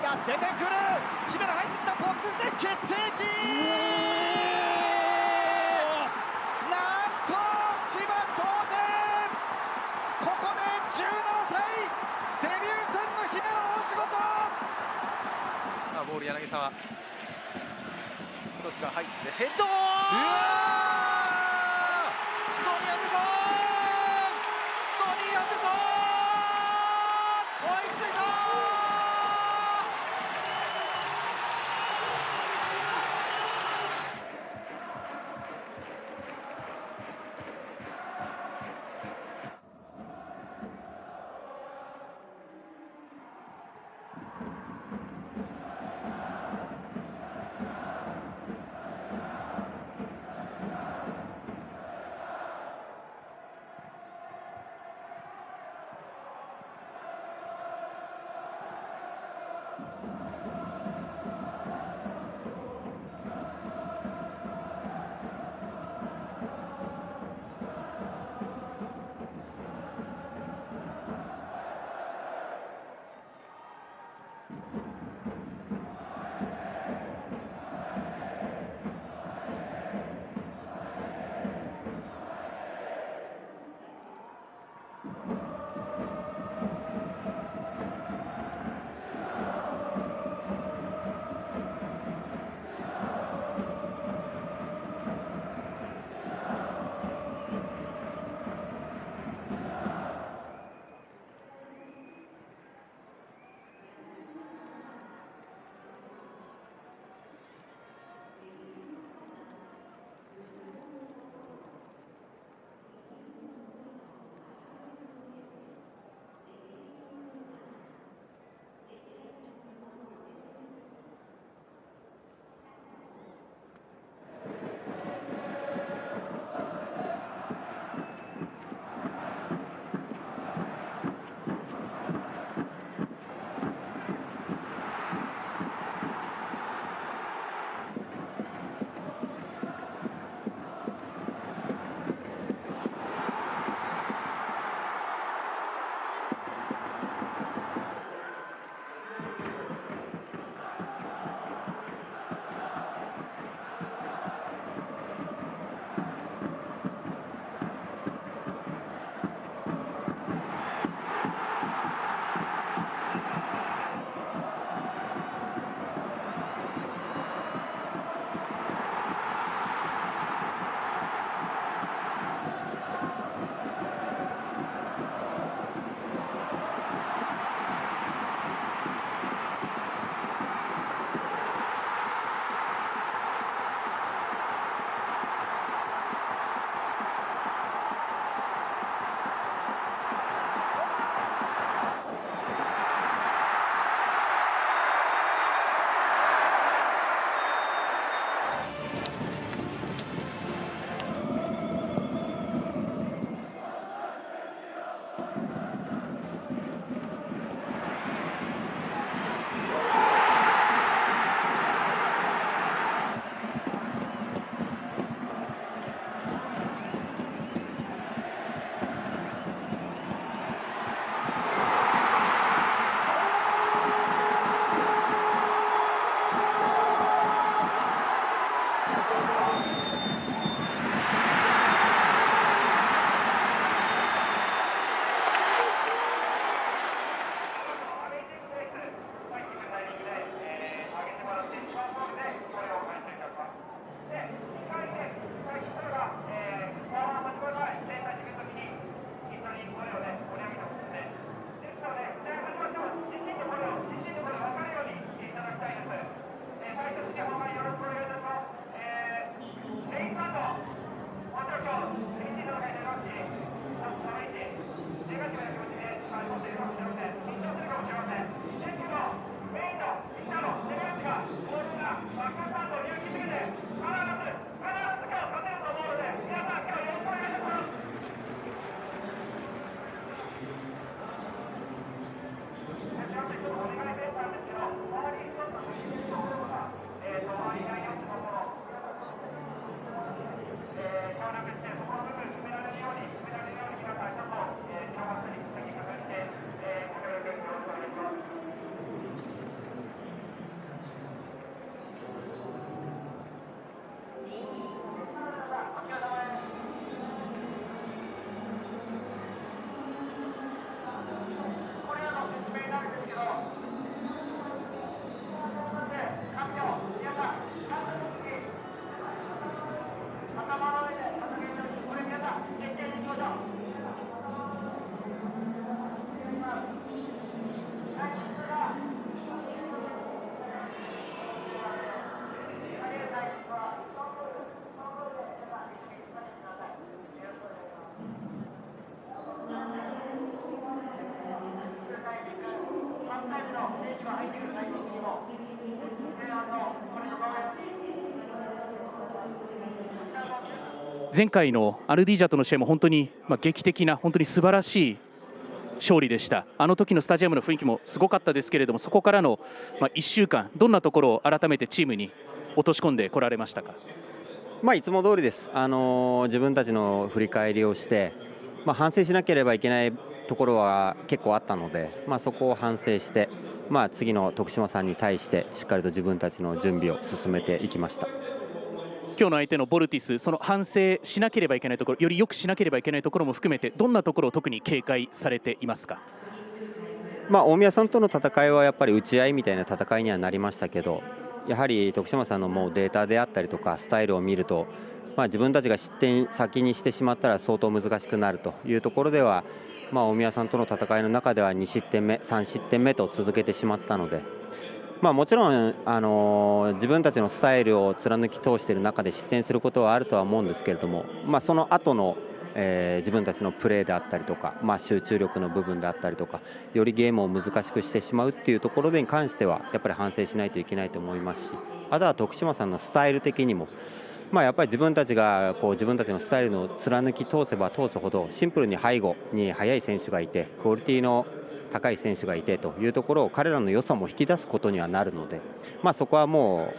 間出てくる、姫野入ってきた、ボックスで決定機、なんと千葉同点、ここで17歳デビュー戦の姫野大仕事。さあボール柳沢、クロスが入ってヘッド、ドニ・アンデルソン、ドニ・アンデルソン、追いついた。前回のアルディージャとの試合も本当に劇的な、本当に素晴らしい勝利でした。あの時のスタジアムの雰囲気もすごかったですけれども、そこからの1週間、どんなところを改めてチームに落とし込んでこられましたか？いつも通りです。自分たちの振り返りをして、反省しなければいけないところは結構あったので、そこを反省して、次の徳島さんに対してしっかりと自分たちの準備を進めていきました。今日の相手のボルティス、その反省しなければいけないところ、より良くしなければいけないところも含めて、どんなところを特に警戒されていますか？大宮さんとの戦いはやっぱり打ち合いみたいな戦いにはなりましたけど、やはり徳島さんのもうデータであったりとかスタイルを見ると、自分たちが失点先にしてしまったら相当難しくなるというところでは、大宮さんとの戦いの中では2失点目、3失点目と続けてしまったので、もちろん、自分たちのスタイルを貫き通している中で失点することはあるとは思うんですけれども、その後の自分たちのプレーであったりとか、集中力の部分であったりとか、よりゲームを難しくしてしまうっていうところに関してはやっぱり反省しないといけないと思いますし、あとは徳島さんのスタイル的にも、やっぱり自分たちが自分たちのスタイルを貫き通せば通すほどシンプルに背後に速い選手がいてクオリティの高い選手がいてというところを彼らの良さも引き出すことにはなるので、そこはも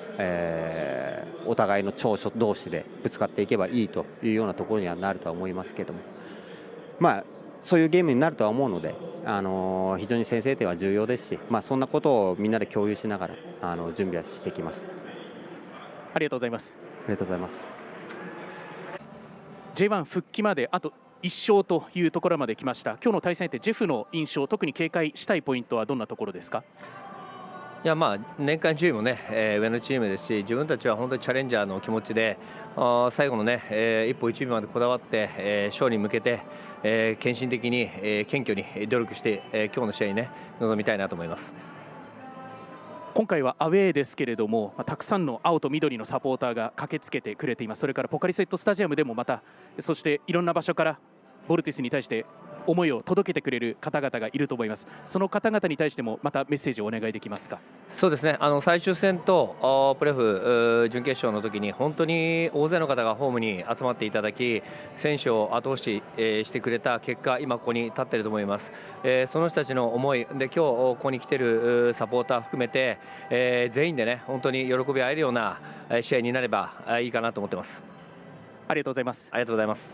う、お互いの長所同士でぶつかっていけばいいというようなところにはなるとは思いますけども、そういうゲームになるとは思うので、非常に先制点は重要ですし、そんなことをみんなで共有しながら準備はしてきました。ありがとうございます。ありがとうございます。 J1 復帰まであと1勝というところまで来ました。今日の対戦相手ジェフの印象、特に警戒したいポイントはどんなところですか？いや年間順位も上のチームですし、自分たちは本当にチャレンジャーの気持ちで最後の一歩一尾までこだわって勝利に向けて献身的に謙虚に努力して今日の試合に臨みたいなと思います。今回はアウェーですけれども、たくさんの青と緑のサポーターが駆けつけてくれています。それからポカリセットスタジアムでもまた、そしていろんな場所からボルティスに対して思いを届けてくれる方々がいると思います。その方々に対してもまたメッセージをお願いできますか？そうですね、最終戦とプレーオフ準決勝の時に本当に大勢の方がホームに集まっていただき、選手を後押ししてくれた結果、今ここに立っていると思います。その人たちの思いで今日ここに来ているサポーター含めて全員で本当に喜び合えるような試合になればいいかなと思っています。ありがとうございます。ありがとうございます。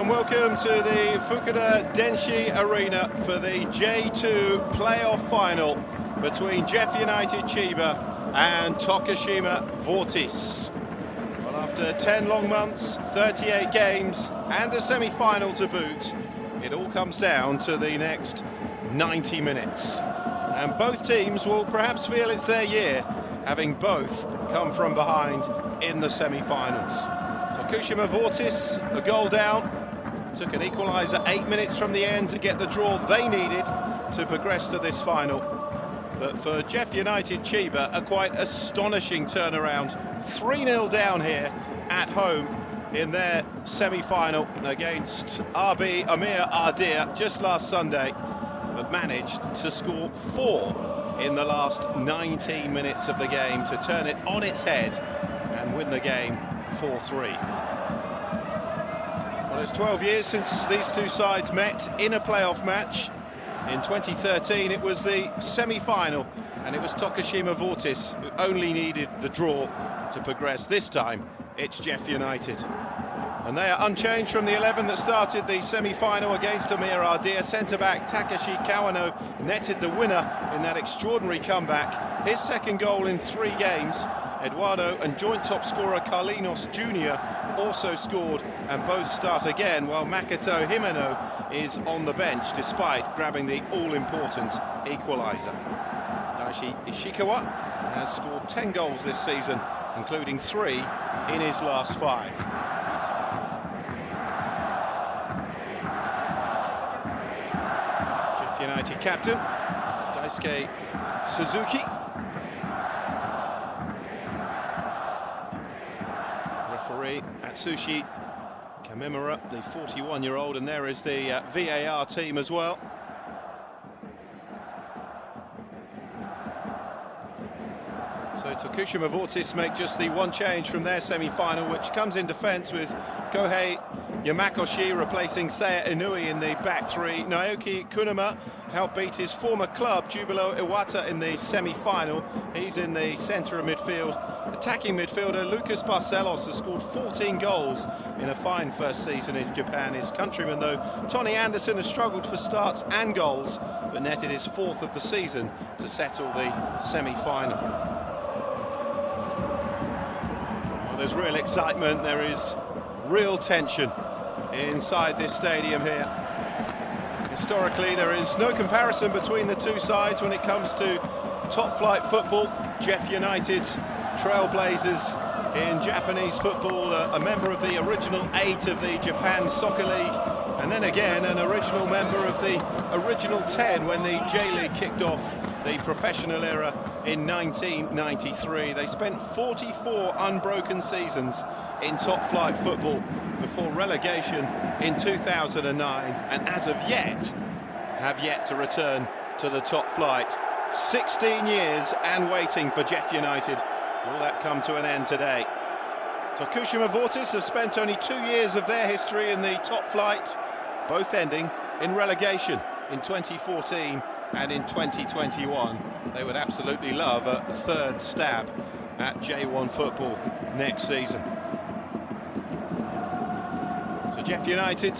Welcome to the Fukuda Denshi Arena for the J2 playoff final between JEF United Chiba and Tokushima Vortis. Well, after 10 long months, 38 games and a semi-final to boot, it all comes down to the next 90 minutes. And both teams will perhaps feel it's their year, having both come from behind in the semi-finals. Tokushima Vortis, a goal down. Took an equaliser 8 minutes from the end to get the draw they needed to progress to this final. But for JEF United Chiba, a quite astonishing turnaround. 3-0 down here at home in their semi-final against RB Amir Ardir just last Sunday, but managed to score 4 in the last 19 minutes of the game to turn it on its head and win the game 4-3. Well, it's 12 years since these two sides met in a playoff match. In 2013, it was the semi-final, and it was Tokushima Vortis who only needed the draw to progress. This time, it's JEF United. And they are unchanged from the 11 that started the semi-final against Amir Ardir. Centre-back Takashi Kawano netted the winner in that extraordinary comeback. His second goal in 3 games. Eduardo and joint top scorer Carlinos Jr. also scored, and both start again, while Makoto Himeno is on the bench despite grabbing the all-important equaliser. Daishi Ishikawa has scored 10 goals this season, including 3 in his last 5. JEF United captain Daisuke Suzuki. Referee Atsushi Kamimura, the 41-year-old, and there is the VAR team as well. So Tokushima Vortis make just the one change from their semi-final, which comes in defence with Kohei Yamakoshi replacing Seiya Inui in the back 3. Naoki Kunama helped beat his former club, Jubilo Iwata, in the semi-final. He's in the centre of midfield. Attacking midfielder Lucas Barcelos has scored 14 goals in a fine first season in Japan. His countryman, though, Tony Anderson, has struggled for starts and goals, but netted his 4th of the season to settle the semi-final. Well, there's real excitement, there is real tension inside this stadium here. Historically, there is no comparison between the two sides when it comes to top-flight football. JEF United, trailblazers in Japanese football, a member of the original 8 of the Japan Soccer League, and then again an original member of the original 10 when the J.League kicked off the professional era in 1993. They spent 44 unbroken seasons in top-flight football before relegation in 2009, and as of yet, have yet to return to the top flight. 16 years and waiting for JEF United. Will that come to an end today? Tokushima Vortis have spent only 2 years of their history in the top flight, both ending in relegation in 2014 and in 2021. They would absolutely love a third stab at J1 football next season. So JEF United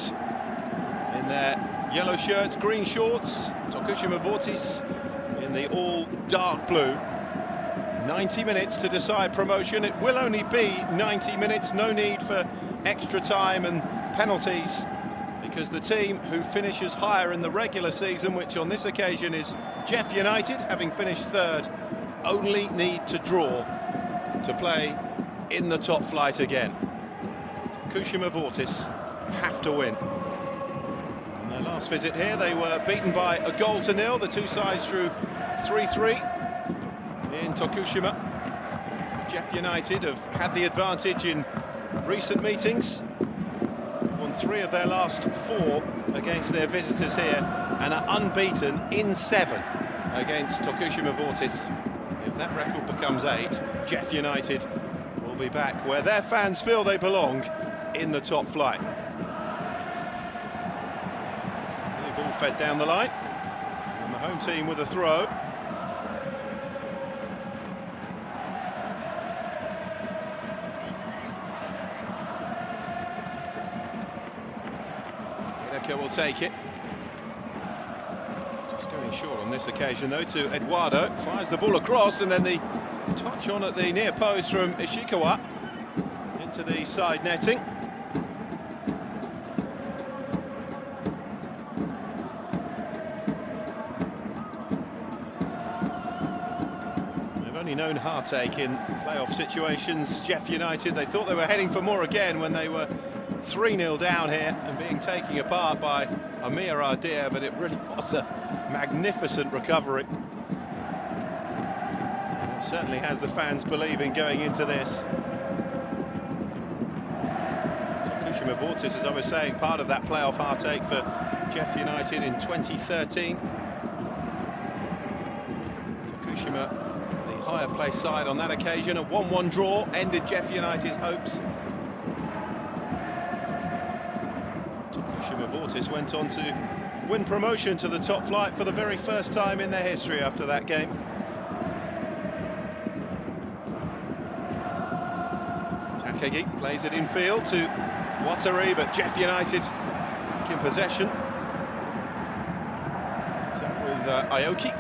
in their yellow shirts, green shorts, Tokushima Vortis in the all dark blue. 90 minutes to decide promotion. It will only be 90 minutes, no need for extra time and penalties, because the team who finishes higher in the regular season, which on this occasion is JEF United, having finished third, only need to draw to play in the top flight again. Tokushima Vortis have to win. On their last visit here, they were beaten by 1-0. The two sides drew 3-3 in Tokushima. JEF United have had the advantage in recent meetings. Won 3 of their last 4 against their visitors here, and are unbeaten in 7 against Tokushima Vortis. If that record becomes 8, JEF United will be back where their fans feel they belong, in the top flight. The ball fed down the line, and the home team with a throw. Will take it. Just going short on this occasion though to Eduardo. Fires the ball across, and then the touch on at the near post from Ishikawa into the side netting. They've only known heartache in playoff situations. JEF United, they thought they were heading for more again when they were 3-0 down here and being taken apart by a mere idea, but it really was a magnificent recovery. And it certainly has the fans believing going into this. Tokushima Vortis, as I was saying, part of that playoff heartache for JEF United in 2013. Tokushima, the higher placed side on that occasion, a 1-1 draw ended JEF United's hopes. Tokushima Vortis went on to win promotion to the top flight for the very first time in their history after that game. Takagi plays it infield to Watari, but JEF United back in possession. It's up with Aoki.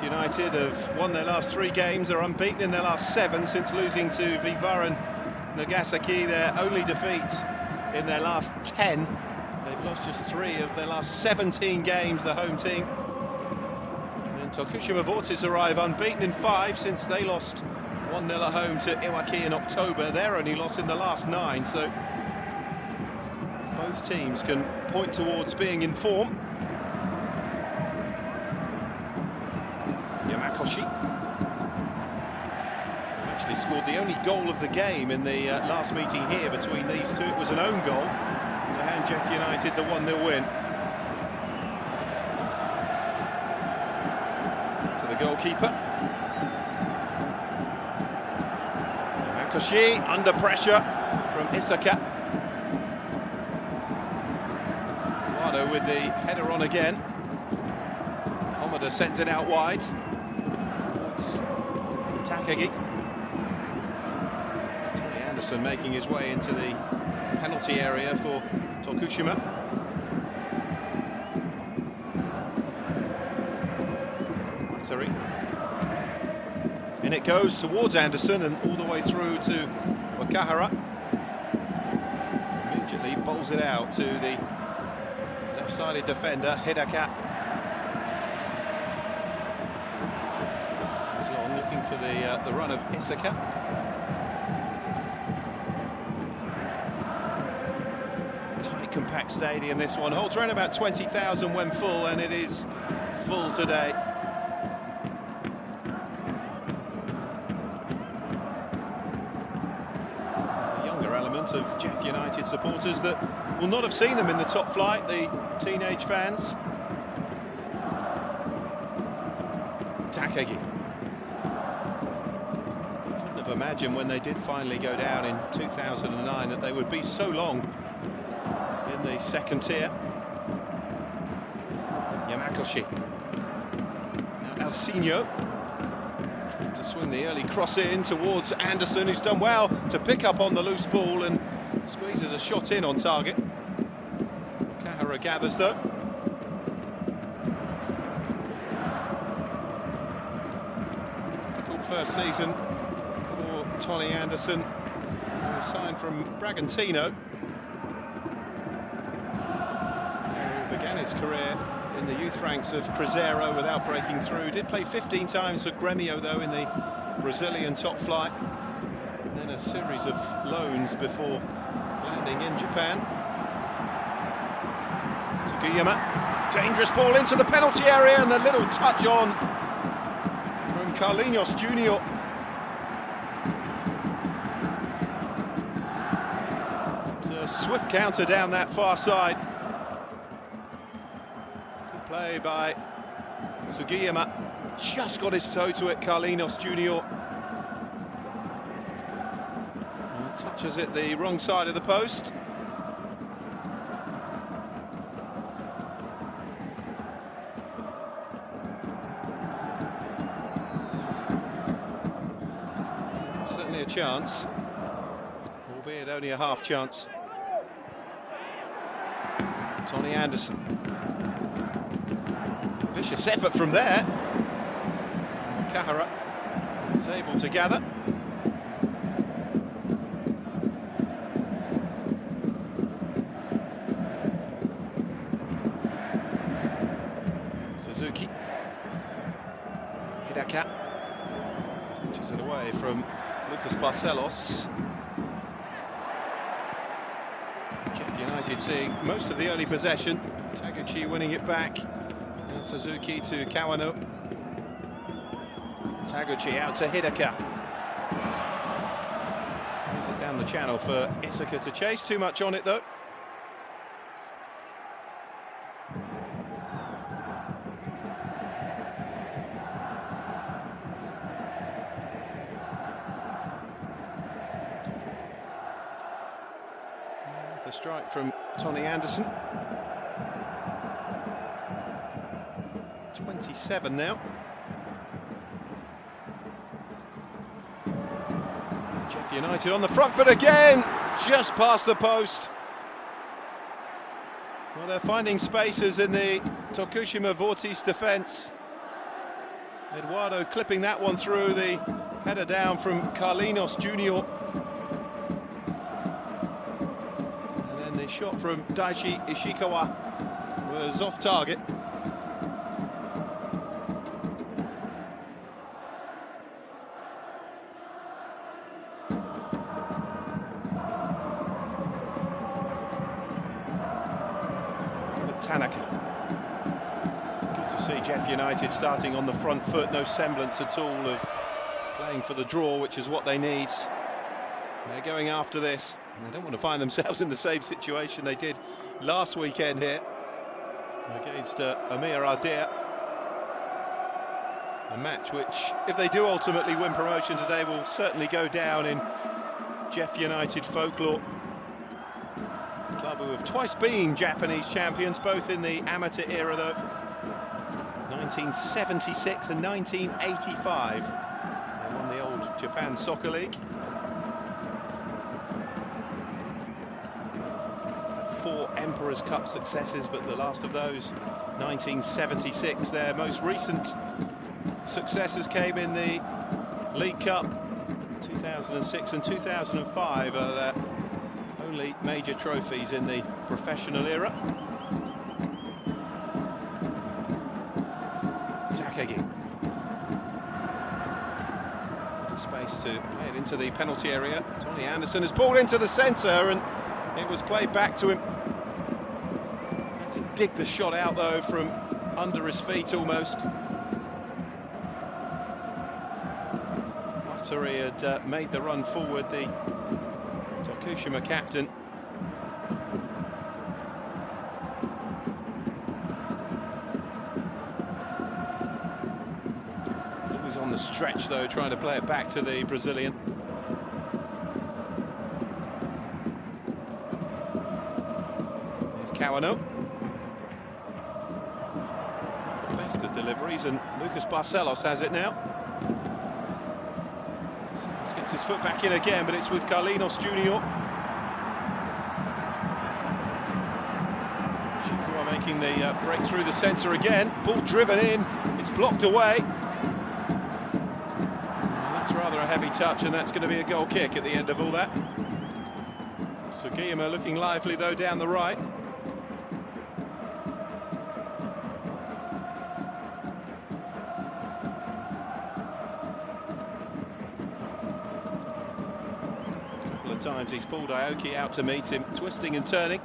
United have won their last 3 games, are unbeaten in their last 7 since losing to Vivaran Nagasaki. Their only defeat in their last 10. They've lost just 3 of their last 17 games, the home team. And Tokushima Vortis arrive unbeaten in 5 since they lost 1-0 at home to Iwaki in October. Their only loss in the last 9, so both teams can point towards being in form. Yamakoshi actually scored the only goal of the game in the last meeting here between these two. It was an own goal to hand JEF United the 1-0 win. To the goalkeeper. Yamakoshi under pressure from Isaka. Eduardo with the header on again. Commodore sends it out wide towards Takagi. Tony Anderson making his way into the penalty area for Tokushima. Watari. In it goes towards Anderson and all the way through to Wakahara. Immediately bowls it out to the left-sided defender, Hidaka. Looking for the run of Isaka. Tight, compact stadium, this one. Holds around about 20,000 when full, and it is full today. There's a younger element of JEF United supporters that will not have seen them in the top flight, the teenage fans. Takagi. Imagine when they did finally go down in 2009 that they would be so long in the second tier. Yamakoshi. Now Alcino. Trying to swing the early cross in towards Anderson, who's done well to pick up on the loose ball and squeezes a shot in on target. Kahara gathers though. Difficult first season for Tony Anderson, who was signed from Bragantino. He began his career in the youth ranks of Cruzeiro without breaking through. Did play 15 times for Grêmio though in the Brazilian top flight. And then a series of loans before landing in Japan. Sugiyama, dangerous ball into the penalty area and the little touch on from Carlinhos Jr. It's a swift counter down that far side. Good play by Sugiyama, just got his toe to it, Carlinhos Jr. Touches it the wrong side of the post. Certainly a chance, albeit only a half chance. Tony Anderson. Vicious effort from there. Kahara is able to gather. Suzuki. Hidaka touches it away from Lucas Barcelos. JEF United seeing most of the early possession. Taguchi winning it back. Now Suzuki to Kawano. Taguchi out to Hidaka. Plays it down the channel for Isaka to chase. Too much on it though. The strike from Tony Anderson. 27 now. JEF United on the front foot again, just past the post. Well, they're finding spaces in the Tokushima Vortis defence. Eduardo clipping that one through, the header down from Carlinhos Jr. The shot from Daichi Ishikawa was off target. But Tanaka. Good to see JEF United starting on the front foot, no semblance at all of playing for the draw, which is what they need. They're going after this. They don't want to find themselves in the same situation they did last weekend here against Amir Ardea. A match which, if they do ultimately win promotion today, will certainly go down in JEF United folklore. A club who have twice been Japanese champions, both in the amateur era though. 1976 and 1985. They won the old Japan Soccer League. 4 Emperor's Cup successes, but the last of those, 1976. Their most recent successes came in the League Cup. 2006 and 2005 are their only major trophies in the professional era. Takagi. Space to play it into the penalty area. Tony Anderson has pulled into the centre and it was played back to him. Had to dig the shot out though from under his feet almost. Watari had made the run forward, the Tokushima captain. He's always on the stretch though, trying to play it back to the Brazilian. Kawano. best of deliveries, and Lucas Barcelos has it now. He gets his foot back in again, but it's with Carlinos Junior. Shikua making the break through the centre again. Ball driven in, it's blocked away. That's rather a heavy touch, and that's going to be a goal kick at the end of all that. Sugiyama looking lively though down the right. Times he's pulled Aoki out to meet him, twisting and turning.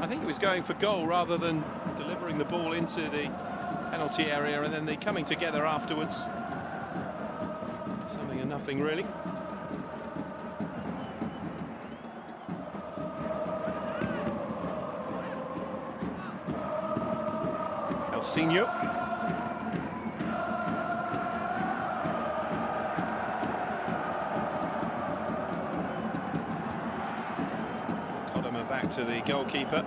I think he was going for goal rather than delivering the ball into the penalty area, and then the coming together afterwards. Something and nothing really. Elsinho. Back to the goalkeeper,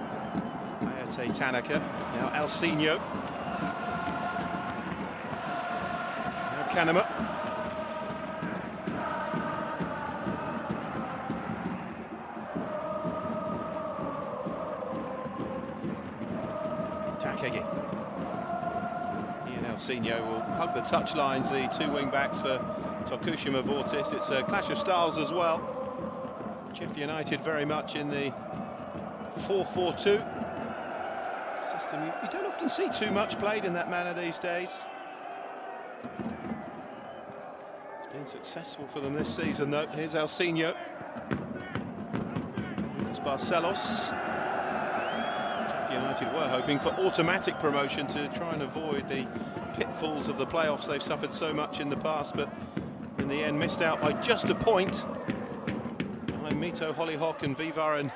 Ayate Tanaka. Now Elsinho. Now Kanema. Takagi. He and Elsinho will hug the touchlines, the two wing-backs for Tokushima Vortis. It's a clash of styles as well. JEF United very much in the 4-4-2 system. You don't often see too much played in that manner these days. It's been successful for them this season though. Here's Elsinho. Lucas Barcelos. JEF United were hoping for automatic promotion to try and avoid the pitfalls of the playoffs they've suffered so much in the past, but in the end missed out by just a point behind Mito, Hollyhock and Vivar and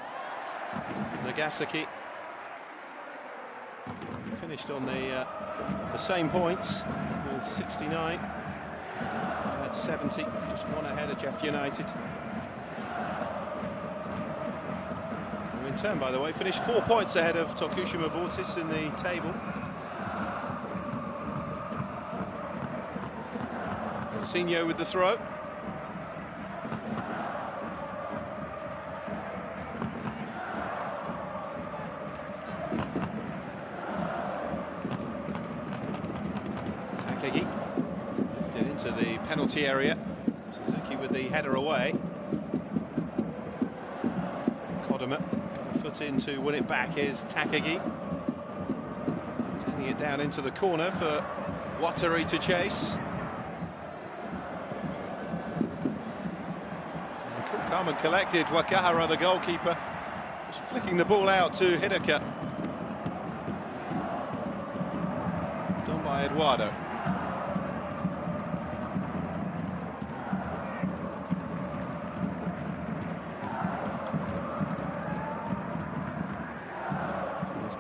Nagasaki. Finished on the same points with 69. They had 70, just one ahead of JEF United. Who in turn, by the way, finished 4 points ahead of Tokushima Vortis in the table. Elsinho with the throw. Lifted into the penalty area. Suzuki with the header away. Kodama got a foot in to win it back. Here's Takagi. Sending it down into the corner for Watari to chase. And calm and collected. Wakahara, the goalkeeper, just flicking the ball out to Hidaka. Done by Eduardo.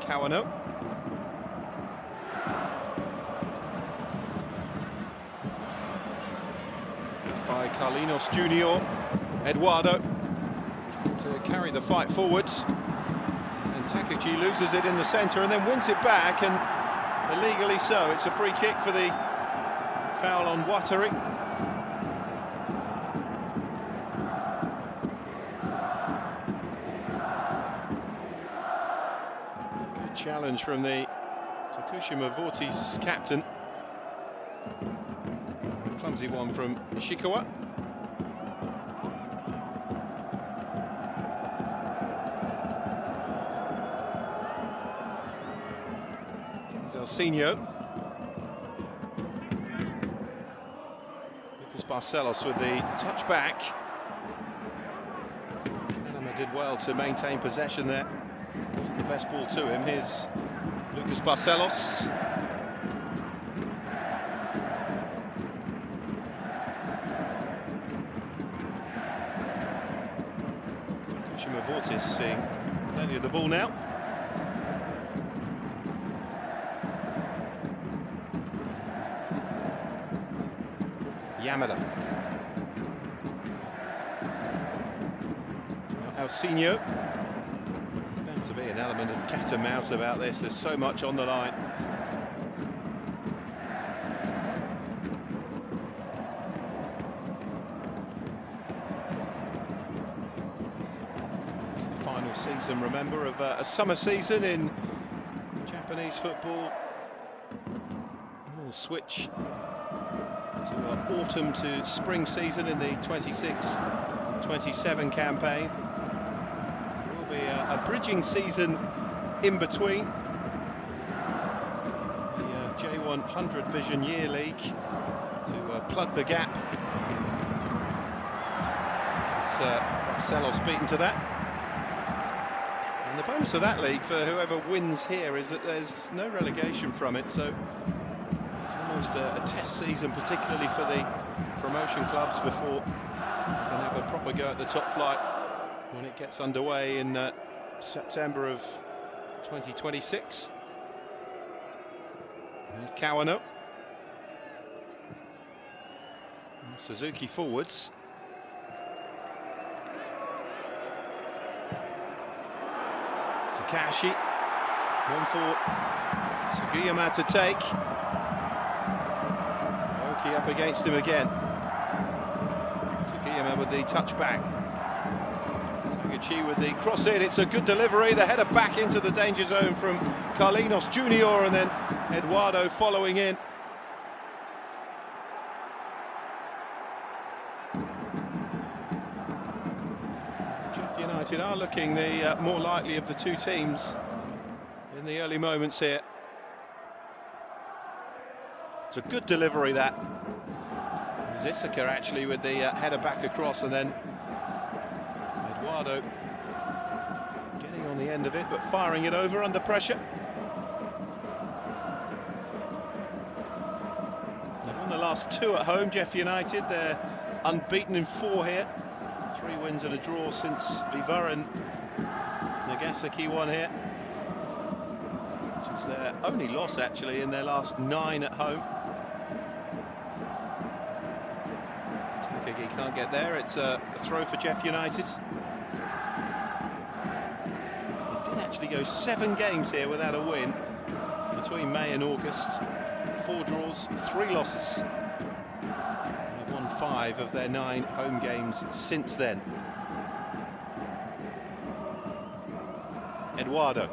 Kawano. By Carlinos Junior. Eduardo to carry the fight forwards. And Takagi loses it in the centre and then wins it back, and illegally so. It's a free kick for the foul on Watari. Challenge from the Tokushima Vortis captain. Clumsy one from Ishikawa. Here's Elsinho. Lucas Barcelos with the touch back. Kanema did well to maintain possession there. Wasn't the best ball to him. Here's Lucas Barcelos. Tokushima Vortis seeing plenty of the ball now. Yamada. Elsinho. To be an element of cat and mouse about this. There's so much on the line. season, remember, of a summer season in Japanese football. We'll switch to autumn to spring season in the 26-27 campaign. There will be a bridging season in between. The J100 Vision Year League to plug the gap. Barcelos beaten to that. And the bonus of that league for whoever wins here is that there's no relegation from it, so it's almost a test season, particularly for the promotion clubs, before they can have a proper go at the top flight when it gets underway in September of 2026. And Kawano. And Suzuki forwards. Takashi, one for Sugiyama to take. Aoki up against him again. Sugiyama with the touchback. Tokushima with the cross in. It's a good delivery. The header back into the danger zone from Carlinos Jr. and then Eduardo following in. United are looking the more likely of the two teams in the early moments here. It's a good delivery, that. Zisaka actually with the header back across, and then Eduardo getting on the end of it but firing it over under pressure. They've won the last two at home, JEF United. They're unbeaten in 4 here. 3 wins and a draw since Viva and Nagasaki won here, which is their only loss actually in their last 9 at home. Takagi can't get there. It's a throw for JEF United. They did actually go 7 games here without a win between May and August. 4 draws, 3 losses. 5 of their 9 home games since then. Eduardo.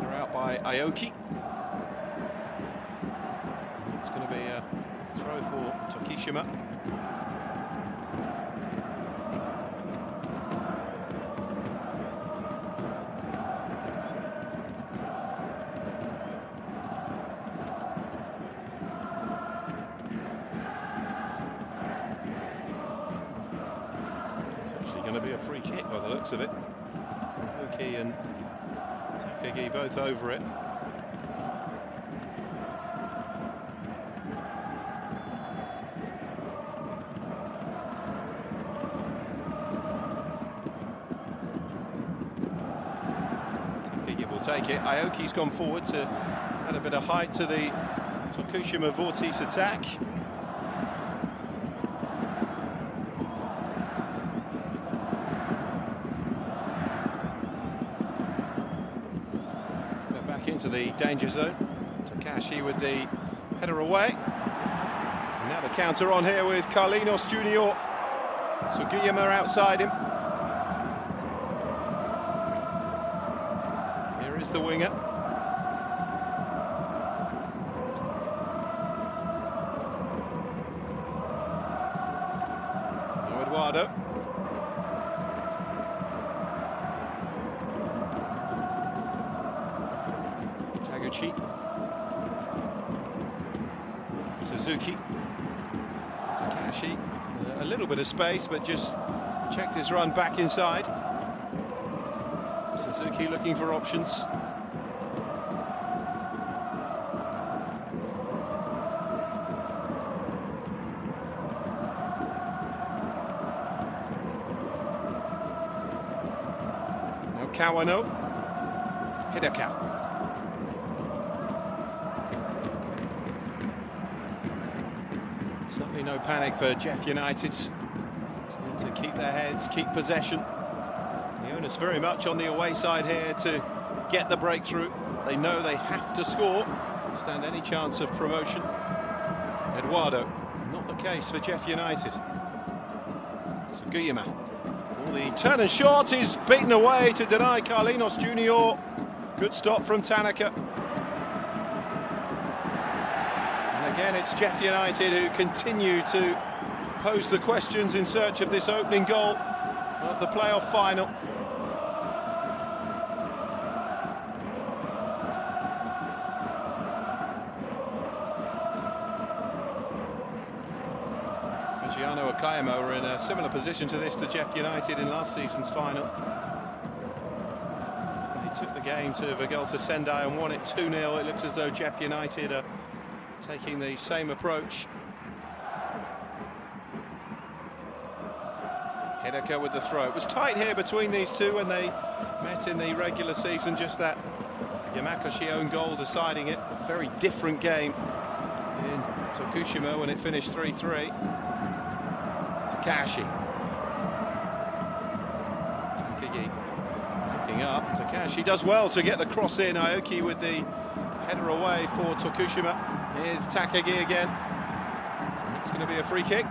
They're out by Aoki. It's going to be a throw for Tokushima. Going to be a free kick by the looks of it. Aoki and Takagi both over it. Takagi will take it. Aoki's gone forward to add a bit of height to the Tokushima Vortis attack. Into the danger zone. Takashi with the header away. And now the counter on here with Carlinos Jr. Sugiyama outside him. Here is the winger. Now Eduardo. Taguchi. Suzuki. Takashi. A little bit of space, but just checked his run back inside. Suzuki looking for options. Now Kawano. Hidaka. Certainly no panic for JEF United. Just need to keep their heads, keep possession. The onus very much on the away side here to get the breakthrough. They know they have to score to stand any chance of promotion. Eduardo, not the case for JEF United. Sugiyama. Well, the turn and shot is beaten away to deny Carlinhos Jr. Good stop from Tanaka. And again, it's JEF United who continue to pose the questions in search of this opening goal of the playoff final. Fagiano Okayama were in a similar position to this to JEF United in last season's final. He took the game to Vegalta Sendai and won it 2-0. It looks as though JEF United are taking the same approach. Hidaka with the throw. It was tight here between these two when they met in the regular season. Just that Yamakoshi own goal deciding it. Very different game in Tokushima when it finished 3-3. Takashi. Takagi picking up. Takashi does well to get the cross in. Aoki with the header away for Tokushima. Here's Takagi again. It's going to be a free kick.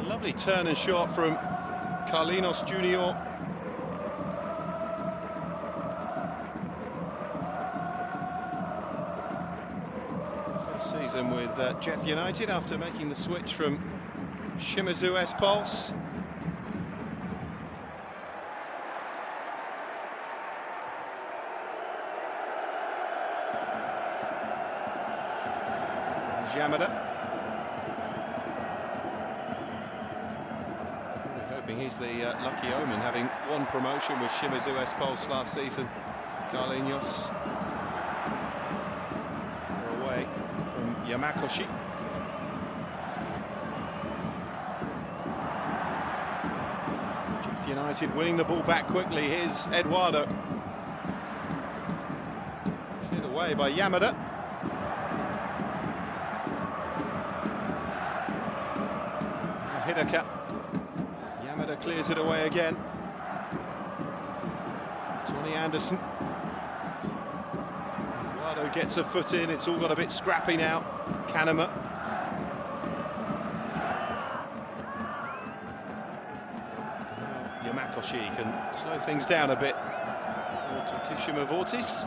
A lovely turn and shot from Carlinhos Jr. Season with JEF United after making the switch from Shimizu S-Pulse. Yamada. We're hoping he's the lucky omen, having won promotion with Shimizu S-Pulse last season. Carlinhos away from Yamakoshi. JEF United winning the ball back quickly. Here's Eduardo. Hit away by Yamada. Hidaka. Yamada clears it away again. Tony Anderson. Eduardo gets a foot in. It's all got a bit scrappy now. Kanema. Yamakoshi can slow things down a bit for Tokushima Vortis.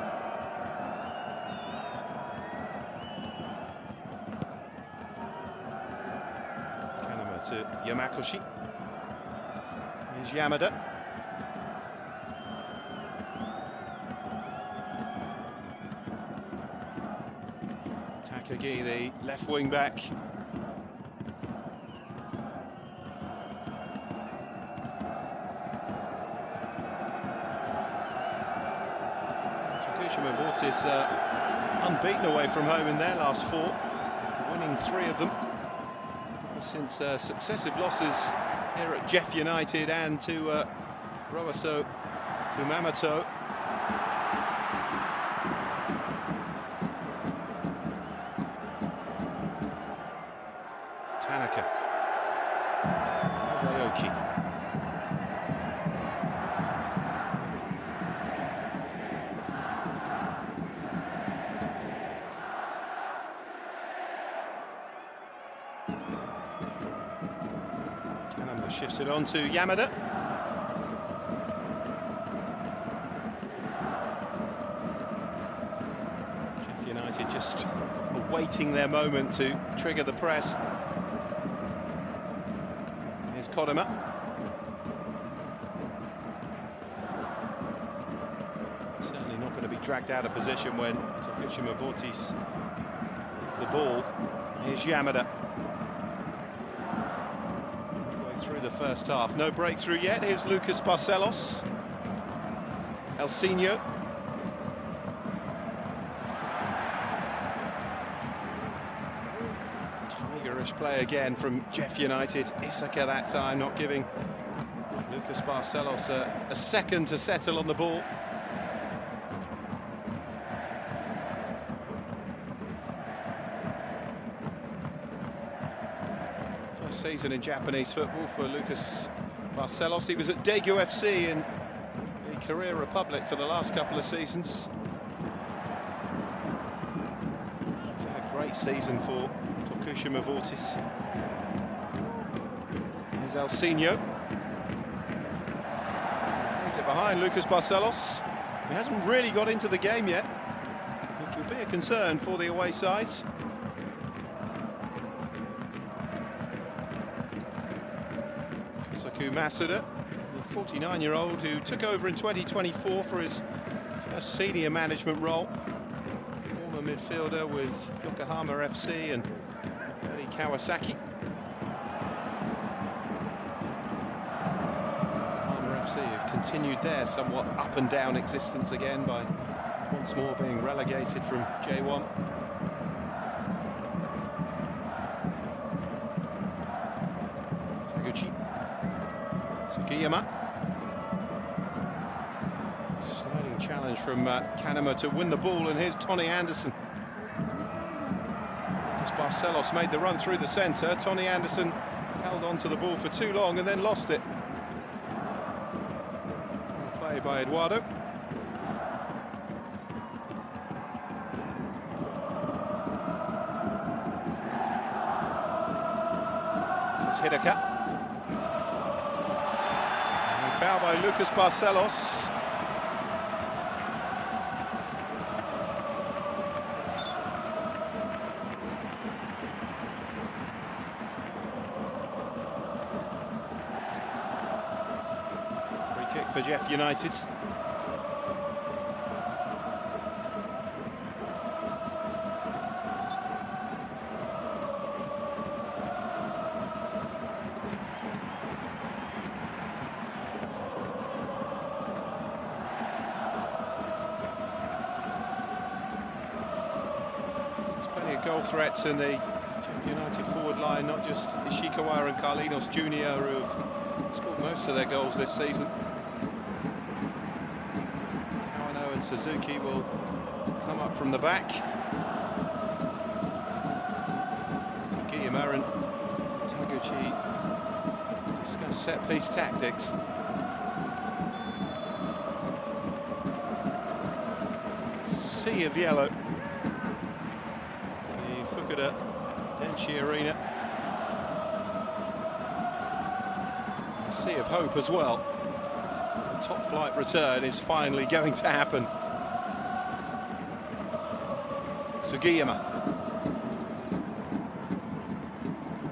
Kanema to Yamakoshi. Here's Yamada. Takagi, the left wing back. Tokushima Vortis unbeaten away from home in their last 4, winning 3 of them since successive losses here at JEF United and to Roaso Kumamoto. Tanaka. There's Aoki. Kanema shifts it on to Yamada. JEF United just awaiting their moment to trigger the press. Here's Kodama. Certainly not going to be dragged out of position when Tokushima Vortis the ball. Here's Yamada. Midway through the first half. No breakthrough yet. Here's Lucas Barcelos. Elsinho. Tigerish play again from JEF United. Isaka that time not giving Lucas Barcelos a second to settle on the ball. First season in Japanese football for Lucas Barcelos. He was at Daegu FC in Korea Republic for the last couple of seasons. It's a great season for Tokushima Vortis. Here's Alcinho. He's it behind Lucas Barcelos. He hasn't really got into the game yet, which will be a concern for the away sides. Tokushima Yasuda, the 49-year-old who took over in 2024 for his first senior management role. Former midfielder with Yokohama FC and early Kawasaki. Yokohama FC have continued their somewhat up and down existence again by once more being relegated from J1. Taguchi. Sugiyama. Sliding challenge from Kanema to win the ball, and here's Tony Anderson. As Barcelos made the run through the centre, Tony Anderson held on to the ball for too long and then lost it. Play by Eduardo. It's Hidaka. Foul by Lucas Barcelos. Free kick for JEF United. Plenty of goal threats in the JEF United forward line, not just Ishikawa and Carlinos Jr. who have scored most of their goals this season. Kawano and Suzuki will come up from the back. Sugiyama and Taguchi discuss set-piece tactics. Sea of yellow. Fukuda Denshi Arena. A sea of hope as well. The top flight return is finally going to happen. Sugiyama.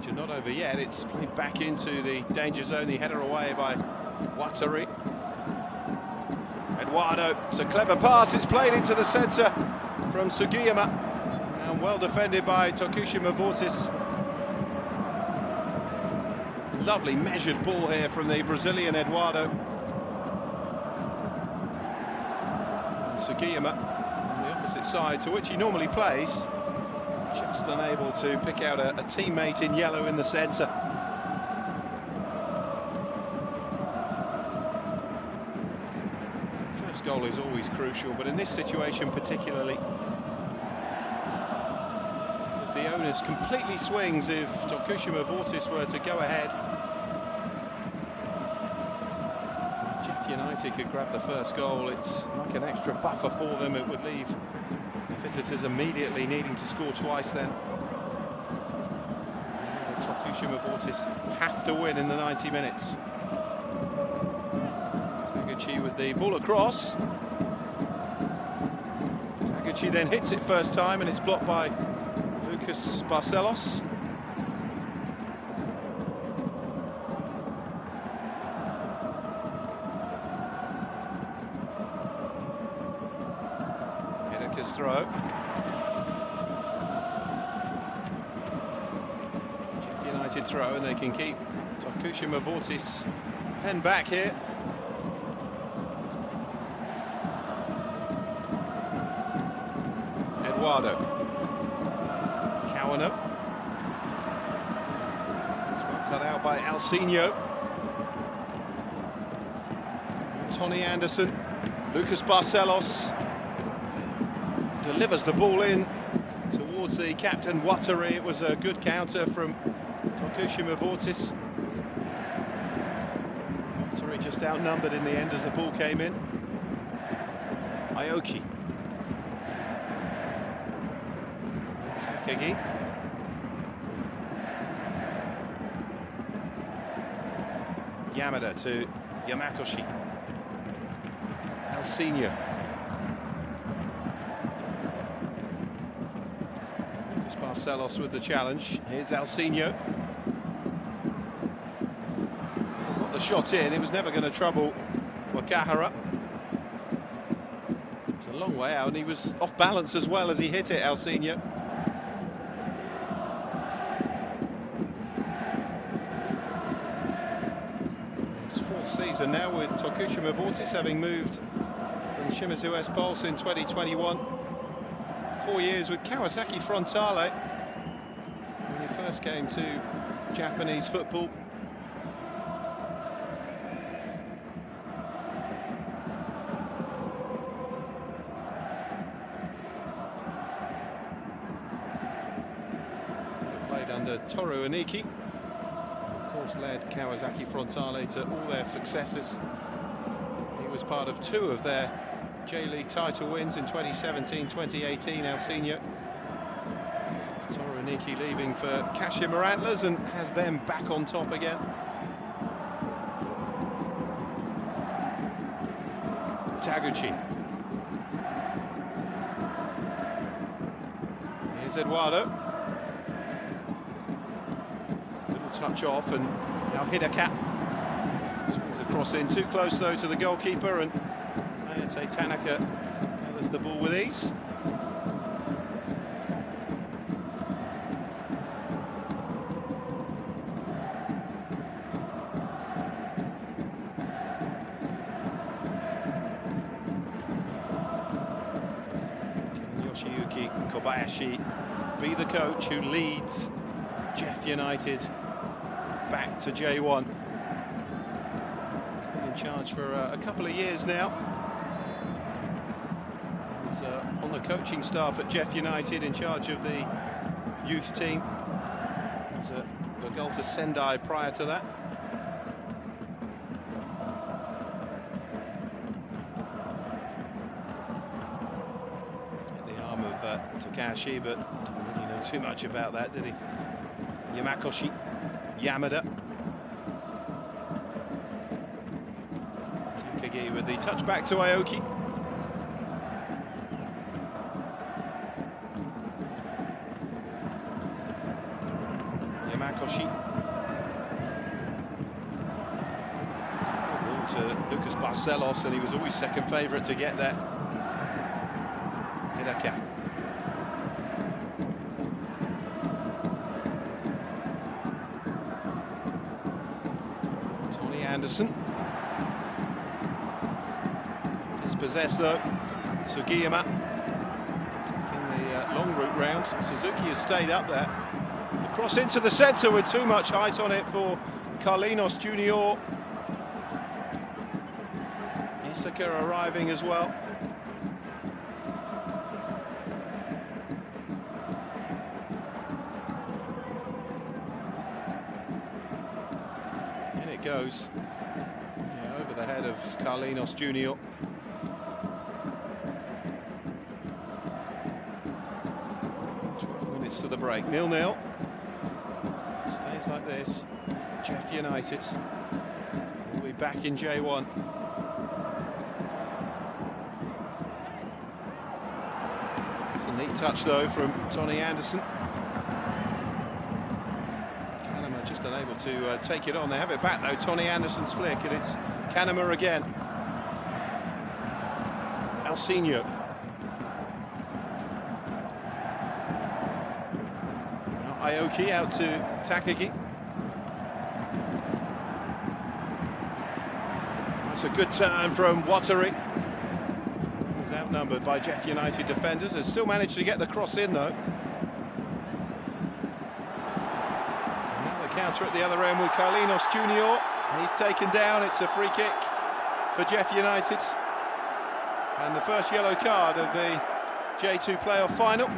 You're not over yet. It's played back into the danger zone. The header away by Watari. Eduardo. It's a clever pass. It's played into the centre from Sugiyama. And well defended by Tokushima Vortis. Lovely measured ball here from the Brazilian Eduardo. And Sugiyama on the opposite side to which he normally plays. Just unable to pick out a teammate in yellow in the centre. First goal is always crucial, but in this situation particularly, the onus completely swings if Tokushima Vortis were to go ahead. JEF United could grab the first goal. It's like an extra buffer for them. It would leave visitors immediately needing to score twice then. Tokushima Vortis have to win in the 90 minutes. Taguchi with the ball across. Taguchi then hits it first time and it's blocked by Lucas Barcelos. Hidaka's throw. JEF United throw, and they can keep Tokushima Vortis pen back here. Eduardo. Kawano. It's well cut out by Alcinho. Tony Anderson. Lucas Barcelos delivers the ball in towards the captain Watari. It was a good counter from Tokushima Vortis. Watari just outnumbered in the end as the ball came in. Aoki. Takagi. Yamada to Yamakoshi. Alcino. Lucas Barcelos with the challenge. Here's Alcino. Got the shot in. It was never going to trouble Wakahara. It's a long way out, and he was off balance as well as he hit it, Alcino. Season now with Tokushima Vortis having moved from Shimizu S-Pulse in 2021. 4 years with Kawasaki Frontale when he first came to Japanese football. He played under Toru Aniki. Led Kawasaki Frontale to all their successes. He was part of 2 of their J.League title wins in 2017-2018, Alcino. Toru Aniki leaving for Kashima Antlers and has them back on top again. Taguchi. Here's Eduardo. Touch off, and now Hidaka swings across in, too close though to the goalkeeper, and Ayate Tanaka gathers the ball with ease. Can Yoshiyuki Kobayashi be the coach who leads JEF United back to J1? He's been in charge for a couple of years now. He's on the coaching staff at JEF United, in charge of the youth team. He was at Vegalta Sendai prior to that. At the arm of Takahashi, but didn't really know too much about that, did he? Yamakoshi. Yamada. Takagi with the touch back to Aoki. Yamakoshi. Ball to Lucas Barcelos, and he was always second favourite to get that. Hidaka. Anderson. Dispossessed though. Sugiyama taking the long route round. Suzuki has stayed up there. The cross into the centre with too much height on it for Carlinos Junior. Isaka arriving as well. In it goes. Yeah, over the head of Carlinos Junior. To the break, 0-0. Stays like this. JEF United will be back in J1. It's a neat touch though from Tony Anderson. Kanema just unable to take it on. They have it back though. Tony Anderson's flick, and it's Kanema again. Alcino. Aoki out to Takagi. That's a good turn from Watari. He's outnumbered by JEF United defenders. Has still managed to get the cross in though. Now the counter at the other end with Carlinos Junior. He's taken down. It's a free kick for JEF United. And the first yellow card of the J2 playoff final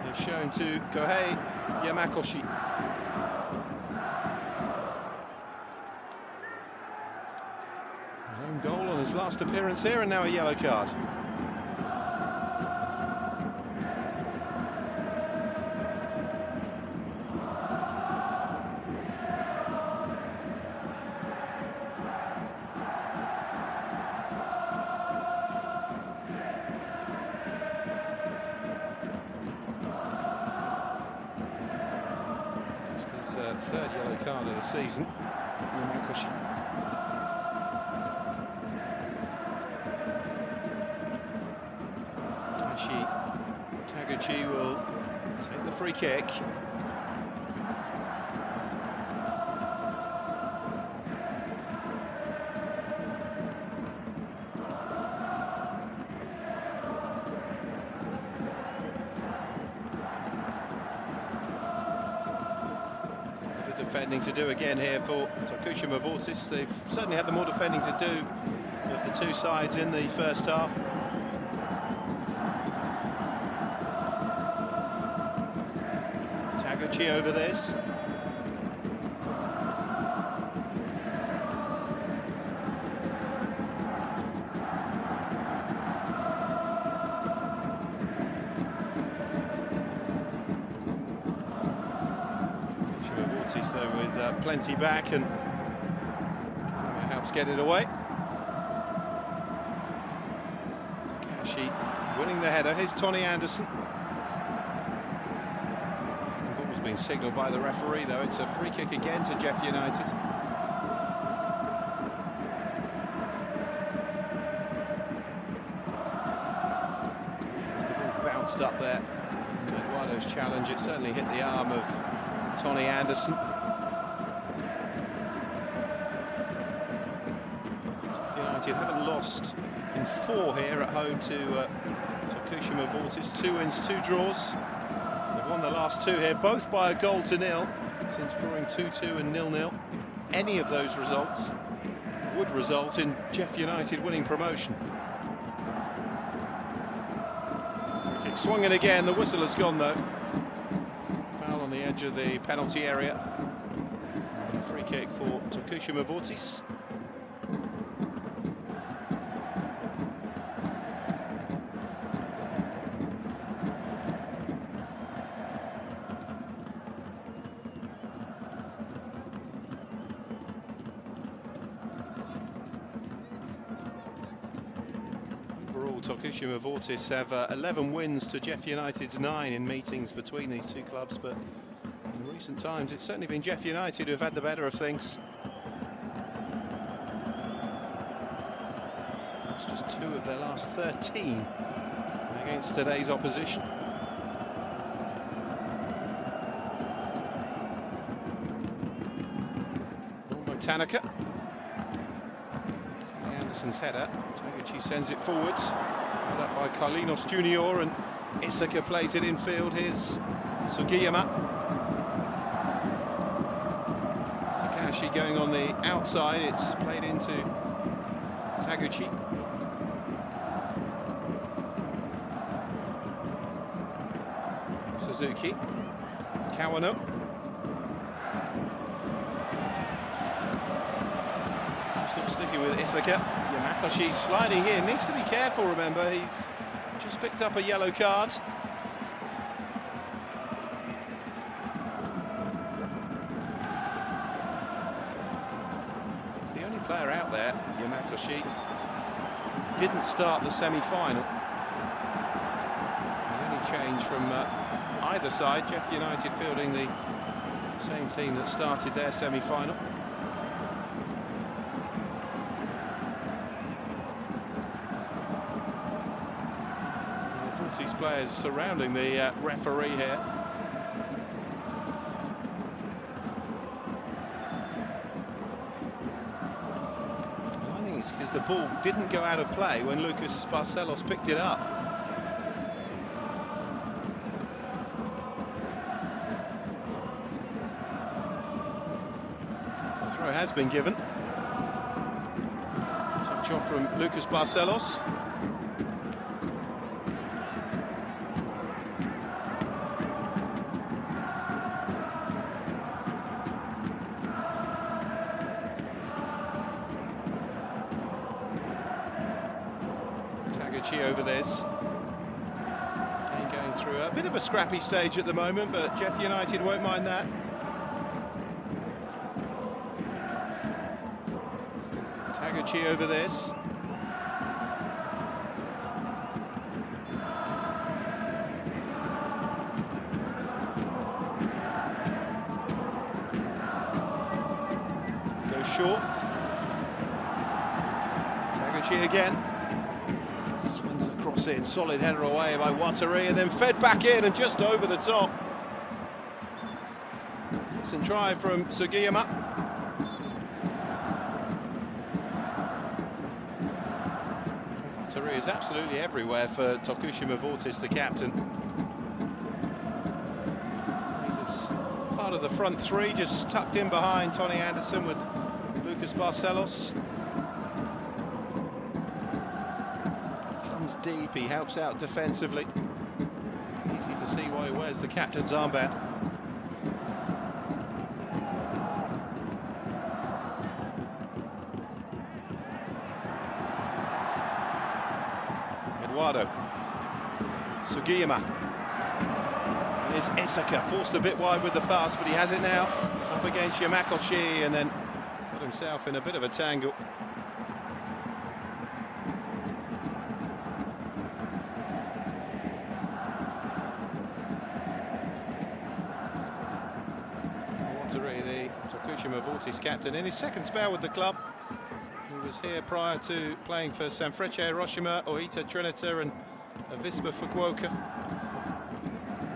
is shown to Kohei Yamakoshi. An own goal on his last appearance here, and now a yellow card. It's his third yellow card of the season. Yamakoshi. Taguchi will take the free kick. Defending to do again here for Tokushima Vortis. They've certainly had the more defending to do of the two sides in the first half. Taguchi over this. Though with plenty back, and helps get it away. Takashi winning the header. Here's Tony Anderson. The ball's been signalled by the referee, though. It's a free kick again to JEF United. As the ball bounced up there, Eduardo's challenge, it certainly hit the arm of Tony Anderson. United haven't lost in 4 here at home to Tokushima Vortis. 2 wins, 2 draws. They've won the last 2 here, both by a goal to nil, since drawing 2-2 and 0-0. Any of those results would result in JEF United winning promotion. Free kick swung in again. The whistle has gone though. Foul on the edge of the penalty area. And a free kick for Tokushima Vortis. Tokushima Vortis have 11 wins to JEF United's 9 in meetings between these two clubs, but in recent times it's certainly been JEF United who have had the better of things. It's just 2 of their last 13 against today's opposition. Ball by Tanaka. Anderson's header. Taguchi sends it forwards. Held up by Carlinos Jr. and Isaka plays it infield. Here's Sugiyama. Takashi going on the outside. It's played into Taguchi. Suzuki. Kawano. Just not sticking with Isaka. Yamakoshi sliding in. Needs to be careful, remember. He's just picked up a yellow card. He's the only player out there, Yamakoshi. Didn't start the semi-final. The only change from either side. JEF United fielding the same team that started their semi-final. These players surrounding the referee here. I think it's because the ball didn't go out of play when Lucas Barcelos picked it up. The throw has been given. Touch off from Lucas Barcelos. Over this. Game going through a bit of a scrappy stage at the moment, but JEF United won't mind that. Taguchi over this. Goes short. Tokushima again. Swings the cross in, solid header away by Watari, and then fed back in and just over the top. Decent try from Sugiyama. Watari is absolutely everywhere for Tokushima Vortis, the captain. He's part of the front three, just tucked in behind Tony Anderson with Lucas Barcelos. Comes deep, he helps out defensively. Easy to see why he wears the captain's armband. Eduardo. Sugiyama. Here's Isaka, forced a bit wide with the pass, but he has it now. Up against Yamakoshi, and then got himself in a bit of a tangle. Watari, the Tokushima Vortis captain, in his second spell with the club. He was here prior to playing for Sanfrecce Hiroshima, Oita Trinita and Avispa Fukuoka.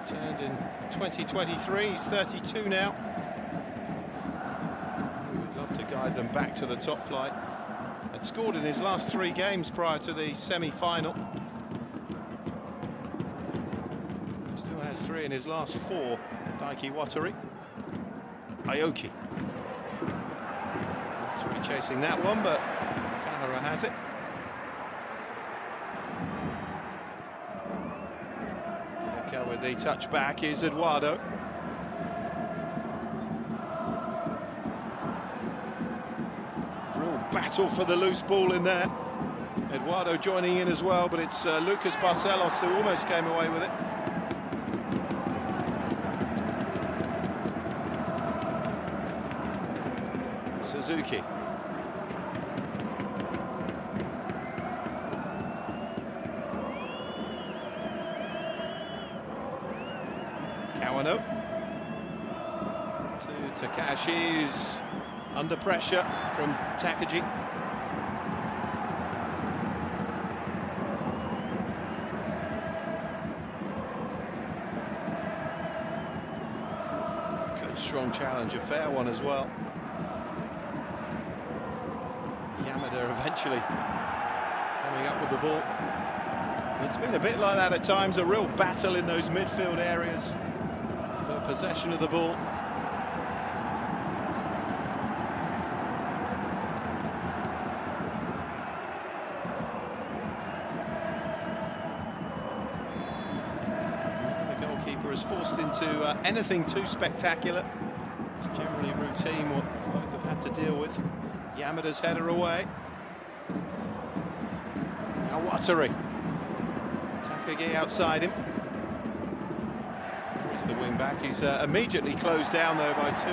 Returned in 2023, he's 32 now. We would love to guide them back to the top flight. Had scored in his last 3 games prior to the semi-final. Still has 3 in his last 4, Daiki Watari. Aoki. Watari chasing that one, but Kahara has it. With the touch back is Eduardo. Real battle for the loose ball in there. Eduardo joining in as well, but it's Lucas Barcelos who almost came away with it. Suzuki. Kawano to Takashi, who's under pressure from Takagi. Good strong challenge, a fair one as well. Yamada eventually coming up with the ball. It's been a bit like that at times, a real battle in those midfield areas for possession of the ball. The goalkeeper is forced into anything too spectacular. It's generally routine what both have had to deal with. Yamada's header away. Now Watari. Takagi outside him. Here's the wing back. He's immediately closed down though by 2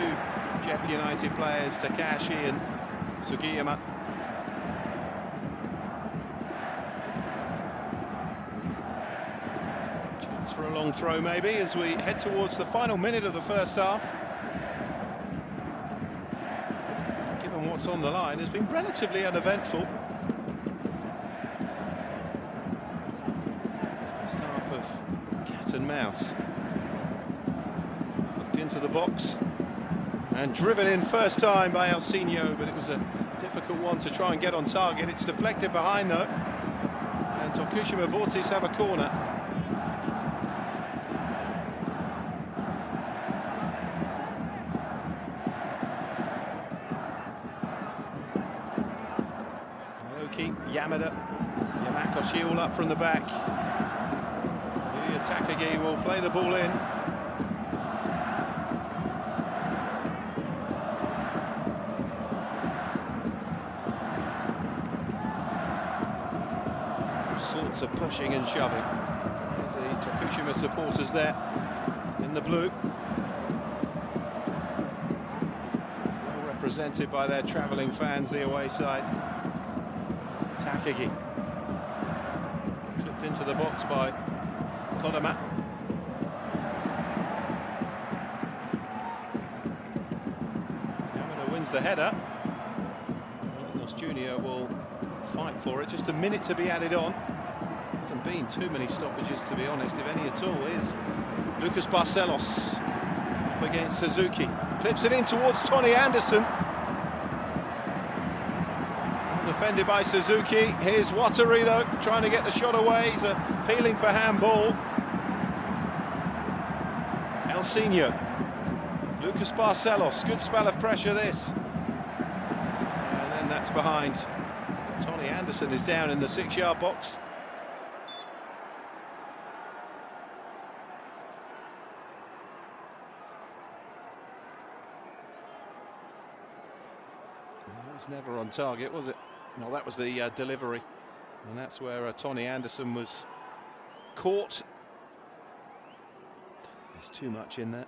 JEF United players, Takashi and Sugiyama. Chance for a long throw maybe as we head towards the final minute of the first half. Given what's on the line, has been relatively uneventful. First half of cat and mouse. Hooked into the box and driven in first time by Alcinho, but it was a difficult one to try and get on target. It's deflected behind though, and Tokushima Vortis have a corner. Yamada, Yamakoshi all up from the back. Takagi will play the ball in. All sorts of pushing and shoving. There's the Tokushima supporters there in the blue. Well represented by their travelling fans, the away side. Takagi flipped into the box by Kodama. Yamada wins the header. Carlos Jr. will fight for it. Just a minute to be added on. Hasn't been too many stoppages, to be honest, if any at all. Is Lucas Barcelos up against Suzuki. Clips it in towards Tony Anderson. Defended by Suzuki. Here's Watari though, trying to get the shot away. He's appealing for handball. El Senior. Lucas Barcelos, good spell of pressure this. And then that's behind. Tony Anderson is down in the 6-yard box. It was never on target, was it? Well, that was the delivery. And that's where Tony Anderson was caught. There's too much in there.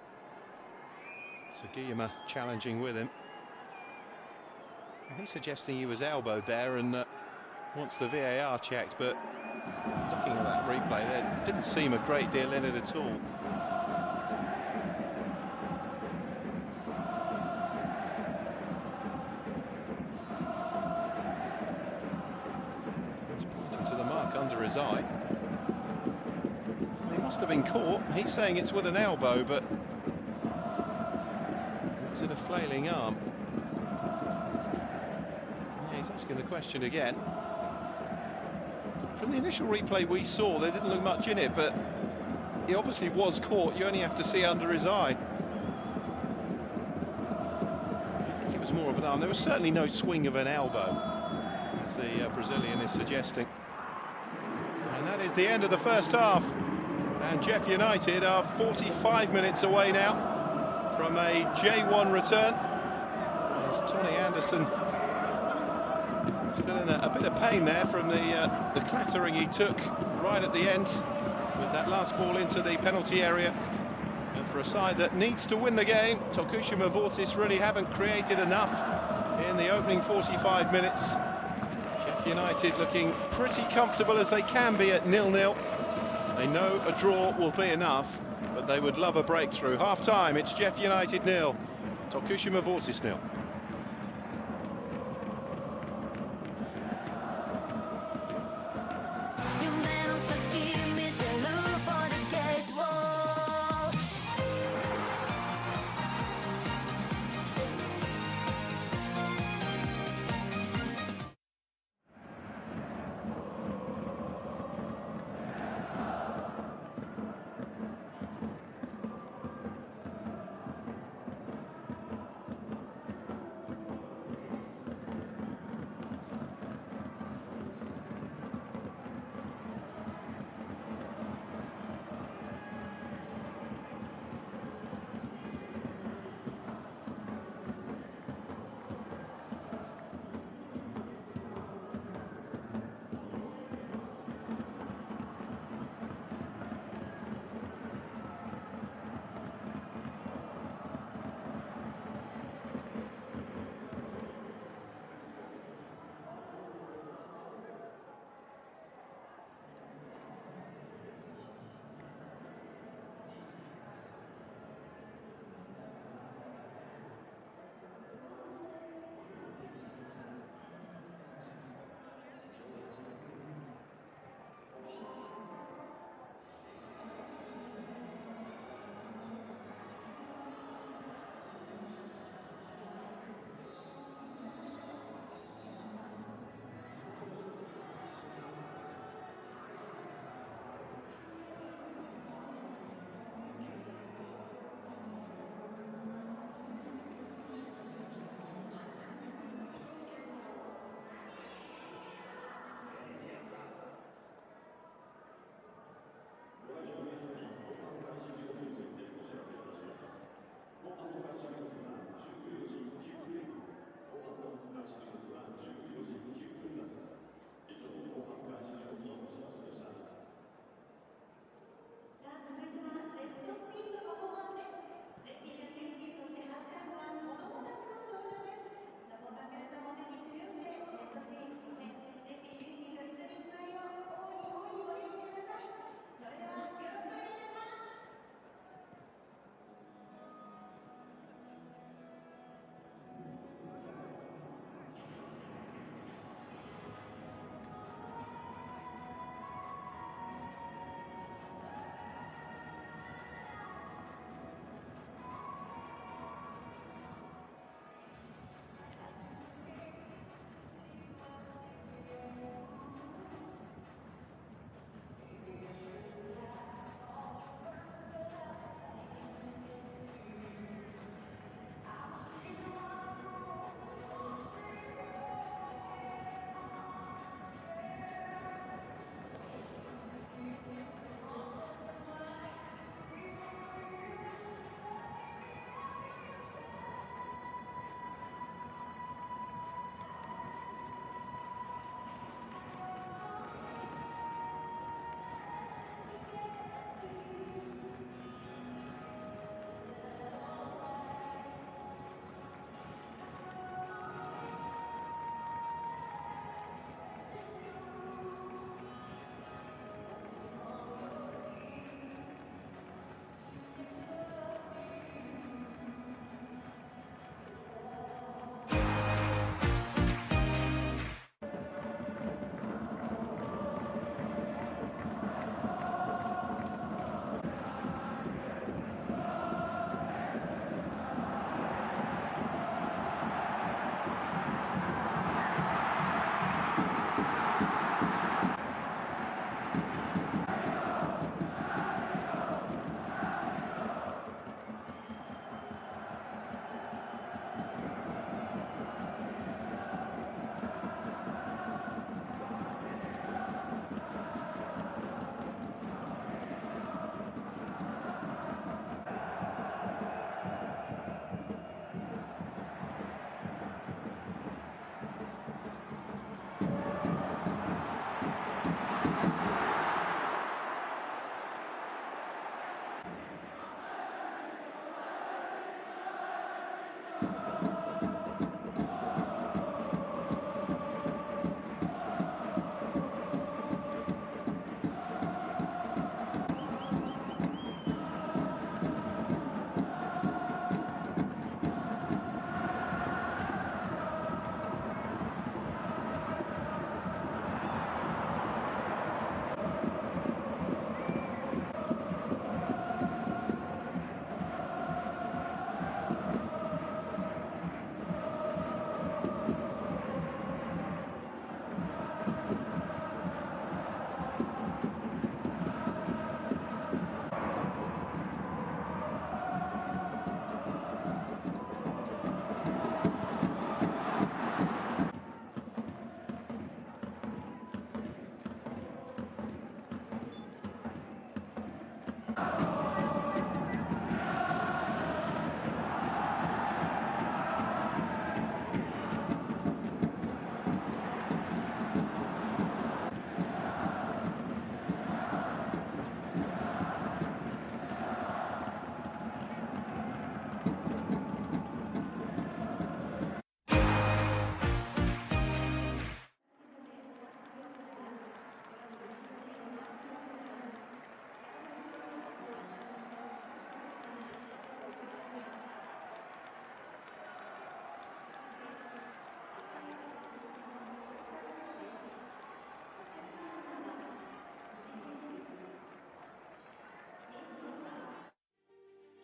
Sugiyama challenging with him. He's suggesting he was elbowed there and wants the VAR checked, but looking at that replay, there didn't seem a great deal in it at all. He's pointing to the mark under his eye. He must have been caught. He's saying it's with an elbow, but is it a flailing arm? Yeah, he's asking the question again. From the initial replay we saw, there didn't look much in it, but he obviously was caught. You only have to see under his eye. I think it was more of an arm. There was certainly no swing of an elbow, as the Brazilian is suggesting. And that is the end of the first half. And JEF United are 45 minutes away now from a J1 return. As Tony Anderson still in a bit of pain there from the clattering he took right at the end with that last ball into the penalty area. And for a side that needs to win the game, Tokushima Vortis really haven't created enough in the opening 45 minutes. JEF United looking pretty comfortable as they can be at 0-0. They know a draw will be enough, but they would love a breakthrough. Half-time, it's JEF United 0, Tokushima Vortis 0.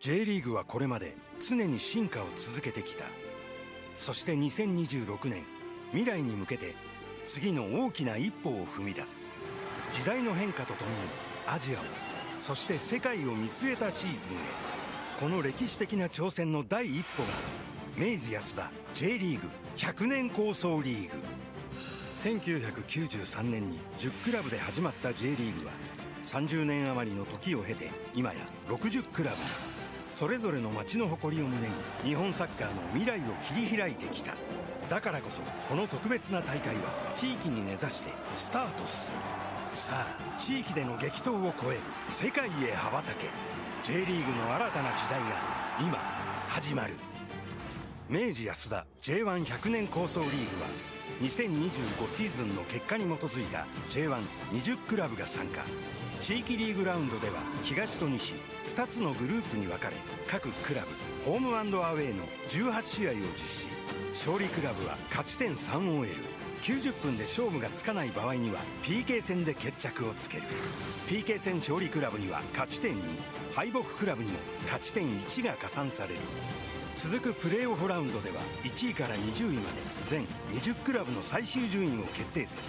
J リーグはこれまで常に進化を続けてきた。そして2026年未来に向けて次の大きな一歩を踏み出す。時代の変化とともにアジアをそして世界を見据えたシーズンへ、この歴史的な挑戦の第一歩が明治安田 J リーグ100年構想リーグ。1993年に10クラブで始まった J リーグは30年余りの時を経て今や60クラブ。それぞれの街の誇りを胸に日本サッカーの未来を切り開いてきた。だからこそこの特別な大会は地域に根ざしてスタートする。さあ地域での激闘を超え世界へ羽ばたけ。 J リーグの新たな時代が今始まる。明治安田 J1100 年構想リーグは2025シーズンの結果に基づいた J120 クラブが参加。地域リーグラウンドでは東と西2つのグループに分かれ、各クラブホーム&アウェーの18試合を実施。勝利クラブは勝ち点3を得る。90分で勝負がつかない場合には PK 戦で決着をつける。 PK 戦勝利クラブには勝ち点2、敗北クラブにも勝ち点1が加算される。続くプレーオフラウンドでは1位から20位まで全20クラブの最終順位を決定する。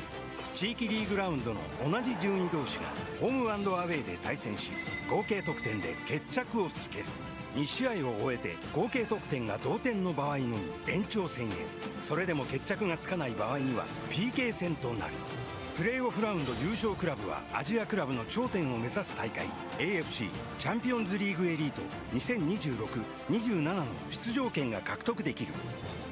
地域リーグラウンドの同じ順位同士がホーム&アウェーで対戦し合計得点で決着をつける。2試合を終えて合計得点が同点の場合のみ延長戦へ。それでも決着がつかない場合には PK 戦となる。プレーオフラウンド優勝クラブはアジアクラブの頂点を目指す大会 AFC チャンピオンズリーグエリート2026-27の出場権が獲得できる。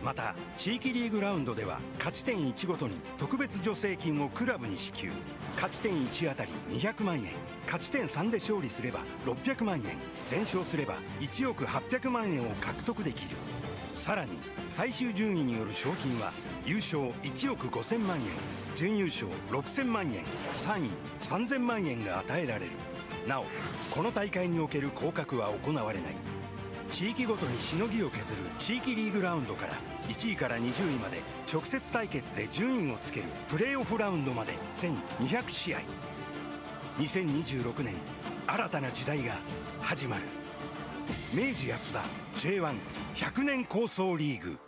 また地域リーグラウンドでは勝ち点1ごとに特別助成金をクラブに支給。勝ち点1あたり200万円、勝ち点3で勝利すれば600万円、全勝すれば1億800万円を獲得できる。さらに最終順位による賞金は優勝1億5000万円、準優勝6000万円、3位3000万円が与えられる。なおこの大会における降格は行われない。地域ごとにしのぎを削る地域リーグラウンドから1位から20位まで直接対決で順位をつけるプレーオフラウンドまで全200試合。2026年新たな時代が始まる。明治安田 J1100 年構想リーグ。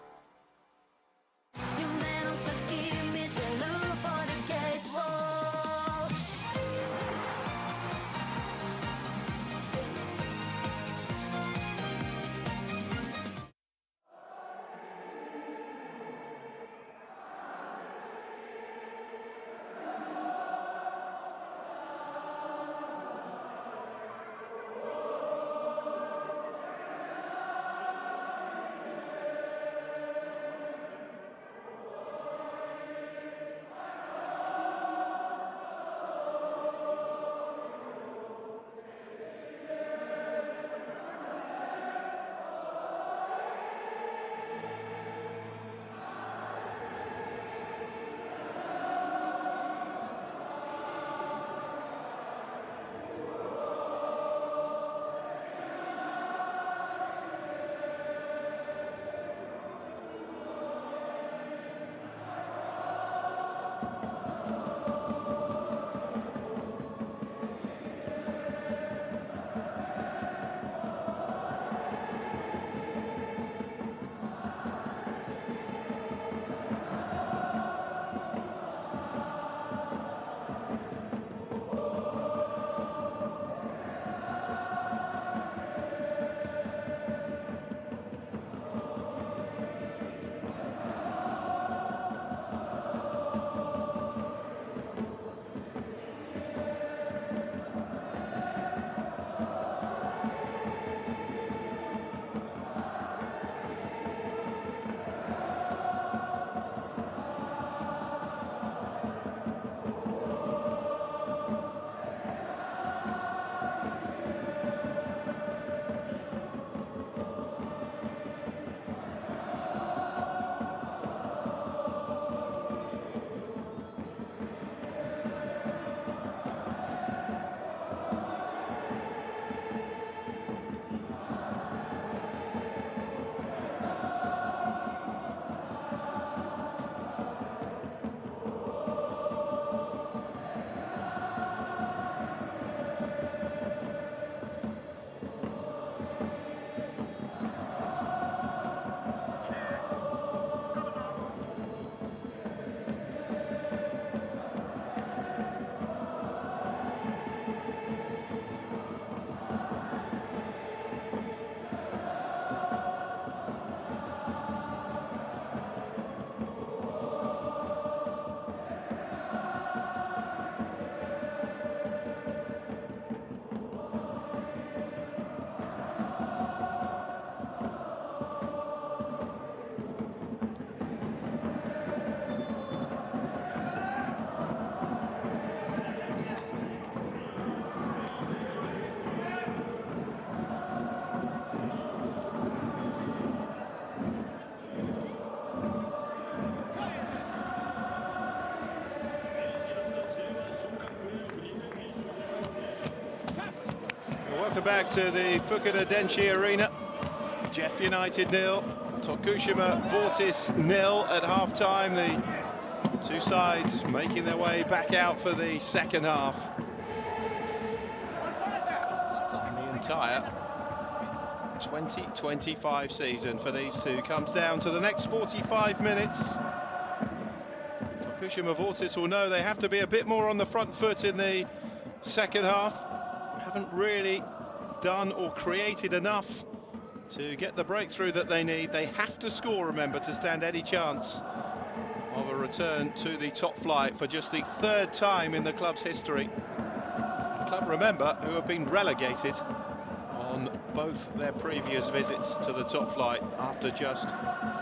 Welcome back to the Fukuda Denshi Arena. JEF United 0, Tokushima Vortis 0 at half-time. The two sides making their way back out for the second half. And the entire 2025 season for these two comes down to the next 45 minutes. Tokushima Vortis will know they have to be a bit more on the front foot in the second half. Haven't really done or created enough to get the breakthrough that they need. They have to score, remember, to stand any chance of a return to the top flight for just the third time in the club's history. The club, remember, who have been relegated on both their previous visits to the top flight after just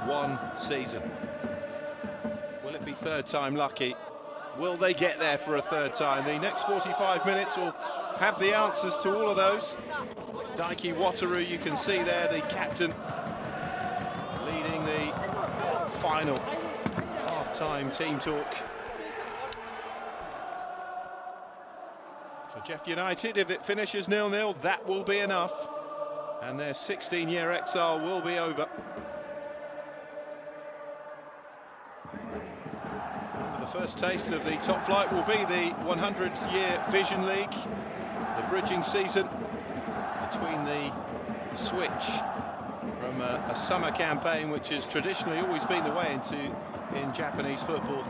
one season. Will it be third time lucky? Will they get there for a third time? The next 45 minutes will have the answers to all of those. Daiki Wataru, you can see there, the captain, leading the final half-time team talk. For JEF United, if it finishes 0-0, that will be enough, and their 16-year exile will be over. The first taste of the top flight will be the 100-year Vision League, the bridging season between the switch from a summer campaign, which has traditionally always been the way in Japanese football,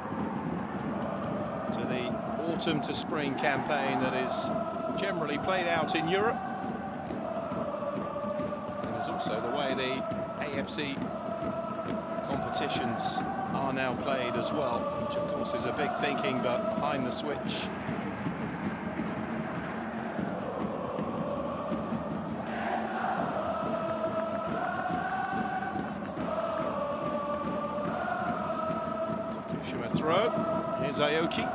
to the autumn to spring campaign that is generally played out in Europe. And there's also the way the AFC competitions are now played as well, which of course is a big thinking behind the switch. Tokushima throw, here's Aoki.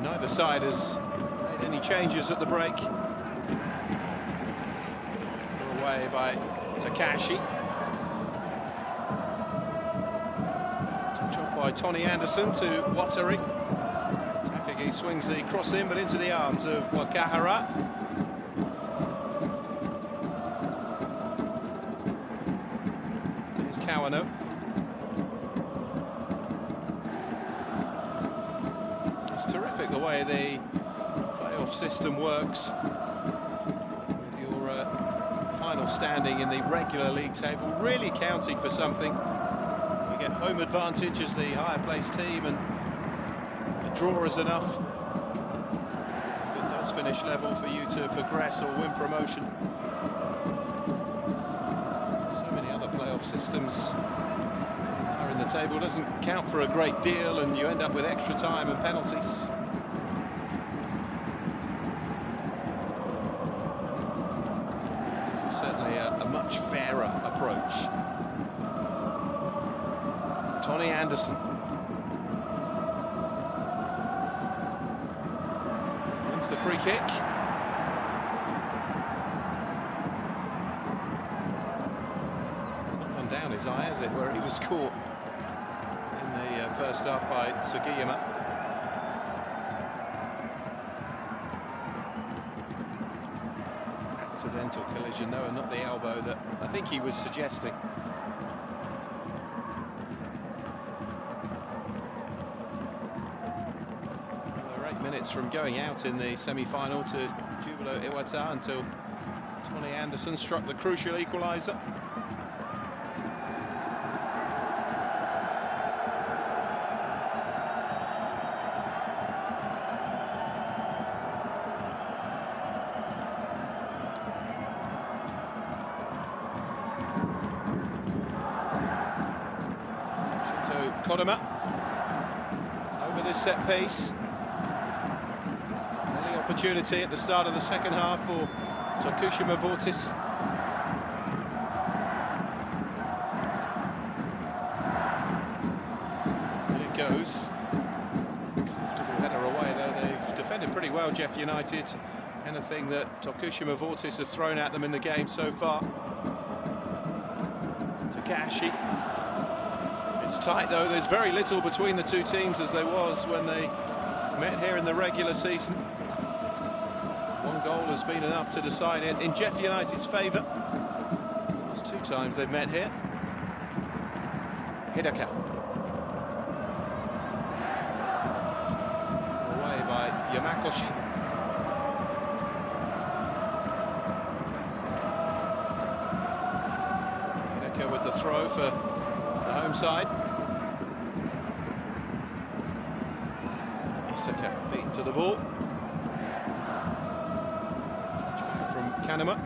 Neither side has made any changes at the break. Put away by Takashi. Touch off by Tony Anderson to Watari. Takagi swings the cross in, but into the arms of Wakahara. Here's Kawano. It's terrific the way the playoff system works, with your final standing in the regular league table really counting for something. You get home advantage as the higher placed team, and a draw is enough. It does finish level for you to progress or win promotion. So many other playoff systems are in the table, doesn't count for a great deal, and you end up with extra time and penalties. This is certainly a much fairer approach. Tony Anderson. Wins the free kick. It's not gone down his eye, has it, where he was caught in the first half by Sugiyama. Accidental collision, no, and not the elbow that I think he was suggesting. Minutes from going out in the semi-final to Jubilo Iwata until Tony Anderson struck the crucial equaliser. Shinto Kodama over this set piece. Opportunity at the start of the second half for Tokushima Vortis. And it goes. Comfortable header away, though. They've defended pretty well, JEF United. Anything that Tokushima Vortis have thrown at them in the game so far. Takashi. It's tight, though. There's very little between the two teams as there was when they met here in the regular season. One goal has been enough to decide it in JEF United's favour. Last 2 times they've met here. Hidaka. Away by Yamakoshi. Hidaka with the throw for the home side. Isaka beaten to the ball. Back from Kanema.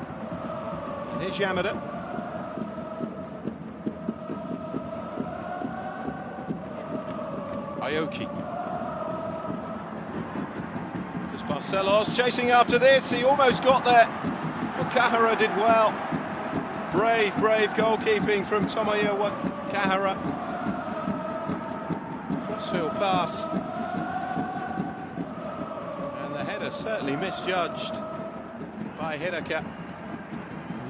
And here's Yamada. Aoki. Lucas Barcelos chasing after this. He almost got there. Wakahara did well. Brave goalkeeping from Tomoya Wakahara. Crossfield pass. And the header certainly misjudged by Hidaka.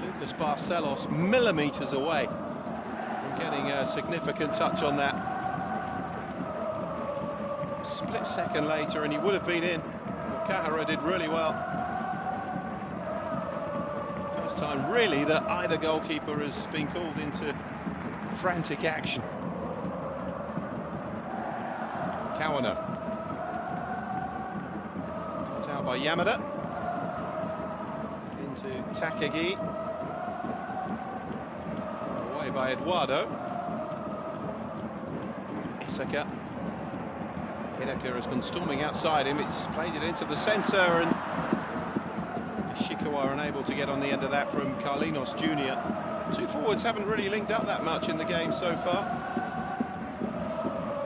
Lucas Barcelos millimetres away from getting a significant touch on that. Split second later and he would have been in. Wakahara did really well. First time really that either goalkeeper has been called into frantic action. Kawano. Cut out by Yamada. Into Takagi. Away by Eduardo. Isaka. Hidaka has been storming outside him. It's played it into the centre and Ishikawa unable to get on the end of that from Carlinos Jr. 2 forwards haven't really linked up that much in the game so far.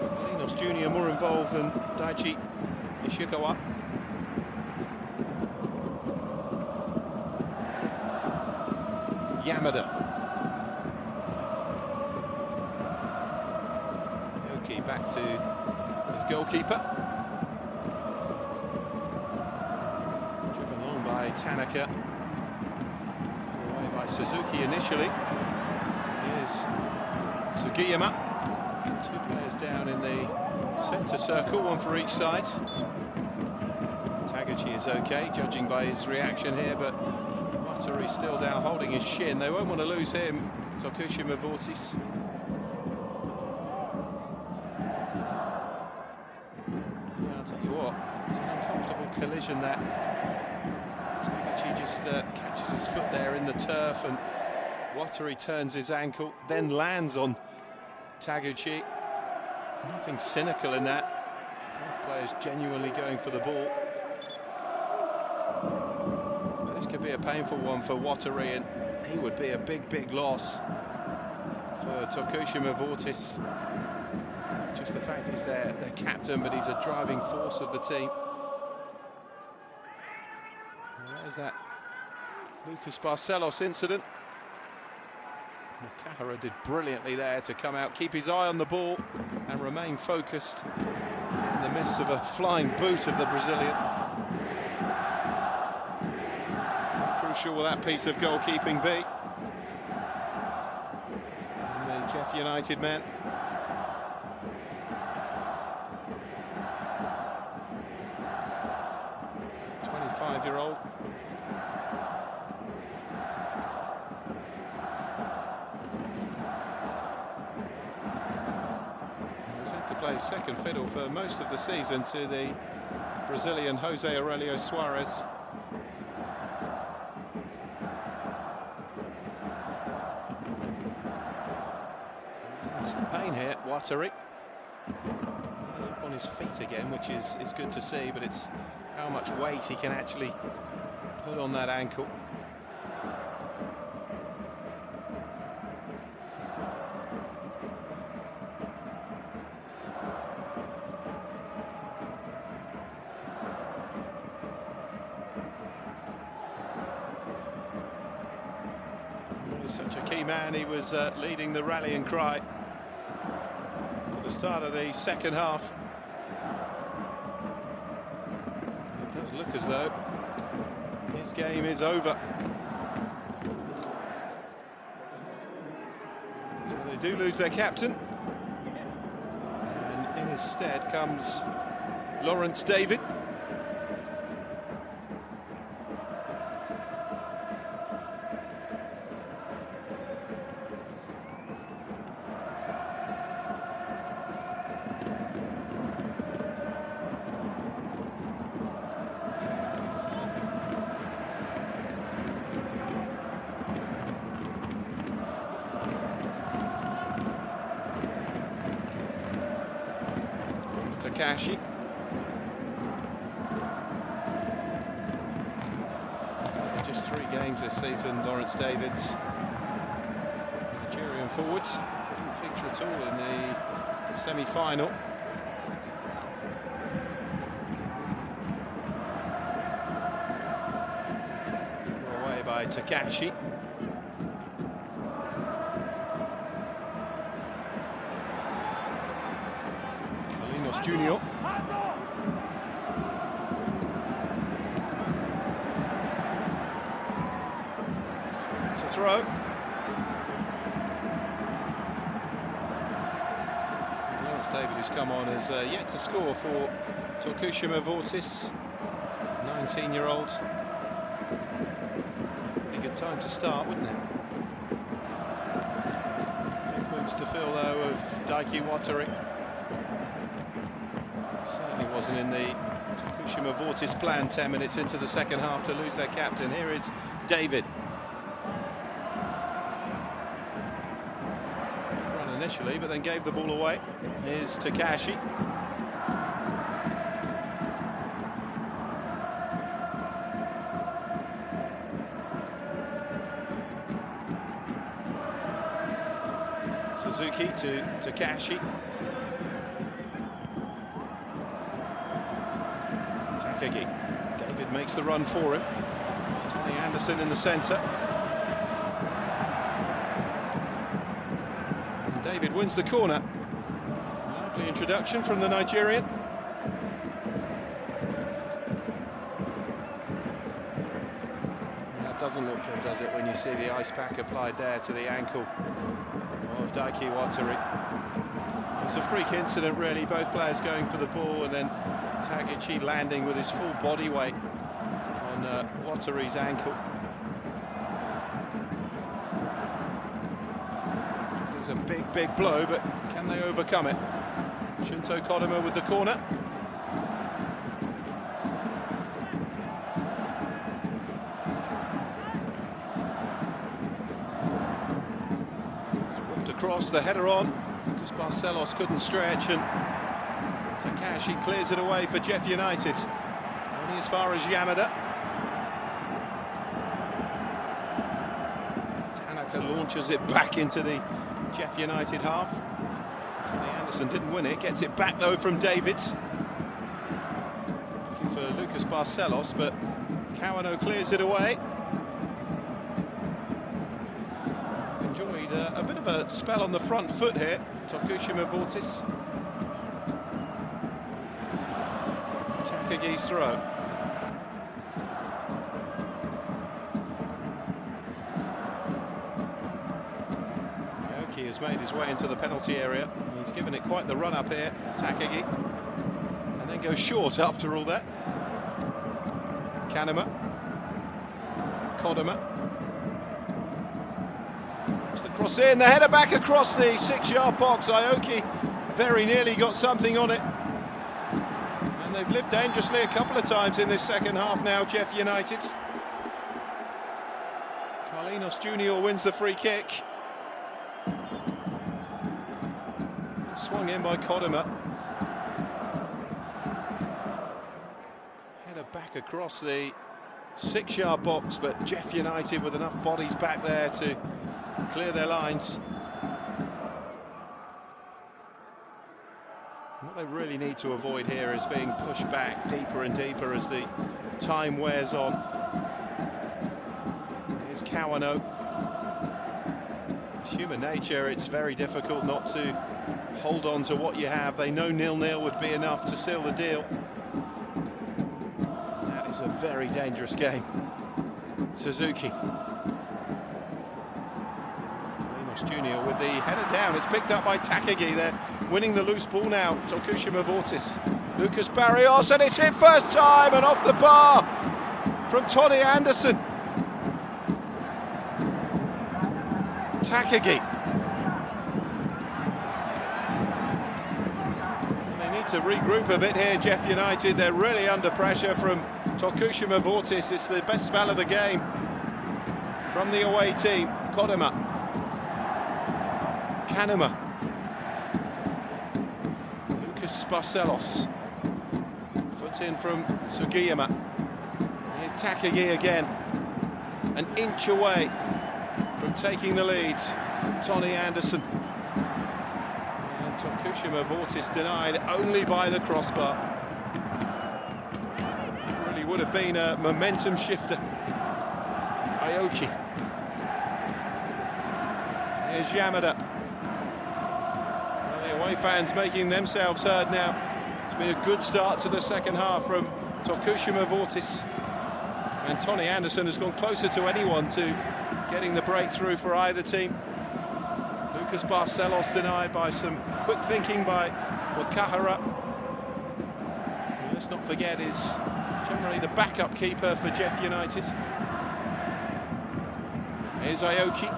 Carlinos Jr. more involved than Daichi Ishikawa. Yamada. Yoki back to his goalkeeper. Driven along by Tanaka. Away by Suzuki initially. Here's Sugiyama. 2 players down in the centre circle, 1 for each side. Taguchi is okay, judging by his reaction here, but Watari's still down holding his shin. They won't want to lose him, Tokushima Vortis. Tell you what, it's an uncomfortable collision that Taguchi just catches his foot there in the turf and Watari turns his ankle, then lands on Taguchi. Nothing cynical in that. Both players genuinely going for the ball. But this could be a painful one for Watari and he would be a big loss for Tokushima Vortis. Just the fact he's their captain, but he's a driving force of the team. And there's that Lucas Barcelos incident. Nakahara did brilliantly there to come out, keep his eye on the ball and remain focused in the midst of a flying boot of the Brazilian. How crucial will that piece of goalkeeping be? And the JEF United man. 25-year-old. He was had to play second fiddle for most of the season to the Brazilian Jose Aurelio Suarez. He's in some pain here, Watari. He's up on his feet again, which is good to see, but it's how much weight he can actually put on that ankle. He's such a key man. He was leading the rallying cry at the start of the second half. It does look as though his game is over. So they do lose their captain. And in his stead comes Lawrence David. Takashi. Started just 3 games this season, Lawrence Davids. Nigerian forwards didn't feature at all in the semi-final. Away by Takashi. Junior. It's a throw. Lawrence David, who's come on, has yet to score for Tokushima Vortis, 19-year-old. Pretty good time to start, wouldn't it? Big boots to fill, though, of Daiki Watari. Certainly wasn't in the Tokushima Vortis plan 10 minutes into the second half to lose their captain. Here is David. Big run initially, but then gave the ball away. Here's Takashi. Suzuki to Takashi. David makes the run for him. Tony Anderson in the centre. And David wins the corner. Lovely introduction from the Nigerian. That doesn't look good, does it, when you see the ice pack applied there to the ankle of Daiki Watari. It was a freak incident, really. Both players going for the ball, and then Taguchi landing with his full body weight on Watari's ankle. It's a big, big blow, but can they overcome it? Shunto Kodama with the corner. It's whipped across, the header on, because Barcelos couldn't stretch, and Takashi clears it away for JEF United. Only as far as Yamada. Tanaka launches it back into the JEF United half. Tony Anderson didn't win it. Gets it back though from Davids. Looking for Lucas Barcelos, but Kawano clears it away. Enjoyed a bit of a spell on the front foot here, Tokushima Vortis. Takagi's throw. Aoki has made his way into the penalty area. He's given it quite the run up here, Takagi. And then goes short after all that. Kanema. Kodama. It's the cross in, the header back across the 6-yard box. Aoki very nearly got something on it. They've lived dangerously a couple of times in this second half now, JEF United. Carlinos Junior wins the free kick. Swung in by Kodama. Header back across the 6-yard box, but JEF United with enough bodies back there to clear their lines. What they really need to avoid here is being pushed back deeper and deeper as the time wears on. Here's Kawano. It's human nature, it's very difficult not to hold on to what you have. They know 0-0 would be enough to seal the deal. That is a very dangerous game. Suzuki. Junior with the header down. It's picked up by Takagi. They're winning the loose ball now. Tokushima Vortis. Lucas Barrios, and it's hit first time and off the bar from Tony Anderson. Takagi. They need to regroup a bit here, JEF United. They're really under pressure from Tokushima Vortis. It's the best spell of the game from the away team. Kodama. Kanema. Lucas Barcelos. Foot in from Sugiyama. Here's Takagi again. An inch away from taking the lead. Tony Anderson. And Tokushima Vortis denied only by the crossbar. Really would have been a momentum shifter. Aoki. Here's Yamada. Well, the away fans making themselves heard now. It's been a good start to the second half from Tokushima Vortis. And Tony Anderson has gone closer to anyone to getting the breakthrough for either team. Lucas Barcelos denied by some quick thinking by Wakahara. And let's not forget is generally the backup keeper for JEF United. Here's Aoki.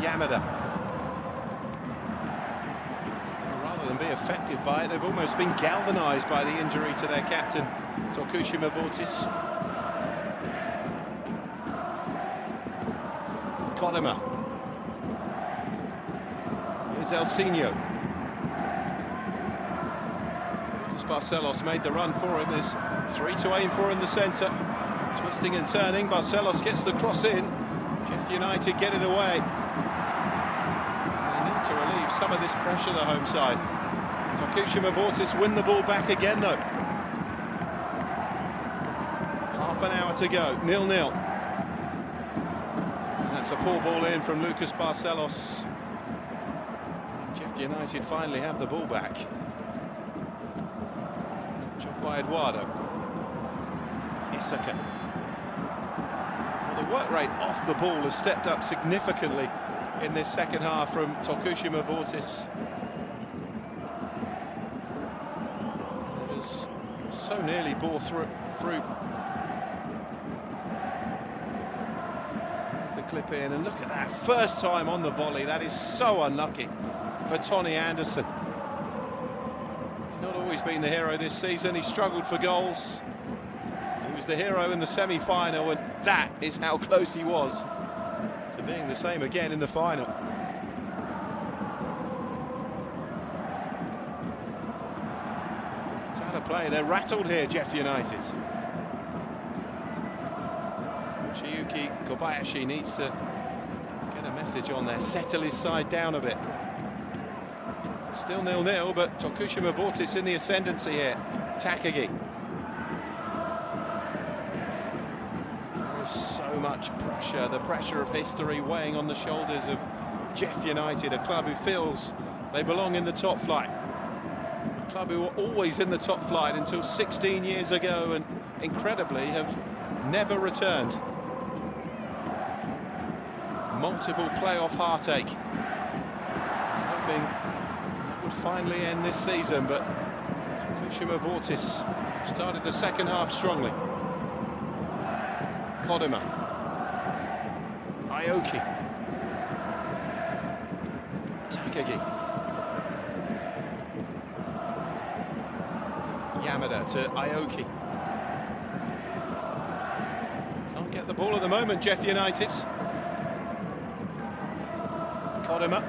Yamada. Rather than be affected by it, they've almost been galvanised by the injury to their captain, Tokushima Vortis. Kodama. Here's Elsinho. Lucas Barcelos made the run for him. There's 3 to aim for in the centre. Twisting and turning. Barcelos gets the cross in. JEF United get it away. They need to relieve some of this pressure, the home side. Tokushima Vortis win the ball back again, though. Half an hour to go. 0-0. That's a poor ball in from Lucas Barcelos. JEF United finally have the ball back. Off by Eduardo. Isaka. Well, the work rate off the ball has stepped up significantly in this second half from Tokushima Vortis. It has so nearly bore fruit. The clip in, and look at that first time on the volley. That is so unlucky for Tony Anderson. He's not always been the hero this season. He struggled for goals. He was the hero in the semi-final, and that is how close he was to being the same again in the final. It's out of play. They're rattled here, JEF United. Shiyuki Kobayashi needs to get a message on there, settle his side down a bit. Still 0-0, but Tokushima Vortis in the ascendancy here. Takagi. There is so much pressure, the pressure of history weighing on the shoulders of JEF United, a club who feels they belong in the top flight. A club who were always in the top flight until 16 years ago and incredibly have never returned. Multiple playoff heartache. Hoping that would finally end this season, but Tokushima Vortis started the second half strongly. Kodama. Aoki. Takagi. Yamada to Aoki. Can't get the ball at the moment, JEF United. Kodama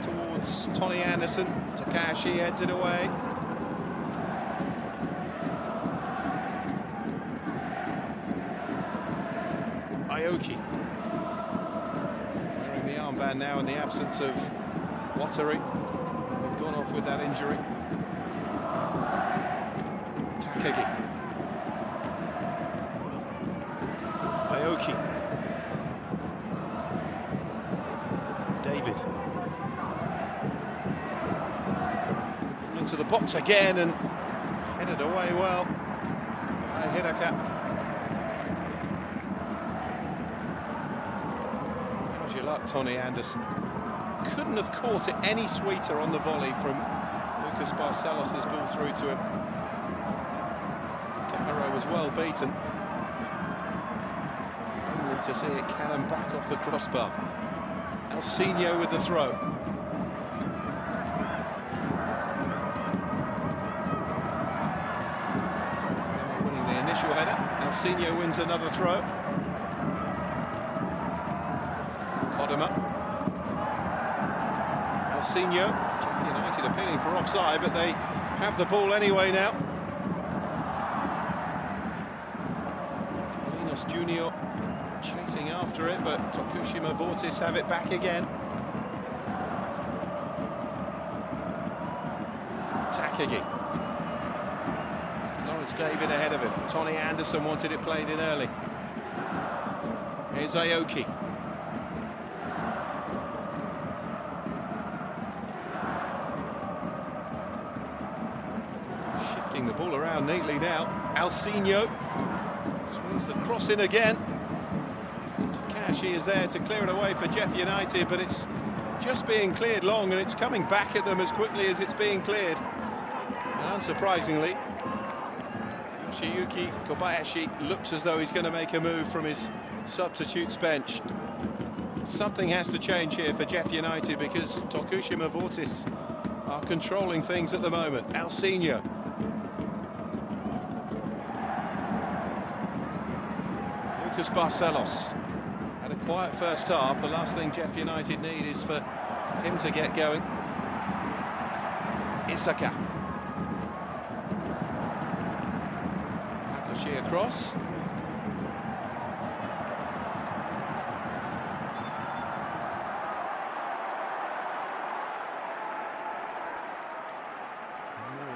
towards Tony Anderson. Takashi heads it away. Aoki. Wearing the armband now in the absence of Watari. We've gone off with that injury. Takagi. Aoki. David. Into the box again and headed away well by Hidaka. How's your luck, Tony Anderson? Couldn't have caught it any sweeter on the volley from Lucas Barcelos' ball through to him. Kahara was well beaten. Only to see it cannon back off the crossbar. Elsinho with the throw. Winning the initial header. Elsinho wins another throw. Kodama. Elsinho. Jeff United appealing for offside, but they have the ball anyway now. Carlinos Junior chasing after it, but Tokushima Vortis have it back again. Takagi. It's Lawrence David ahead of him. Tony Anderson wanted it played in early. Here's Aoki. Shifting the ball around neatly now. Alcino swings the cross in again. Takashi is there to clear it away for Jeff United, but it's just being cleared long, and it's coming back at them as quickly as it's being cleared. And unsurprisingly, Yoshiyuki Kobayashi looks as though he's going to make a move from his substitutes bench. Something has to change here for Jeff United, because Tokushima Vortis are controlling things at the moment. Alcino. Lucas Barcelos had a quiet first half. The last thing Jeff United need is for him to get going. Isaka. Akashi across. We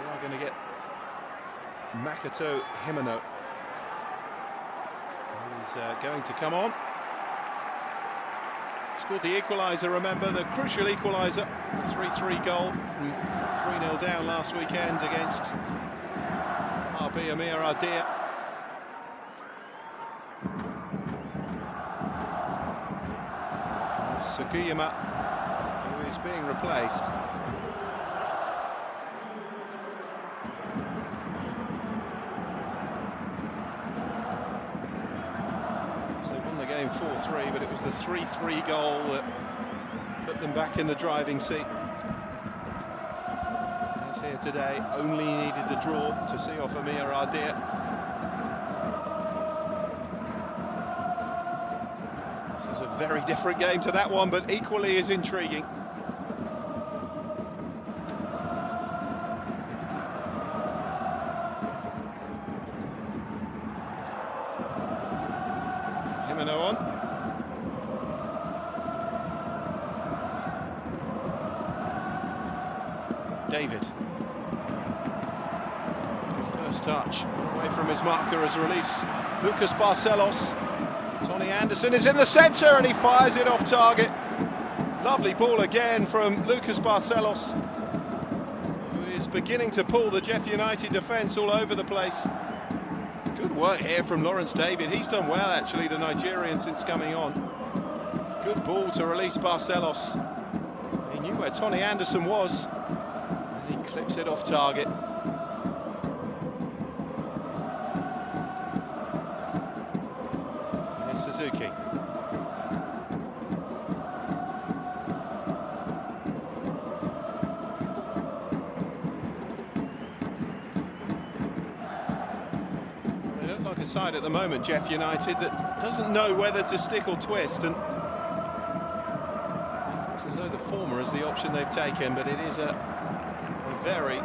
are going to get Makoto Himeno. He's going to come on. Scored the equaliser, remember, the crucial equaliser, the 3-3 goal from 3-0 down last weekend against RB Amir Ardea. Sugiyama, who is being replaced. They won the game 4-3, but it was the 3-3 goal that put them back in the driving seat. As here today, only needed the draw to see off Amir Ardea. This is a very different game to that one, but equally as intriguing. Himeno on. David. First touch away from his marker as release. Lucas Barcelos. Tony Anderson is in the centre and he fires it off target. Lovely ball again from Lucas Barcelos, who is beginning to pull the Jeff United defence all over the place. Good work here from Lawrence David. He's done well, actually, the Nigerian, since coming on. Good ball to release Barcelos. He knew where Tony Anderson was, and he clips it off target. Here's Suzuki. Like a side at the moment, Jeff United, that doesn't know whether to stick or twist, and it looks as though the former is the option they've taken, but it is a very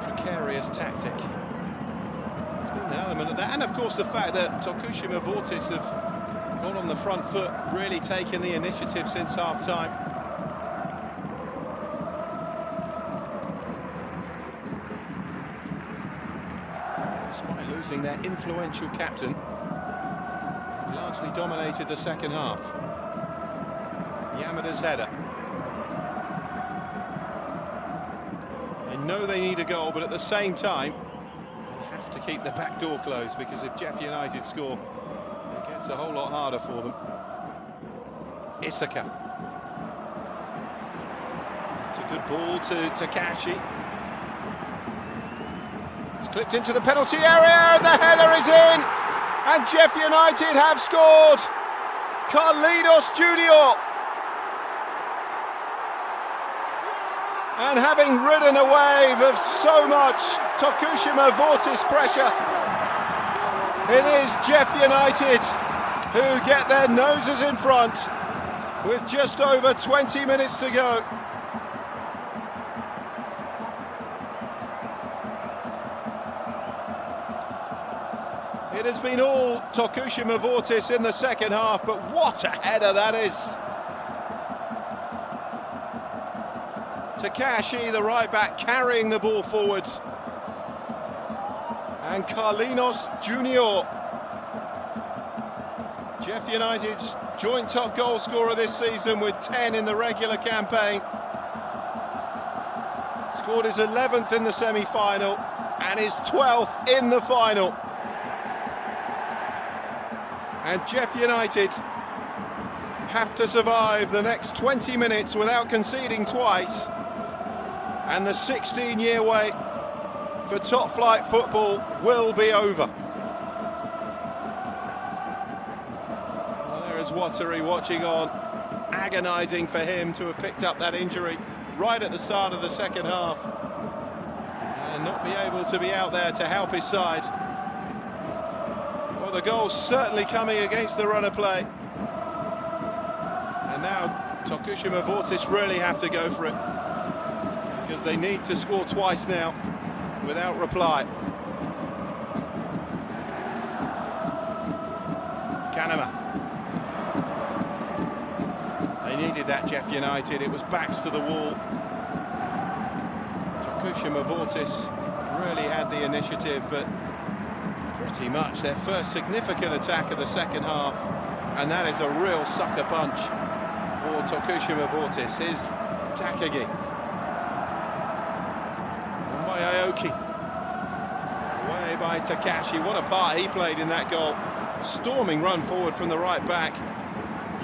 precarious tactic. There's been an element of that, and of course the fact that Tokushima Vortis have gone on the front foot, really taken the initiative since half-time. Despite losing their influential captain, they've largely dominated the second half. Yamada's header. They know they need a goal, but at the same time, they have to keep the back door closed, because if Jeff United score, it gets a whole lot harder for them. Isaka. It's a good ball to Takashi. It's clipped into the penalty area, and the header is in! And Jeff United have scored! Carlinos Junior! And having ridden a wave of so much Tokushima Vortis pressure, it is Jeff United who get their noses in front with just over 20 minutes to go. It has been all Tokushima Vortis in the second half, but what a header that is! Takashi, the right back, carrying the ball forwards. And Carlinhos Junior, JEF United's joint top goal scorer this season with 10 in the regular campaign. Scored his 11th in the semi-final and his 12th in the final. And JEF United have to survive the next 20 minutes without conceding twice. And the 16-year wait for top-flight football will be over. Well, there is Watery watching on, agonising for him to have picked up that injury right at the start of the second half and not be able to be out there to help his side. Well, the goal's certainly coming against the run of play. And now Tokushima Vortis really have to go for it, because they need to score twice now without reply. Kanema. They needed that, JEF United. It was backs to the wall. Tokushima Vortis really had the initiative, but pretty much their first significant attack of the second half, and that is a real sucker punch for Tokushima Vortis. Here's Takagi. And by Aoki. Away by Takashi. What a part he played in that goal. Storming run forward from the right back,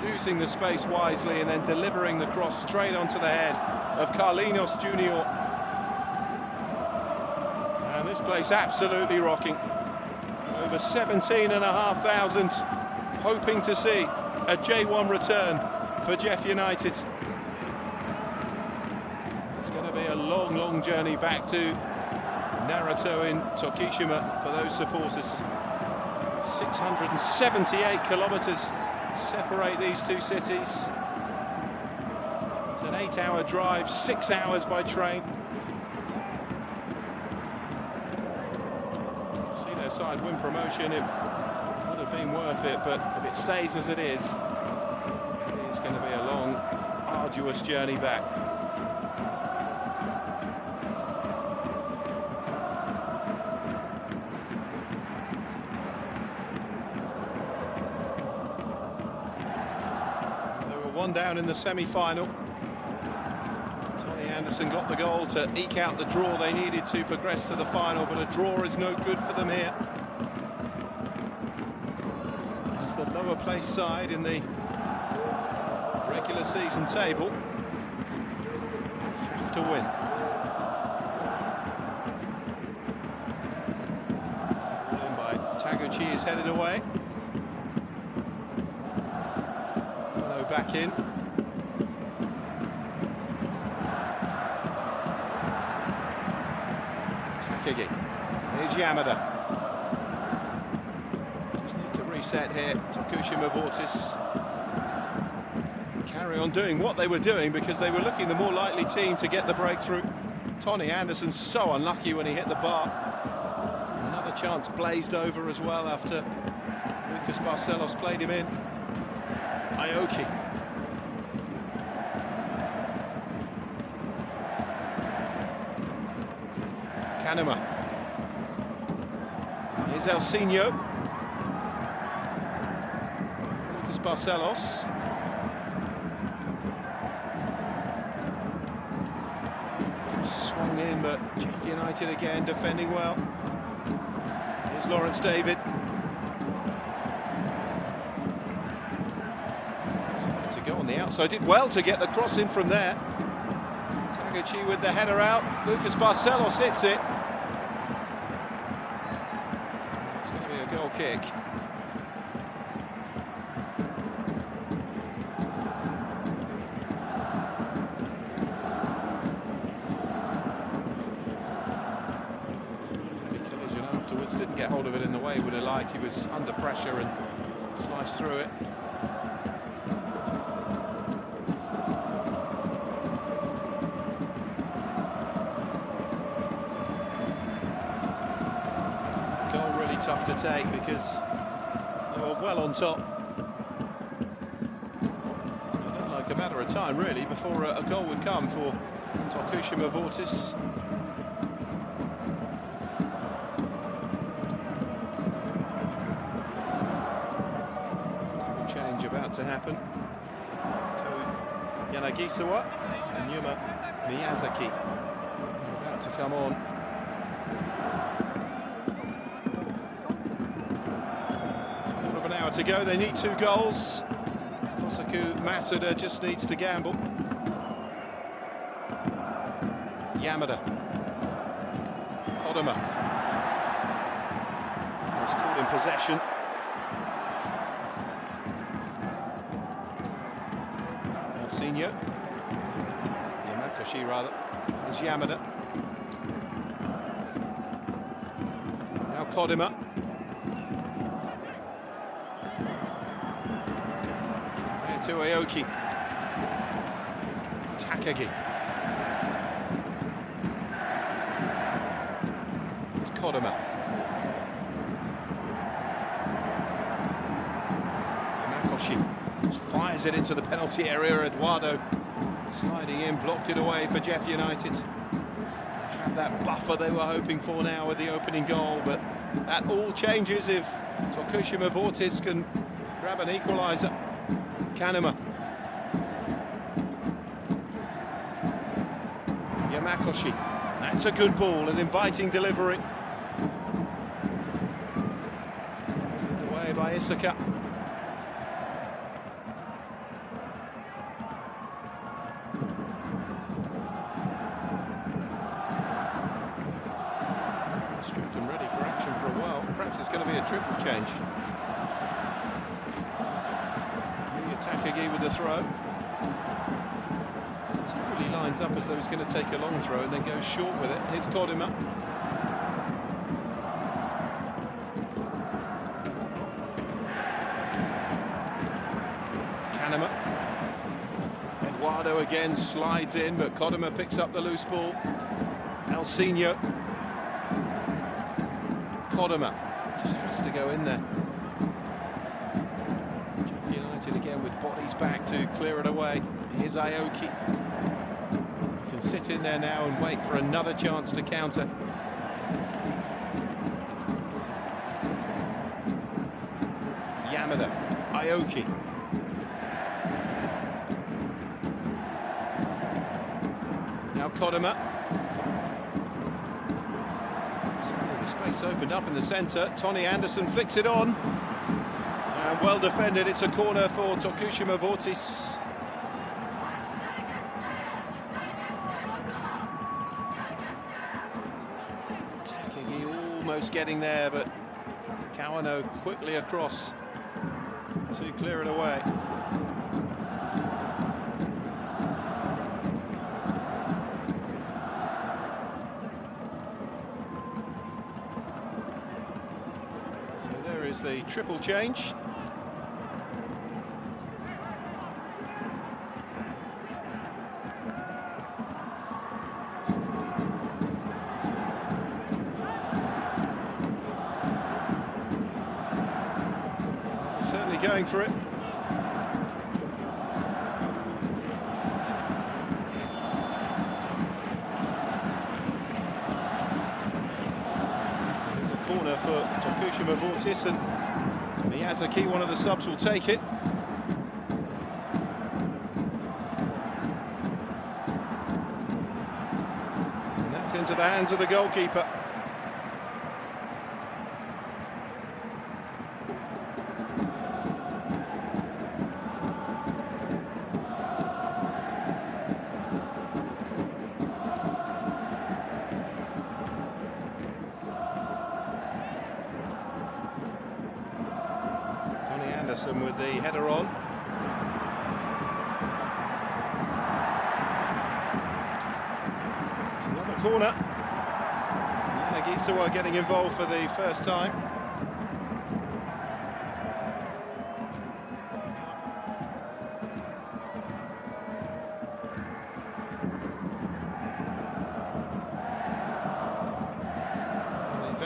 using the space wisely and then delivering the cross straight onto the head of Carlinhos Junior. And this place absolutely rocking. Over 17,500 hoping to see a J1 return for JEF United. It's going to be a long, long journey back to Naruto in Tokushima for those supporters. 678 kilometres separate these two cities. It's an 8-hour drive, 6 hours by train. To see their side win promotion, it would have been worth it, but if it stays as it is, it's going to be a long, arduous journey back. One down in the semi-final. Tony Anderson got the goal to eke out the draw they needed to progress to the final, but a draw is no good for them here, as the lower place side in the regular season table have to win. In by Taguchi is headed away. Back in. Takagi. Here's Yamada. Just need to reset here. Tokushima Vortis carry on doing what they were doing, because they were looking the more likely team to get the breakthrough. Tony Anderson so unlucky when he hit the bar. Another chance blazed over as well after Lucas Barcelos played him in. Aoki. Kanema. Here's Elsinho. Lucas Barcelos. Swung in, but JEF United again defending well. Here's Lawrence David. To go on the outside, did well to get the cross in from there. Taguchi with the header out. Lucas Barcelos hits it. It's going to be a goal kick. The collision afterwards didn't get hold of it in the way he would have liked. He was under pressure and sliced through it. tough to take because they were well on top. It looked like a matter of time, really, before a goal would come for Tokushima Vortis. Change about to happen. Yanagisawa and Yuma Miyazaki are about to come on. Quarter of an hour to go. They need 2 goals. Kosaku Masuda just needs to gamble. Yamada. Kodama. Was caught in possession. Senior, Yamakoshi rather, is Yamada. Now Kodima. Here to Aoki. Takagi. It's Kodima. Yamakoshi. Fires it into the penalty area. Eduardo sliding in, blocked it away for JEF United. Have that buffer they were hoping for now with the opening goal, but that all changes if Tokushima Vortis can grab an equaliser. Kanema. Yamakoshi. That's a good ball, an inviting delivery. Away by Isaka. Stripped and ready for action for a while. Perhaps it's going to be a triple change. Takagi with the throw. He really lines up as though he's going to take a long throw and then goes short with it. Here's Kodima. Kanema. Eduardo again slides in, but Kodima picks up the loose ball. Alcinho. Kodima just has to go in there. JEF United again with bodies back to clear it away. Here's Aoki. Can sit in there now and wait for another chance to counter. Yamada. Aoki. Now Kodima. The space opened up in the centre. Tony Anderson flicks it on. And well defended. It's a corner for Tokushima Vortis. Takagi almost getting there, but Kawano quickly across to clear it away. So there is the triple change. Certainly going for it. There's a corner for Tokushima Vortis, and Miyazaki, one of the subs, will take it. And that's into the hands of the goalkeeper. Anderson with the header on. It's another corner. Nagisawa getting involved for the first time.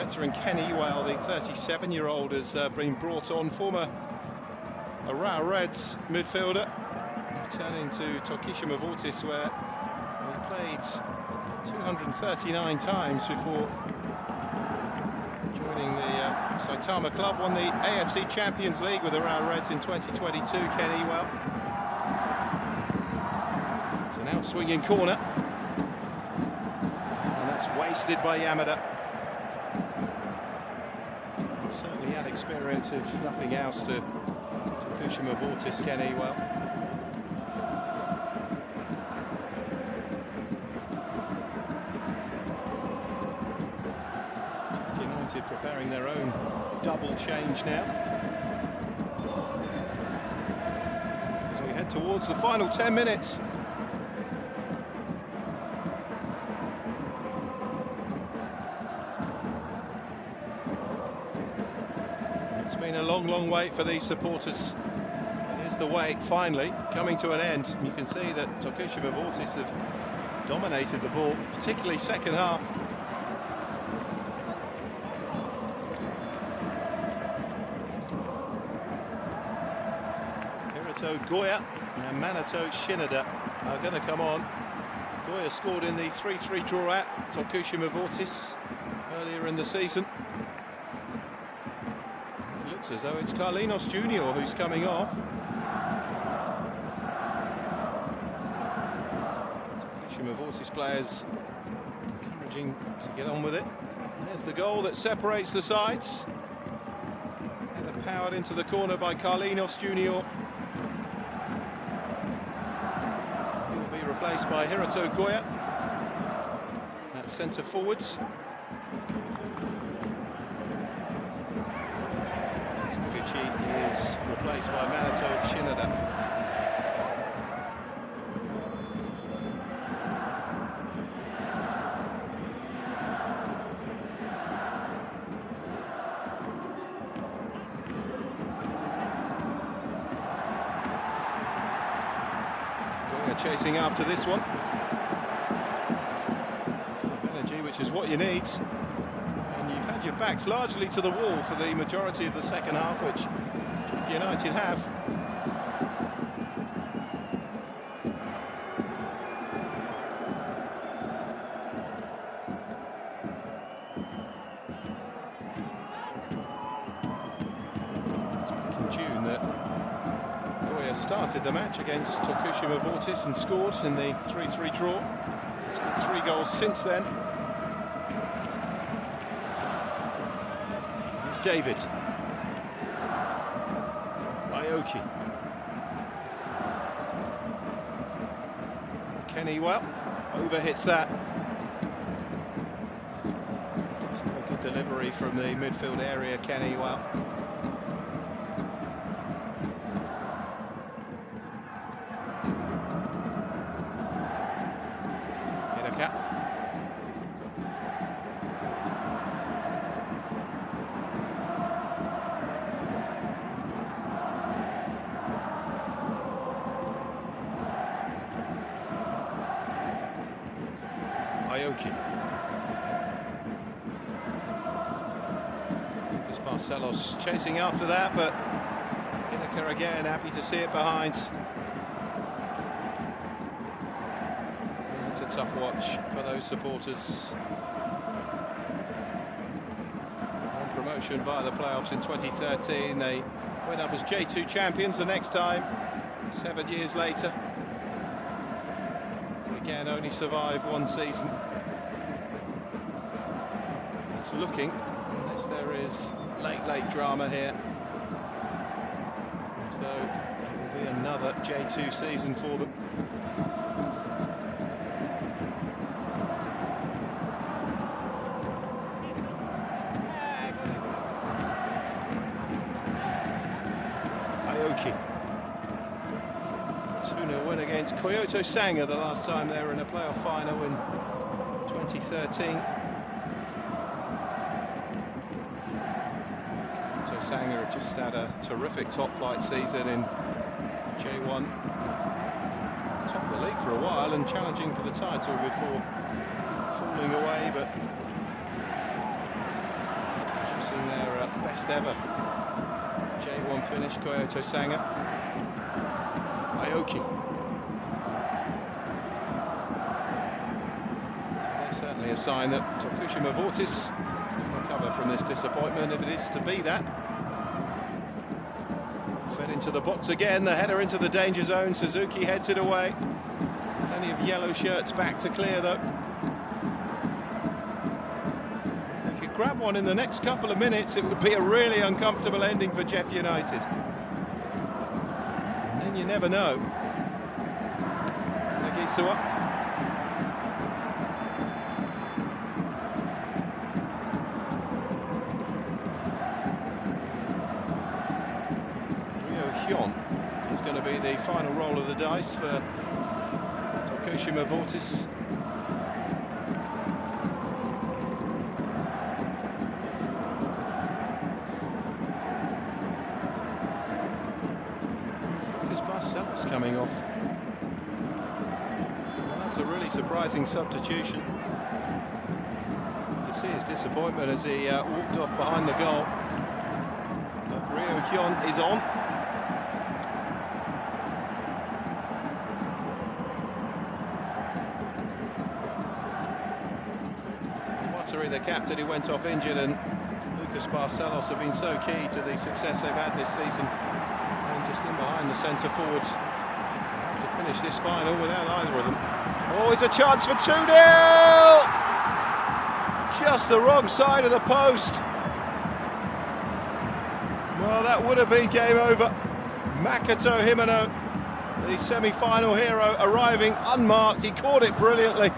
veteran Ken Ewell, the 37-year-old, has been brought on, former Urawa Reds midfielder, returning to Tokushima Vortis, where he played 239 times before joining the Saitama club. Won the AFC Champions League with Urawa Reds in 2022, Ken Ewell. It's an out-swinging corner, and that's wasted by Yamada. Certainly had experience, if nothing else, to Tokushima Vortis, Ken Ewell. JEF United preparing their own double change now, as we head towards the final 10 minutes. It's been a long wait for these supporters. Here's the wait finally coming to an end. You can see that Tokushima Vortis have dominated the ball, particularly second half. Hirito Goya and Minato Shinada are going to come on. Goya scored in the 3-3 draw at Tokushima Vortis earlier in the season. As though it's Carlinos Jr. who's coming off. Tokushima Vortis players encouraging to get on with it. There's the goal that separates the sides. And powered into the corner by Carlinos Jr. He will be replaced by Hirito Goya at centre forwards. Is replaced by Minato Shinada. Goya chasing after this one. Full of energy, which is what you need. And you've had your backs largely to the wall for the majority of the second half, which JEF United have. It's back in June that Goya started the match against Tokushima Vortis and scored in the 3-3 draw. He's scored 3 goals since then. Here's David. Aoki. Ken Ewell overhits that. That's a good delivery from the midfield area, Ken Ewell. Hidaka. Aoki. Lucas Barcelos chasing after that, but Hidaka again happy to see it behind. It's a tough watch for those supporters. On promotion via the playoffs in 2013, they went up as J2 champions the next time, 7 years later. Again, only survived one season. It's looking, unless there is late drama here, as though it will be another J2 season for them. Aoki. 2-0 win against Kyoto Sanga the last time they were in a playoff final in 2013. Kyoto Sanga have just had a terrific top flight season in J1. Top of the league for a while and challenging for the title before falling away, but chasing their best ever J1 finish, Kyoto Sanga. Aoki. So there's certainly a sign that Tokushima Vortis can recover from this disappointment, if it is to be that. Fed into the box again, the header into the danger zone. Suzuki heads it away. Plenty of yellow shirts back to clear, though. If they could grab one in the next couple of minutes, it would be a really uncomfortable ending for JEF United. And then you never know. Nagisawa. Is going to be the final roll of the dice for Tokushima Vortis. Lucas Barcelos coming off. Well, that's a really surprising substitution. You can see his disappointment as he walked off behind the goal. But Ryo Hyun is on. The captain, who went off injured, and Lucas Barcelos have been so key to the success they've had this season, and just in behind the centre forwards. Have to finish this final without either of them. Oh, it's a chance for 2-0! Just the wrong side of the post. Well, that would have been game over. Makoto Himeno, the semi-final hero, arriving unmarked. He caught it brilliantly.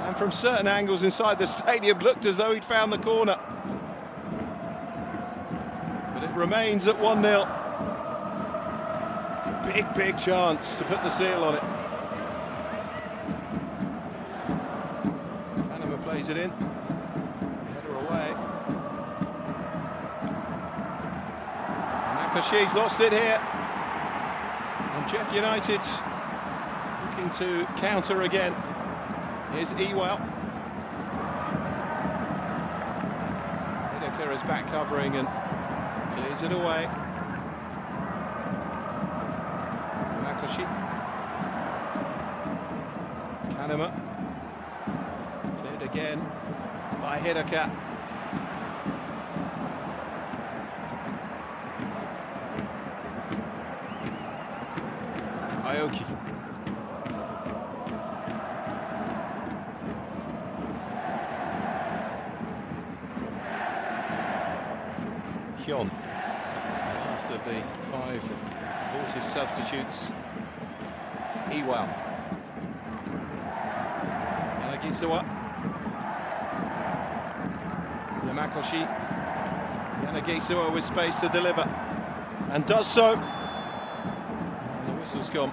And from certain angles inside the stadium, looked as though he'd found the corner. But it remains at 1-0. Big chance to put the seal on it. Kanema plays it in. Header away. Nakashi's lost it here. And JEF United looking to counter again. Here's Ewell. Hidaka is back covering and clears it away. Makoshi. Kanema. Cleared again by Hidaka. Aoki. Hyun, the last of the 5 Vortis substitutes. Ewell. Yanagisawa. Yamakoshi. Yanagisawa with space to deliver, and does so. And the whistle's gone.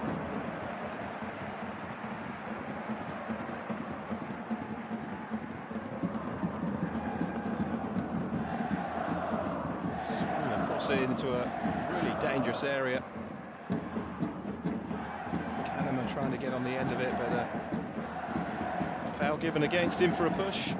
Into a really dangerous area. Kanema trying to get on the end of it, but a foul given against him for a push.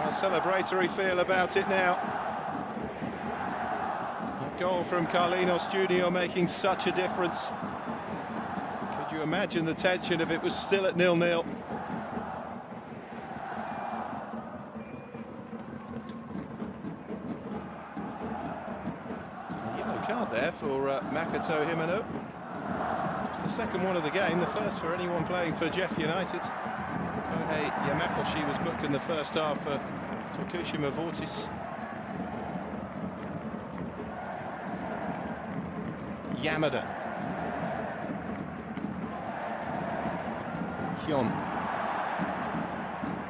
Celebratory feel about it now. A goal from Carlinos Jr. making such a difference. Could you imagine the tension if it was still at 0-0? Yellow card there for Makoto Himeno. Just the second one of the game, the first for anyone playing for JEF United. Kohei Yamakoshi was booked in the first half for Tokushima Vortis. Yamada. Hyun.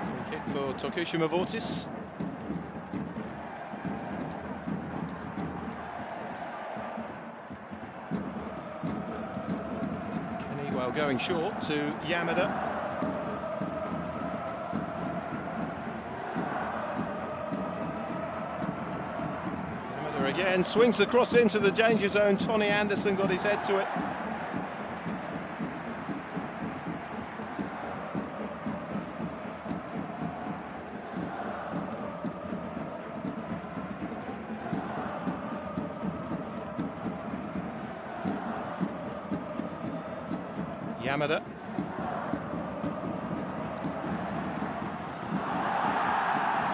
Free kick for Tokushima Vortis. Kenny well going short to Yamada. again, swings the cross into the danger zone. Tony Anderson got his head to it. Yamada.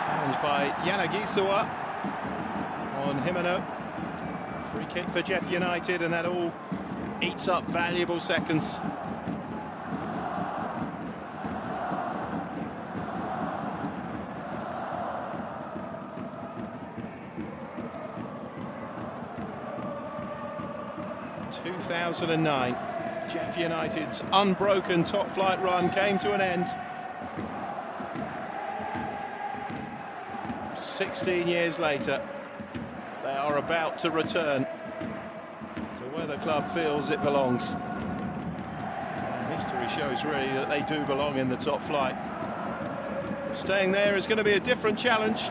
Challenged by Yanagisawa on Himeno. Free kick for JEF United, and that all eats up valuable seconds. In 2009. JEF United's unbroken top-flight run came to an end. 16 years later, they are about to return to where the club feels it belongs. History shows really that they do belong in the top flight. Staying there is going to be a different challenge.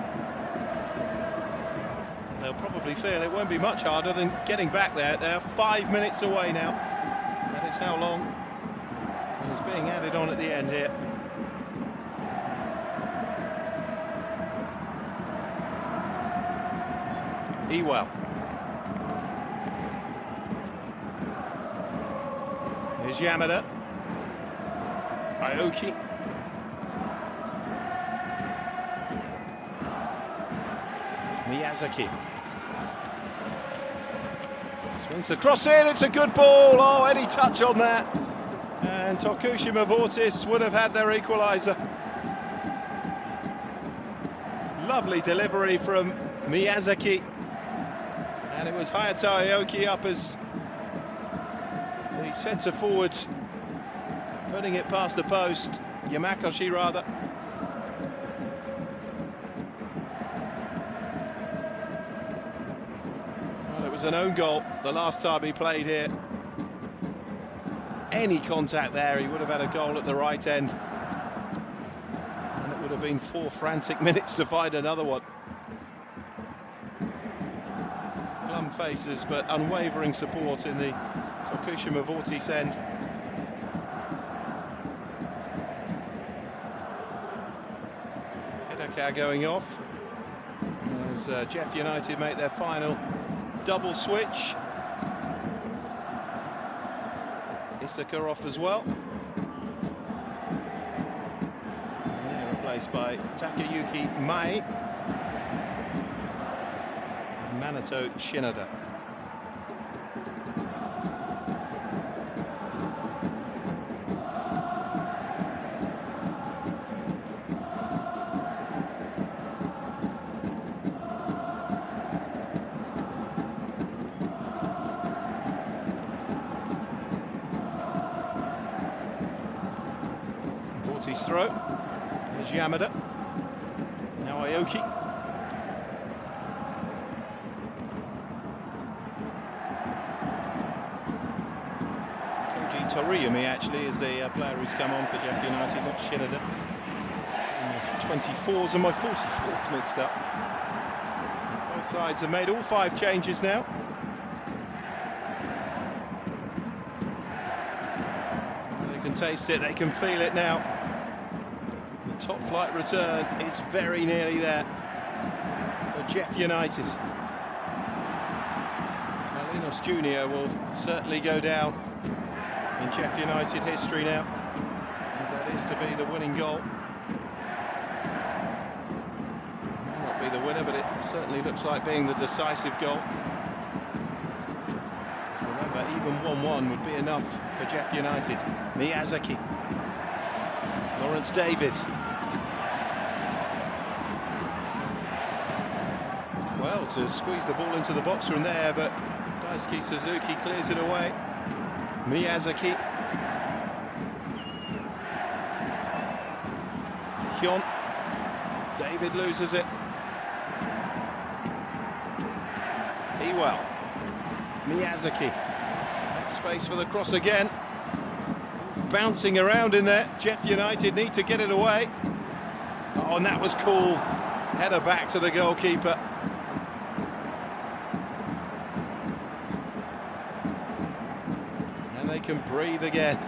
They'll probably feel it won't be much harder than getting back there. They're 5 minutes away now. That is how long is being added on at the end here. Ewell. Here's Yamada. Aoki. Miyazaki. Swings the cross in, it's a good ball. Oh, any touch on that. And Tokushima Vortis would have had their equaliser. Lovely delivery from Miyazaki. And it was Hayato Aoki up as the centre forwards, putting it past the post. Yamakoshi rather. Well, it was an own goal the last time he played here. Any contact there, he would have had a goal at the right end. And it would have been 4 frantic minutes to find another one. Glum faces, but unwavering support in the Tokushima Vortis end. Hidaka going off as JEF United make their final double switch. Isaka off as well. Yeah, replaced by Takayuki Mai. Minato Shinoda. Vortis throw. There's Yamada. Now Aoki. Toriyumi actually is the player who's come on for JEF United, not Shinoda. 24s and my 44s mixed up. Both sides have made all 5 changes now. They can taste it, they can feel it now. The top flight return is very nearly there for JEF United. Carlinhos Jr. will certainly go down in JEF United history now. That is to be the winning goal. May not be the winner, but it certainly looks like being the decisive goal. Remember, even 1-1 would be enough for JEF United. Miyazaki. Lawrence David. Well, to squeeze the ball into the box from there, but Daisuke Suzuki clears it away. Miyazaki. Hyun. David loses it. Ewell. Miyazaki. Makes space for the cross again. Bouncing around in there. JEF United need to get it away. Oh, and that was cool. Header back to the goalkeeper. can breathe again.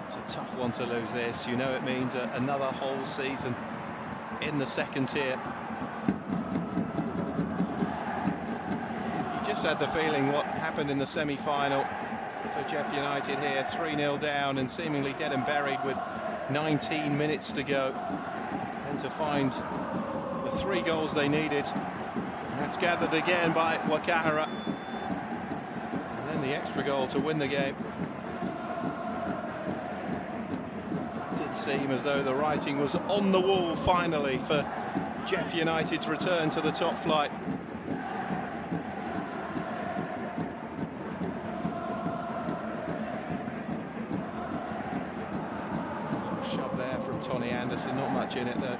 It's a tough one to lose this. You know it means another whole season in the second tier. You just had the feeling what happened in the semi-final for JEF United here, 3-0 down and seemingly dead and buried with 19 minutes to go, and to find the 3 goals they needed. And that's gathered again by Wakahara, and then the extra goal to win the game. It did seem as though the writing was on the wall finally for JEF United's return to the top flight. Shove there from Tony Anderson, not much in it though.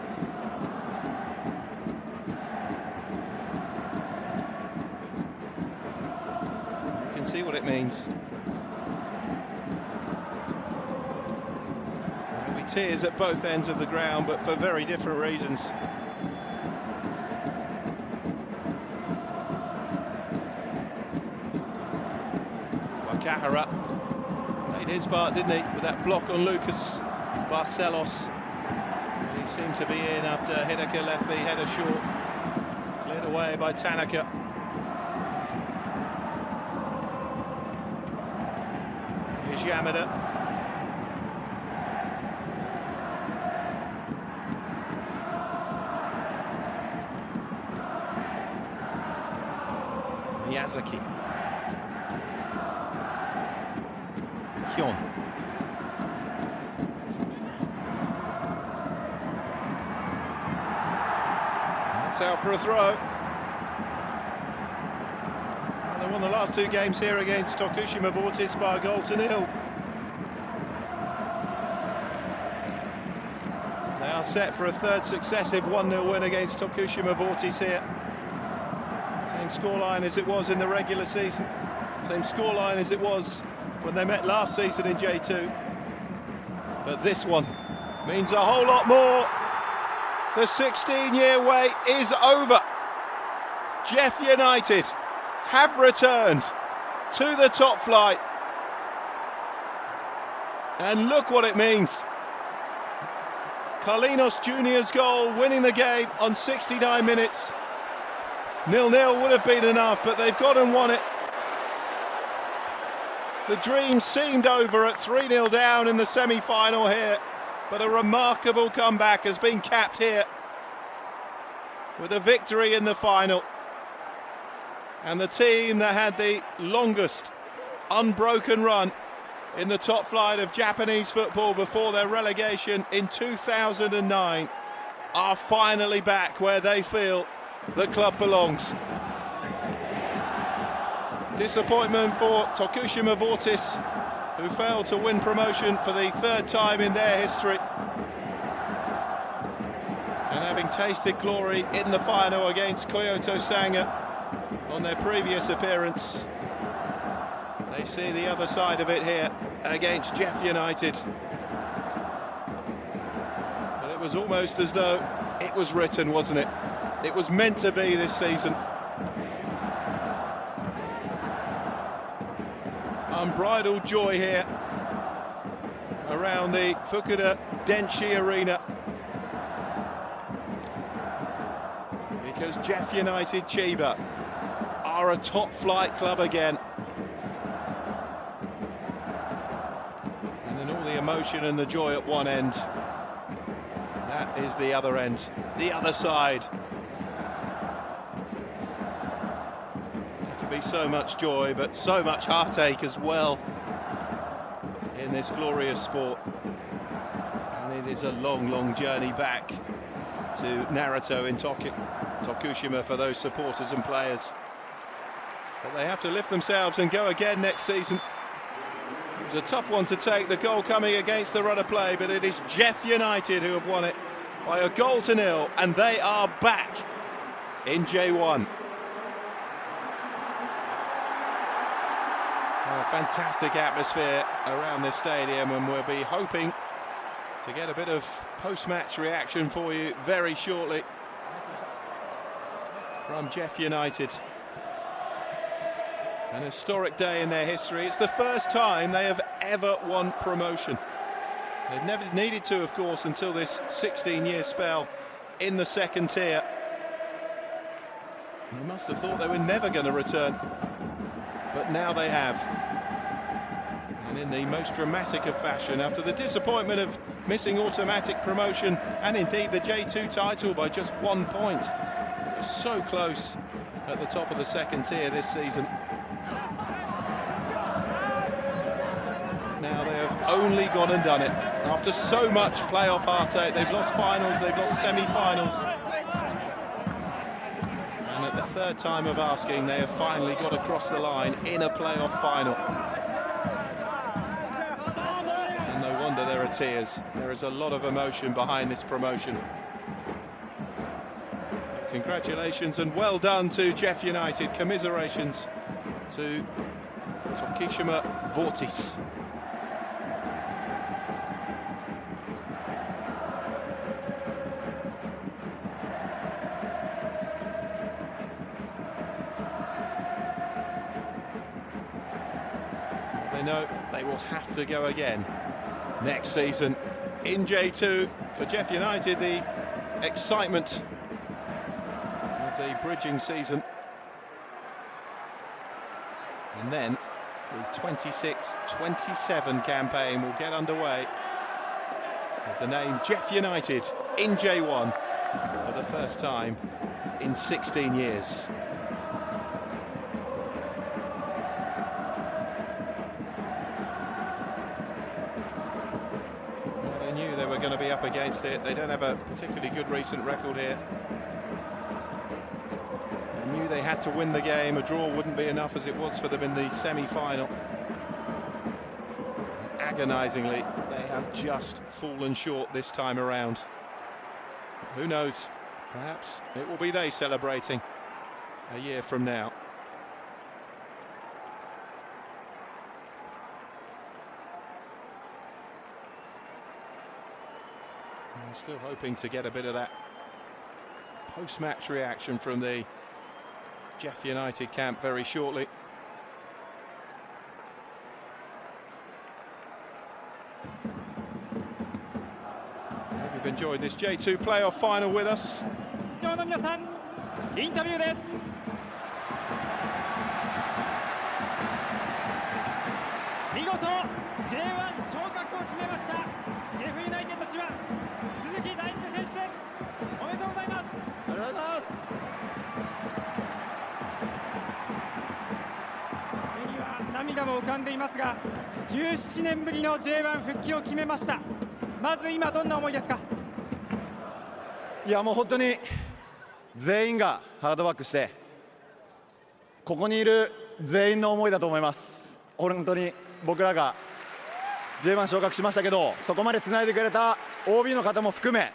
You can see what it means. There'll be tears at both ends of the ground, but for very different reasons. Wakahara made his part, didn't he, with that block on Lucas Barcelos. He seemed to be in after Hidaka left the header short. Cleared away by Tanaka. Here's Yamada. Miyazaki. Hyun. That's out for a throw. And they won the last 2 games here against Tokushima Vortis by a goal to 0. They are set for a 3rd successive 1-0 win against Tokushima Vortis here. Same scoreline as it was in the regular season. Same scoreline as it was when they met last season in J2. But this one means a whole lot more. The 16-year wait is over. JEF United have returned to the top flight. And look what it means. Carlinos Jr.'s goal winning the game on 69 minutes. 0-0 would have been enough, but they've gone and won it. The dream seemed over at 3-0 down in the semi-final here, but a remarkable comeback has been capped here with a victory in the final. And the team that had the longest unbroken run in the top flight of Japanese football before their relegation in 2009 are finally back where they feel the club belongs. Disappointment for Tokushima Vortis, who failed to win promotion for the 3rd time in their history. And having tasted glory in the final against Kyoto Sanga on their previous appearance, they see the other side of it here against JEF United. But it was almost as though it was written, wasn't it? It was meant to be this season. Unbridled joy here around the Fukuda Denshi Arena, because JEF United Chiba are a top flight club again. And then all the emotion and the joy at one end, that is the other end, the other side. Be so much joy, but so much heartache as well in this glorious sport. And it is a long, long journey back to Naruto in Tokushima for those supporters and players. But they have to lift themselves and go again next season. It was a tough one to take, the goal coming against the run of play, but it is JEF United who have won it by a goal to 0, and they are back in J1. A fantastic atmosphere around this stadium, and we'll be hoping to get a bit of post-match reaction for you very shortly from JEF United. An historic day in their history. It's the first time they have ever won promotion. They've never needed to, of course, until this 16-year spell in the second tier. They must have thought they were never going to return, but now they have. And in the most dramatic of fashion, after the disappointment of missing automatic promotion and indeed the J2 title by just 1 point. It was so close at the top of the second tier this season. Now they have only gone and done it. After so much playoff heartache, they've lost finals, they've lost semi-finals. And at the third time of asking, they have finally got across the line in a playoff final. And no wonder there are tears. There is a lot of emotion behind this promotion. Congratulations and well done to JEF United. Commiserations to Tokushima Vortis. They know they will have to go again next season in J2. For JEF United, the excitement of the bridging season, and then the 26-27 campaign will get underway with the name JEF United in J1 for the first time in 16 years. They were going to be up against it. They don't have a particularly good recent record here. They knew they had to win the game. A draw wouldn't be enough as it was for them in the semi-final. Agonisingly, they have just fallen short this time around. Who knows? Perhaps it will be they celebrating a year from now. I'm still hoping to get a bit of that post-match reaction from the JEF United camp very shortly. I hope you've enjoyed this J2 playoff final with us. 場の皆さん、インタビューです。見事 J1 昇格を決めましたJEFユナイテッド千葉鈴木大輔選手です。おめでとうございます。ありがとうございます。目には涙も浮かんでいますが、17年ぶりの J1 復帰を決めました。まず今どんな思いですか？いやもう本当に全員がハードワークしてここにいる全員の思いだと思います。本当に僕らが J1 昇格しましたけど、そこまでつないでくれた OB の方も含め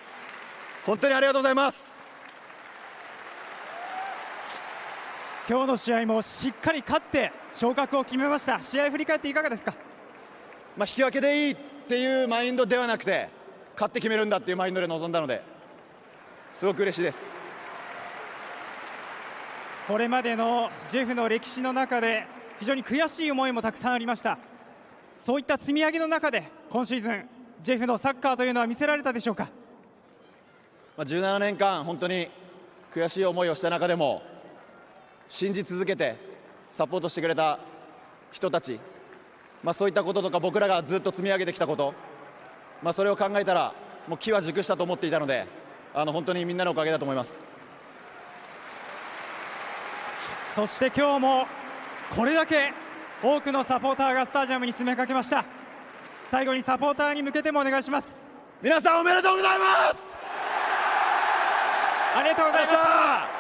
本当にありがとうございます。今日の試合もしっかり勝って昇格を決めました。試合振り返っていかがですか？引き分けでいいっていうマインドではなくて勝って決めるんだっていうマインドで臨んだのですごく嬉しいです。これまでのジェフの歴史の中で非常に悔しい思いもたくさんありました。そういった積み上げの中で今シーズンジェフのサッカーというのは見せられたでしょうか？17年間本当に悔しい思いをした中でも信じ続けてサポートしてくれた人たち、そういったこととか僕らがずっと積み上げてきたこと、それを考えたらもう機は熟したと思っていたので本当にみんなのおかげだと思います。そして今日もこれだけ多くのサポーターがスタジアムに詰めかけました。最後にサポーターに向けてもお願いします。皆さんおめでとうございます。ありがとうございました。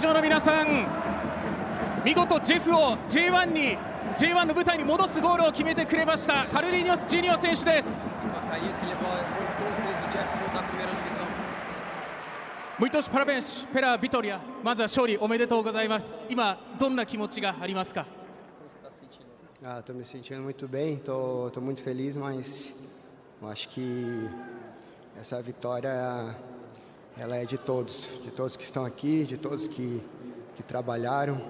場の皆さん、見事ジェフを J1 の舞台に戻すゴールを決めてくれましたカルリーニョス・ジュニオ選手です。Muitos parabéns pela vitória。まずは勝利おめでとうございます。今どんな気持ちがありますか？ Estou me sentindo muito bem, estou muito feliz, mas eu acho que essa vitória ela é de todos que estão aqui, de todos que trabalharam,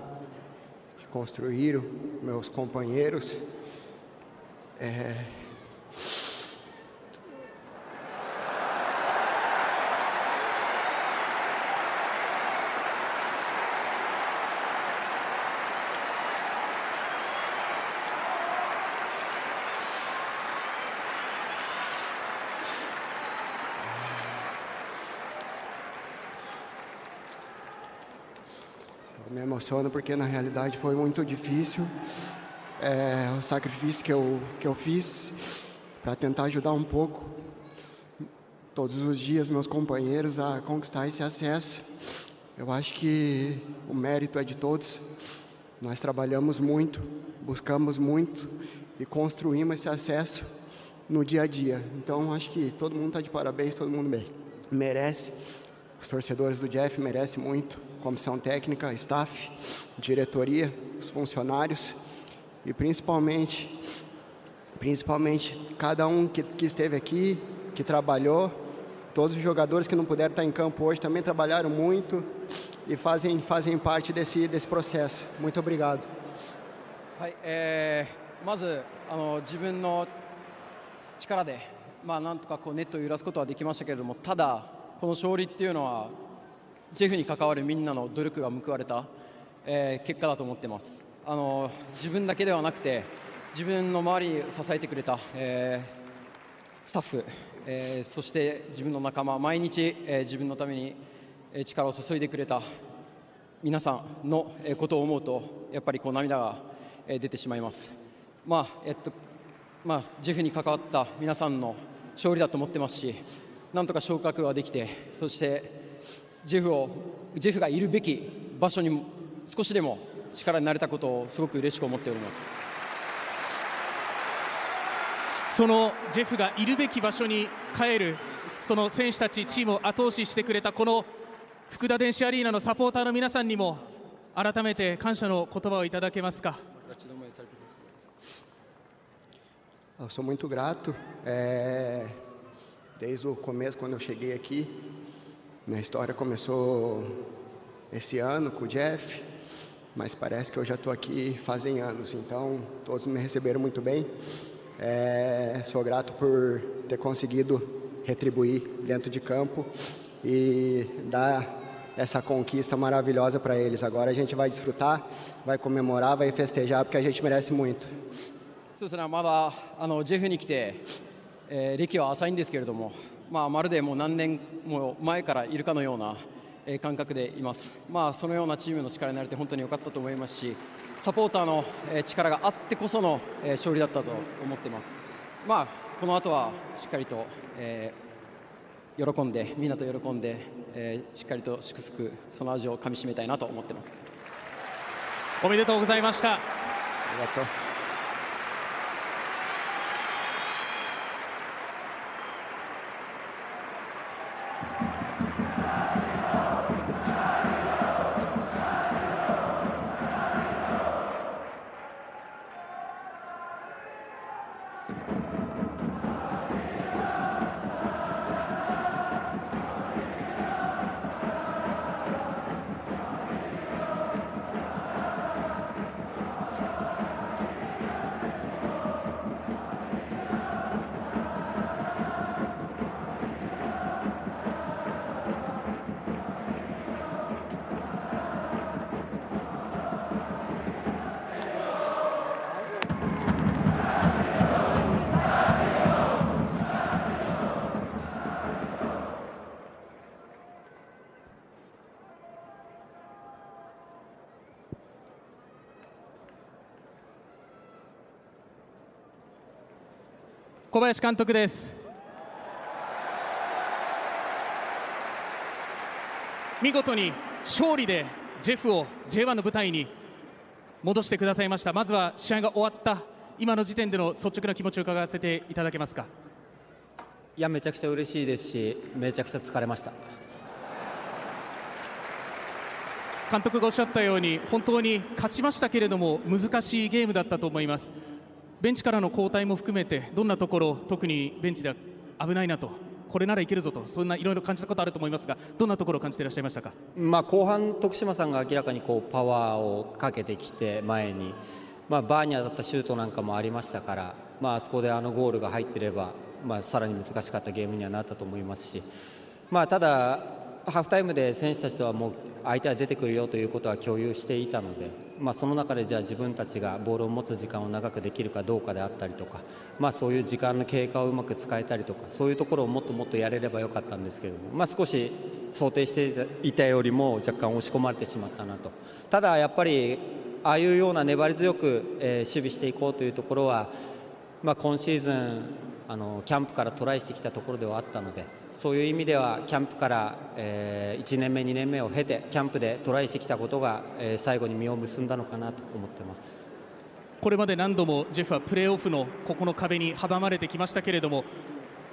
que construíram, meus companheiros. Me emociono porque na realidade foi muito difícil o sacrifício que eu fiz para tentar ajudar um pouco todos os dias meus companheiros a conquistar esse acesso. Eu acho que o mérito é de todos. Nós trabalhamos muito, buscamos muito e construímos esse acesso no dia a dia. Então acho que todo mundo está de parabéns, todo mundo merece. Os torcedores do JEF merecem muito. Comissão técnica, staff, diretoria, os funcionários e principalmente cada um que esteve aqui, que trabalhou, todos os jogadores que não puderam estar em campo hoje também trabalharam muito e fazem parte desse processo. Muito obrigado. はい、まず自分の力でなんとかネットを揺らすことはできましたけれども、ただこの勝利っていうのはジェフに関わるみんなの努力が報われた、結果だと思っています。自分だけではなくて自分の周りを支えてくれた、スタッフ、そして自分の仲間、毎日、自分のために力を注いでくれた皆さんのことを思うとやっぱり涙が出てしまいます。ジェフに関わった皆さんの勝利だと思ってますし、なんとか昇格はできて、そしてジェフがいるべき場所に少しでも力になれたことをすごく嬉しく思っております。そのジェフがいるべき場所に帰る、その選手たち、チームを後押ししてくれたこの福田電子アリーナのサポーターの皆さんにも改めて感謝の言葉をいただけますか？ Eu sou muito grato. Desde o começo, quando eu cheguei aqui, minha história começou esse ano com o Jeff, mas parece que eu já estou aqui fazem anos, então todos me receberam muito bem. Sou grato por ter conseguido retribuir dentro de campo e dar essa conquista maravilhosa para eles. Agora a gente vai desfrutar, vai comemorar, vai festejar, porque a gente merece muito. そうですね、まだジェフに来て、歴は浅いんですけれども、まるでもう何年も前からいるかのような、感覚でいます。そのようなチームの力になれて本当に良かったと思いますし、サポーターの、力があってこその、勝利だったと思っています。この後はしっかりと、喜んでみんなと喜んで、しっかりと祝福その味をかみしめたいなと思っています。おめでとうございました。ありがとう。小林監督です。見事に勝利でジェフを J1 の舞台に戻してくださいました。まずは試合が終わった今の時点での率直な気持ちを伺わせていただけますか。いや、めちゃくちゃ嬉しいですし、めちゃくちゃ疲れました。監督がおっしゃったように本当に勝ちましたけれども難しいゲームだったと思います。ベンチからの交代も含めてどんなところ、特にベンチで危ないなと、これならいけるぞと、そんないろいろ感じたことあると思いますが、どんなところを感じていらっしゃいましたか。後半、徳島さんが明らかにこうパワーをかけてきて前に、バーに当たったシュートなんかもありましたから、あそこでゴールが入っていれば、さらに難しかったゲームにはなったと思いますし、ただハーフタイムで選手たちとはもう相手は出てくるよということは共有していたので、その中でじゃあ自分たちがボールを持つ時間を長くできるかどうかであったりとか、そういう時間の経過をうまく使えたりとか、そういうところをもっともっとやれればよかったんですけれども、少し想定していたよりも若干押し込まれてしまったなと。ただやっぱりああいうような粘り強く、守備していこうというところは、今シーズンキャンプからトライしてきたところではあったので、そういう意味ではキャンプから、1年目2年目を経てキャンプでトライしてきたことが、最後に実を結んだのかなと思っています。これまで何度もジェフはプレーオフのここの壁に阻まれてきましたけれども、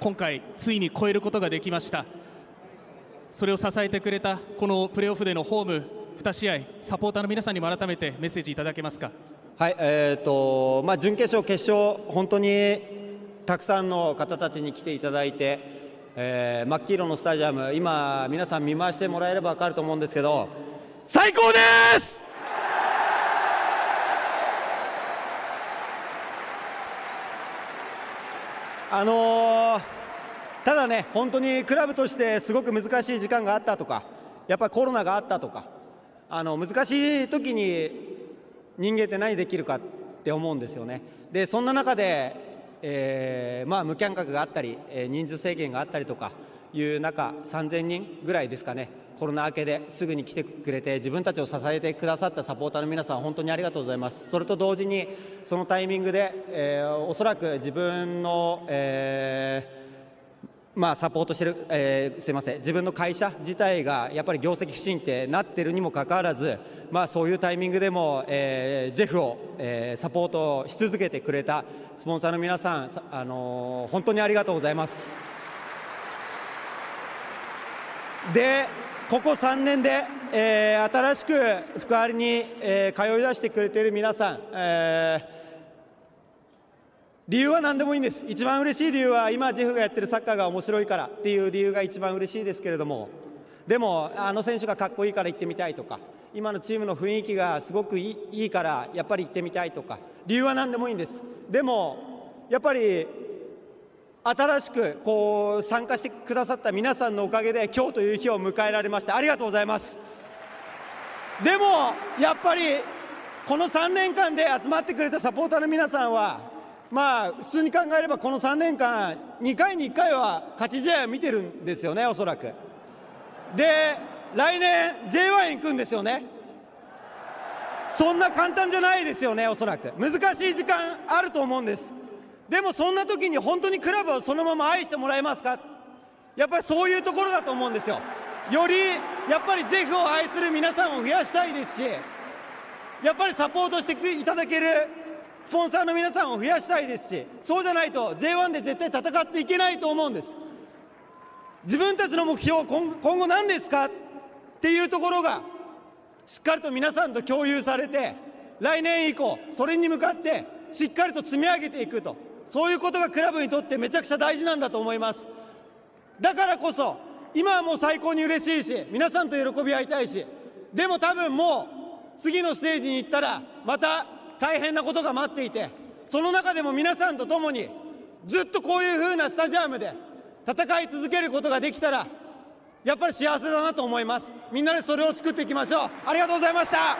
今回ついに超えることができました。それを支えてくれたこのプレーオフでのホーム2試合、サポーターの皆さんにも改めてメッセージいただけますか。はい、準決勝、決勝、本当にたくさんの方たちに来ていただいて、真っ黄色のスタジアム、今皆さん見回してもらえれば分かると思うんですけど、最高です。ただね、本当にクラブとしてすごく難しい時間があったとか、やっぱりコロナがあったとか、難しい時に人間って何できるかって思うんですよね。でそんな中で、無観客があったり、人数制限があったりとかいう中、3000人ぐらいですかね、コロナ明けですぐに来てくれて自分たちを支えてくださったサポーターの皆さん、本当にありがとうございます。それと同時にそのタイミングで、おそらく自分の、サポートしてる、すいません、自分の会社自体がやっぱり業績不振ってなってるにもかかわらず、そういうタイミングでも、ジェフを、サポートし続けてくれたスポンサーの皆さん、本当にありがとうございます。でここ3年で、新しく福張に、通い出してくれている皆さん、理由は何でもいいんです。一番嬉しい理由は今ジェフがやってるサッカーが面白いからっていう理由が一番嬉しいですけれども、でも選手がかっこいいから行ってみたいとか、今のチームの雰囲気がすごくいいからやっぱり行ってみたいとか、理由は何でもいいんです。でもやっぱり新しくこう参加してくださった皆さんのおかげで今日という日を迎えられました。ありがとうございます。でもやっぱりこの3年間で集まってくれたサポーターの皆さんは、普通に考えればこの3年間2回に1回は勝ち試合を見てるんですよね、おそらく。で来年 J1 行くんですよね。そんな簡単じゃないですよね、おそらく難しい時間あると思うんです。でもそんな時に本当にクラブをそのまま愛してもらえますか。やっぱりそういうところだと思うんですよ。よりやっぱりジェフを愛する皆さんを増やしたいですし、やっぱりサポートしていただけるスポンサーの皆さんを増やしたいですし、そうじゃないと J1 で絶対戦っていけないと思うんです。自分たちの目標、今後何ですかっていうところがしっかりと皆さんと共有されて、来年以降それに向かってしっかりと積み上げていくと、そういうことがクラブにとってめちゃくちゃ大事なんだと思います。だからこそ今はもう最高に嬉しいし、皆さんと喜び合いたいし、でも多分もう次のステージに行ったらまた大変なことが待っていて、その中でも皆さんと共にずっとこういう風なスタジアムで戦い続けることができたらやっぱり幸せだなと思います。みんなでそれを作っていきましょう。ありがとうございました。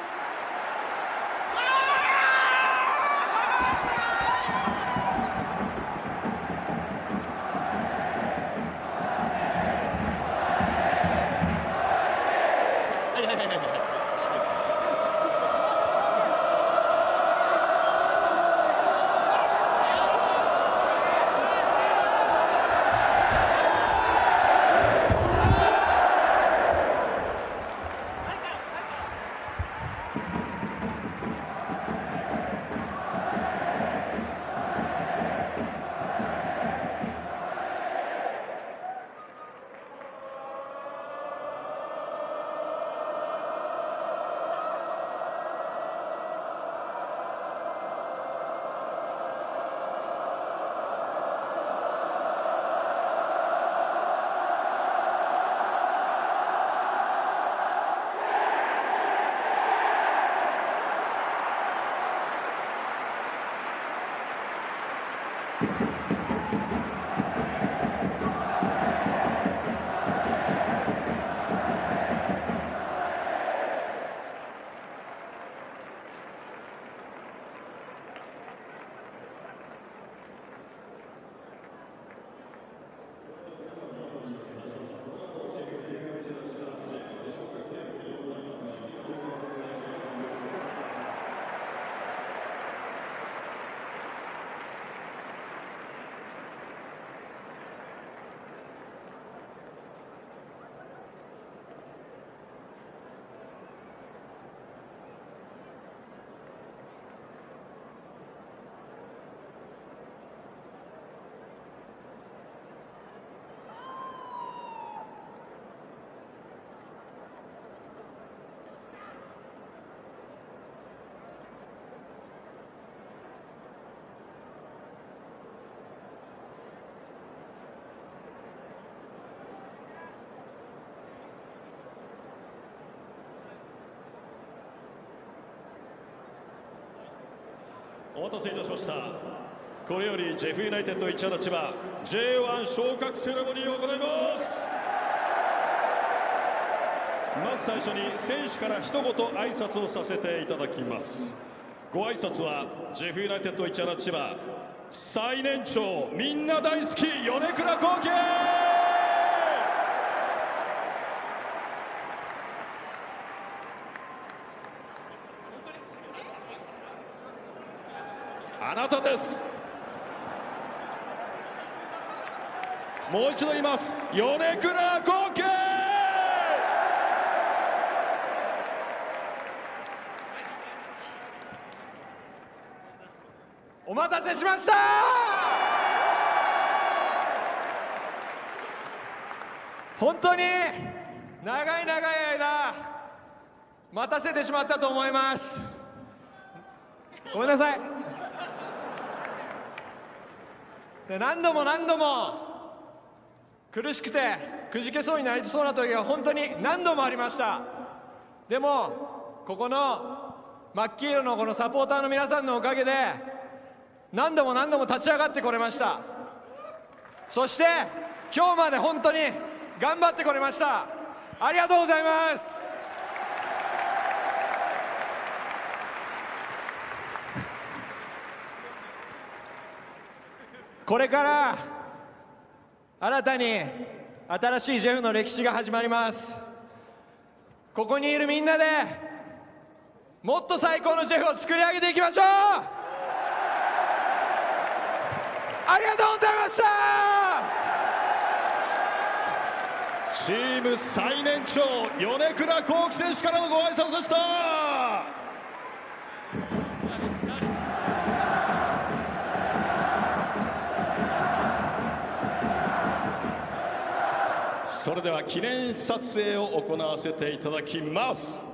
お待たせいたしました。これよりジェフユナイテッド市原千葉 J1 昇格セレモニーを行います。まず最初に選手から一言挨拶をさせていただきます。ご挨拶はジェフユナイテッド市原千葉最年長みんな大好き米倉幸喜。あなたです。もう一度言います。米倉幸喜。お待たせしました。本当に長い間待たせてしまったと思います。ごめんなさい。で何度も苦しくてくじけそうになりそうな時が本当に何度もありました。でもここの真っ黄色のこのサポーターの皆さんのおかげで何度も立ち上がってこれました。そして今日まで本当に頑張ってこれました。ありがとうございます。これから新たに新しいジェフの歴史が始まります。ここにいるみんなでもっと最高のジェフを作り上げていきましょう。ありがとうございました。チーム最年長米倉幸喜選手からのご挨拶でした。それでは記念撮影を行わせていただきます。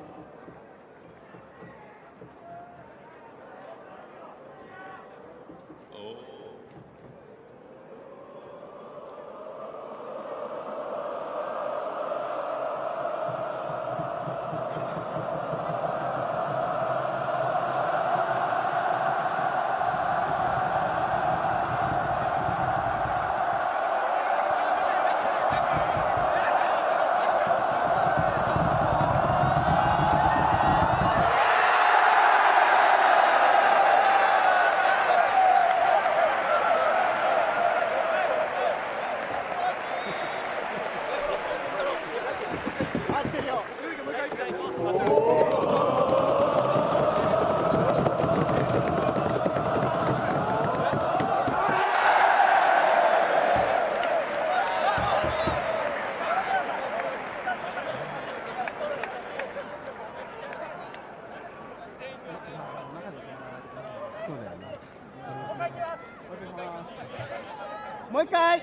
もう一回。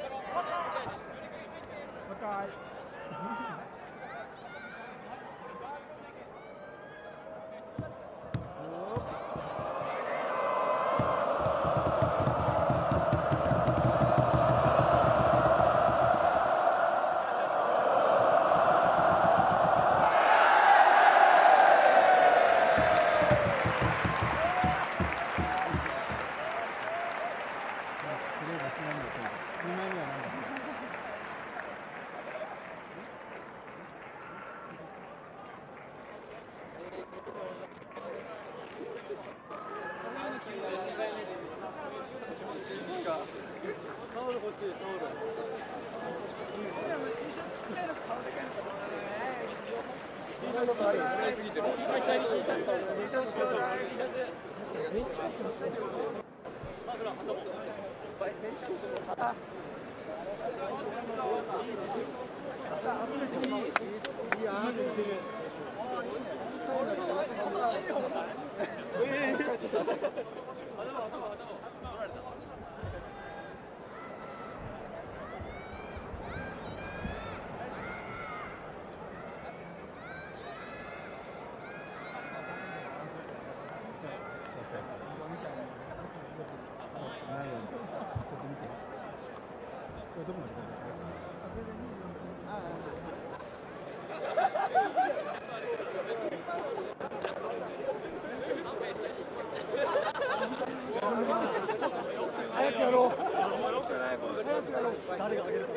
誰が上げるか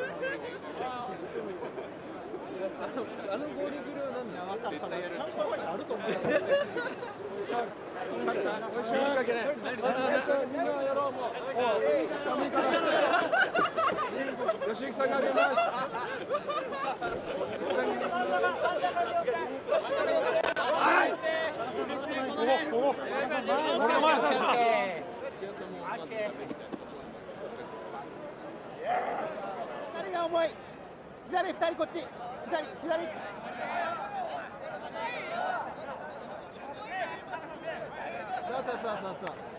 あのゴールグルーなんだよ。分かった。シャンパンファイトあると思う。みんなやろうもう。吉行さんがあげます。はい。左が重い。左2人こっち。左。そう。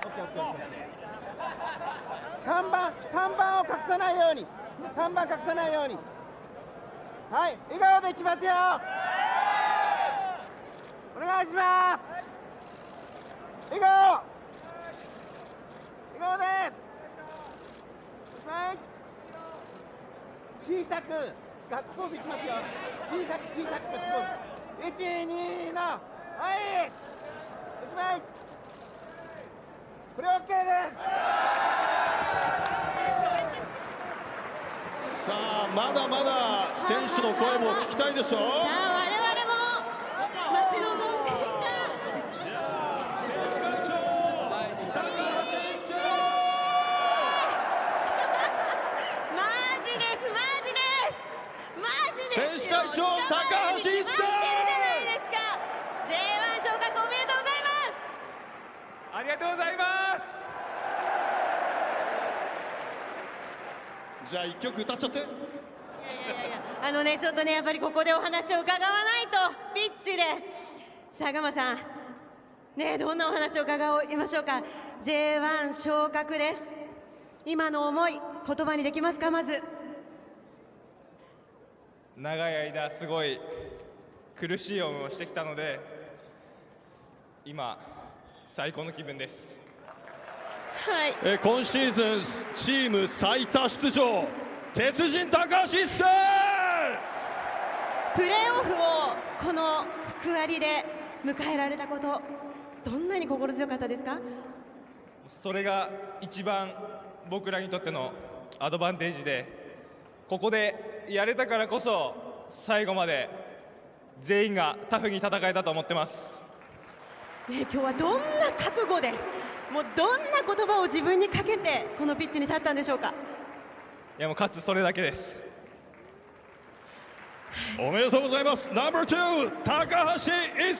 オッケー。看板を隠さないように。はい、笑顔でいきますよ。お願いします。笑顔です。はい。小さくガッツポーズいきますよ。小さくガッツポーズ。1、2の、はい。おしまい。これ OK です。さあまだまだ選手の声も聞きたいでしょう。さあ我々も待ち望んでいた。じゃあ選手会長高橋一生。マジです選手会長高橋一生。J1 昇格おめでとうございます。ありがとうございます。じゃあ一曲歌っちゃって。ちょっとねやっぱりここでお話を伺わないとピッチで相馬さんねどんなお話を伺いましょうか。 J1 昇格です。今の思い言葉にできますか。まず長い間すごい苦しい思いをしてきたので今最高の気分です。はい。今シーズンチーム最多出場鉄人高橋一生。プレーオフをこの福割で迎えられたことどんなに心強かったですか。それが一番僕らにとってのアドバンテージでここでやれたからこそ最後まで全員がタフに戦えたと思ってます。今日はどんな覚悟でもうどんな言葉を自分にかけてこのピッチに立ったんでしょうか。いやもう勝つそれだけです。おめでとうございます。ナンバー2高橋一生。おめでとう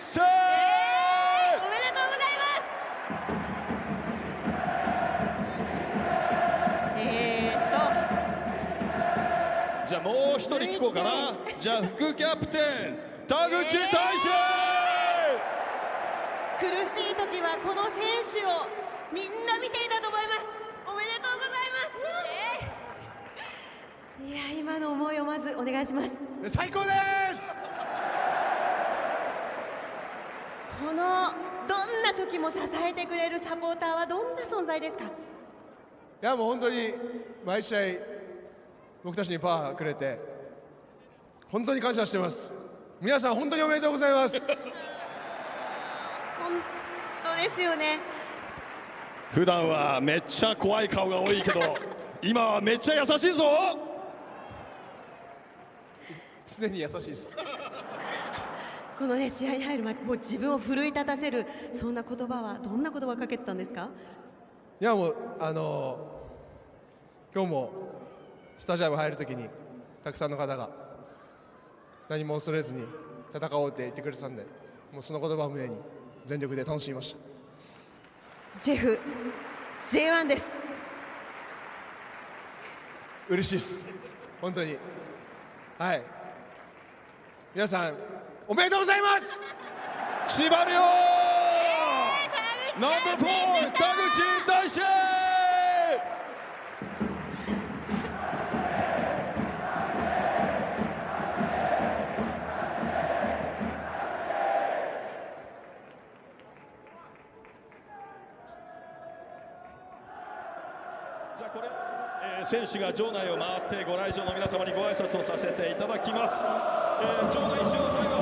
ございます。じゃあもう一人聞こうかな。じゃあ副キャプテン田口大志。苦しい時はこの選手をみんな見ていたと思います。おめでとうございます。いや今の思いをまずお願いします。最高です。このどんな時も支えてくれるサポーターはどんな存在ですか。いやもう本当に毎試合僕たちにパワーくれて本当に感謝してます。皆さん本当におめでとうございます。本当ですよね。普段はめっちゃ怖い顔が多いけど今はめっちゃ優しいぞ。常に優しいです。このね試合に入る前もう自分を奮い立たせるそんな言葉はどんな言葉をかけてたんですか。いやもう今日もスタジアム入るときにたくさんの方が何も恐れずに戦おうって言ってくれてたんでもうその言葉を胸に全力で楽しみました。ジェフ J1 です。嬉しいです本当に。はい皆さんおめでとうございます。千葉遼ナンバー4田口大志。じゃあこれ、選手が場内を回ってご来場の皆様にご挨拶をさせていただきます。場内一周の最後は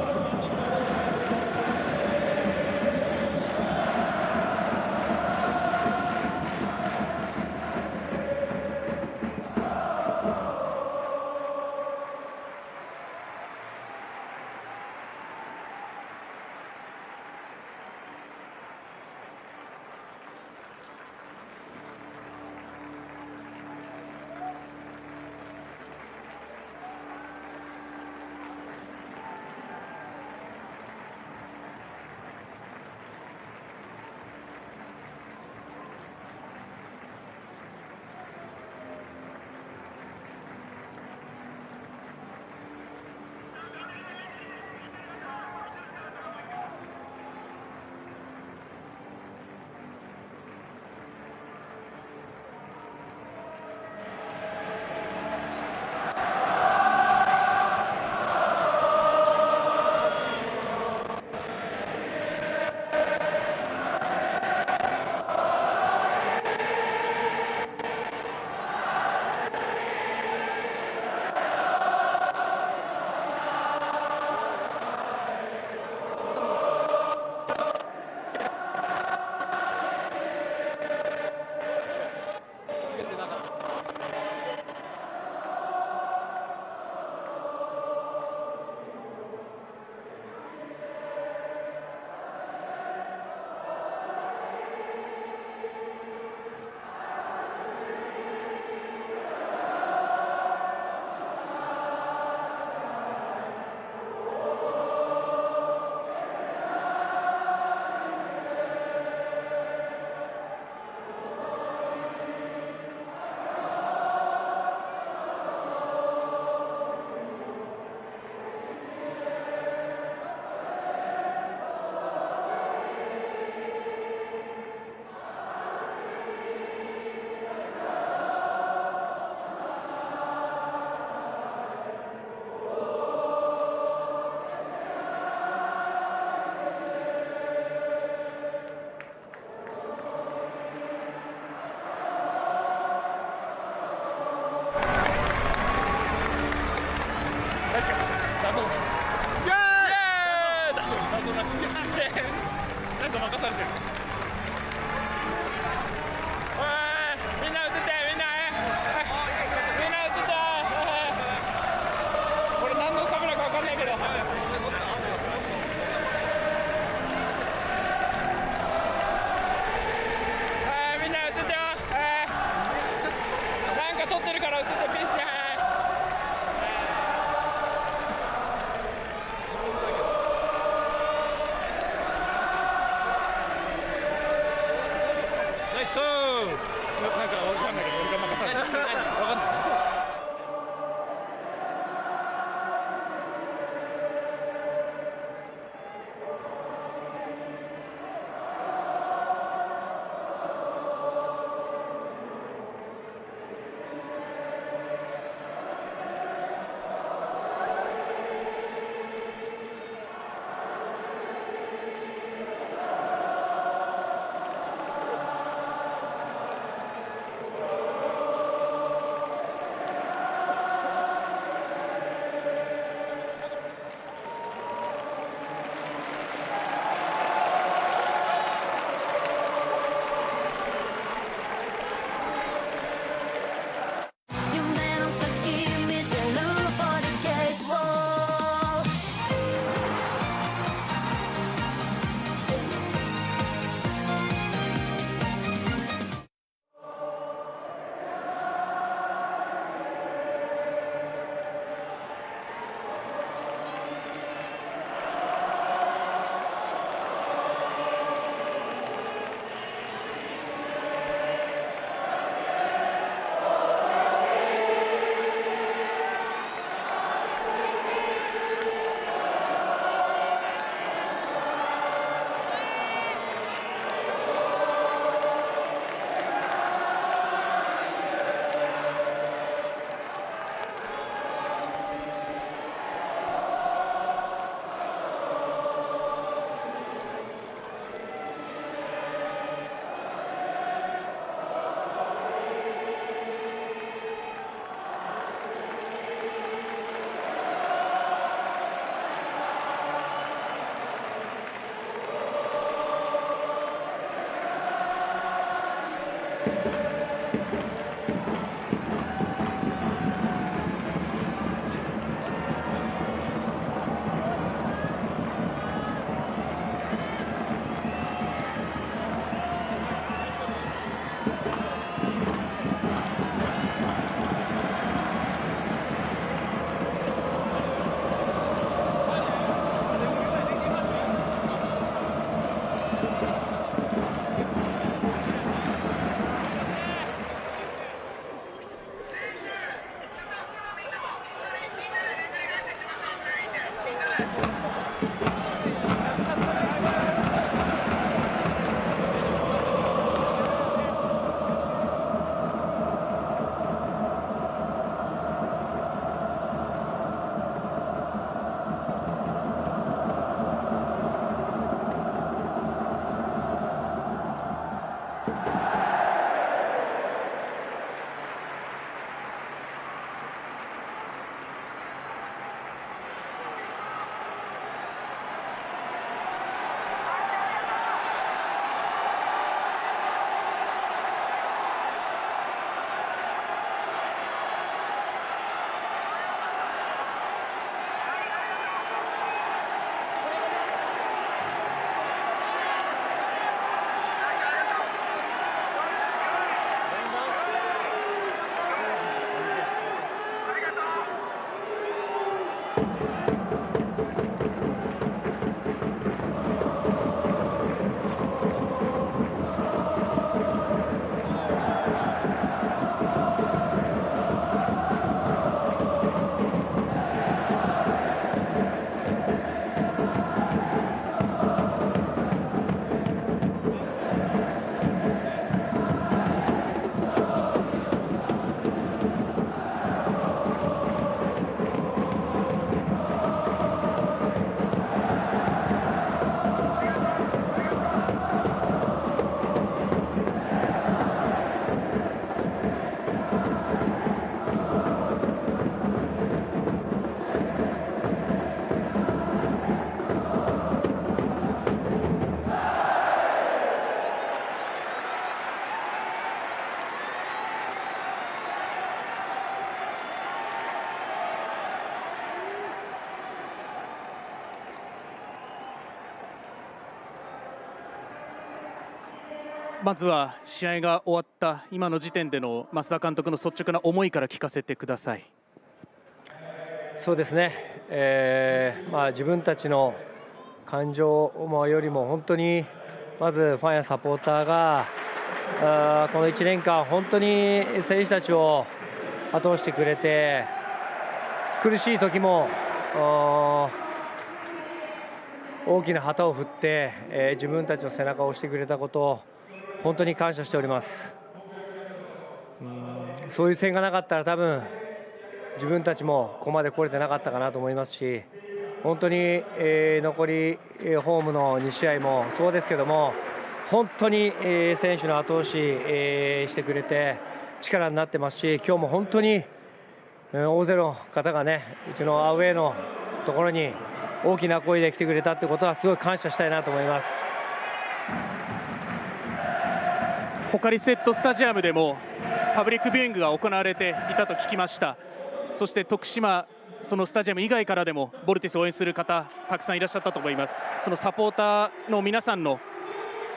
任されてる。みんな映って、みんな映って。これ何のカメラか分かんないけど。みんな映ってよ。なんか撮ってるから映ってピンチ。なんかわかんないけど、俺が任されてる。わかんない。まずは試合が終わった今の時点での増田監督の率直な思いから聞かせてください。そうですね、自分たちの感情よりも本当にまずファンやサポーターがこの1年間本当に選手たちを後押してくれて、苦しい時も大きな旗を振って、自分たちの背中を押してくれたことを本当に感謝しております。そういう声援がなかったら多分自分たちもここまで来れてなかったかなと思いますし、本当に、残りホームの2試合もそうですけども、本当に、選手の後押し、してくれて力になってますし、今日も本当に、大勢の方がね、うちのアウェーのところに大きな声で来てくれたということはすごい感謝したいなと思います。ポカリスエットスタジアムでもパブリックビューイングが行われていたと聞きました。そして徳島、そのスタジアム以外からでもボルティスを応援する方たくさんいらっしゃったと思います。そのサポーターの皆さんの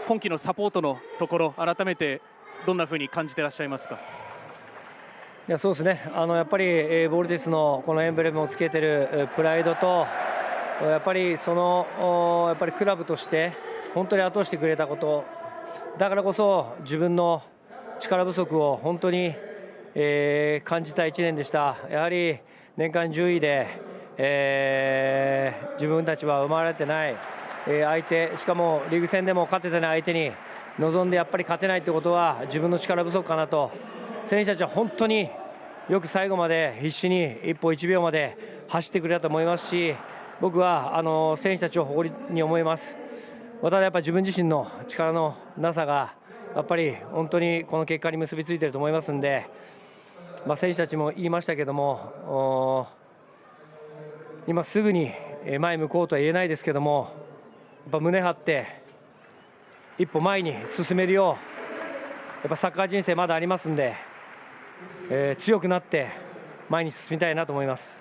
今季のサポートのところ、改めてどんなふうに感じていらっしゃいますか。いやそうですね、やっぱり、ボルティスのこのエンブレムをつけているプライドと、やっぱりそのやっぱりクラブとして本当に後押してくれたこと、だからこそ自分の力不足を本当に、感じた1年でした。やはり年間10位で、自分たちは生まれてない、相手、しかもリーグ戦でも勝ててない相手に臨んでやっぱり勝てないということは自分の力不足かなと。選手たちは本当によく最後まで必死に一歩1秒まで走ってくれたと思いますし、僕は選手たちを誇りに思います。またやっぱり自分自身の力のなさがやっぱり本当にこの結果に結びついていると思いますので、選手たちも言いましたけども、今すぐに前向こうとは言えないですけども、やっぱ胸張って一歩前に進めるよう、やっぱサッカー人生まだありますんで、強くなって前に進みたいなと思います。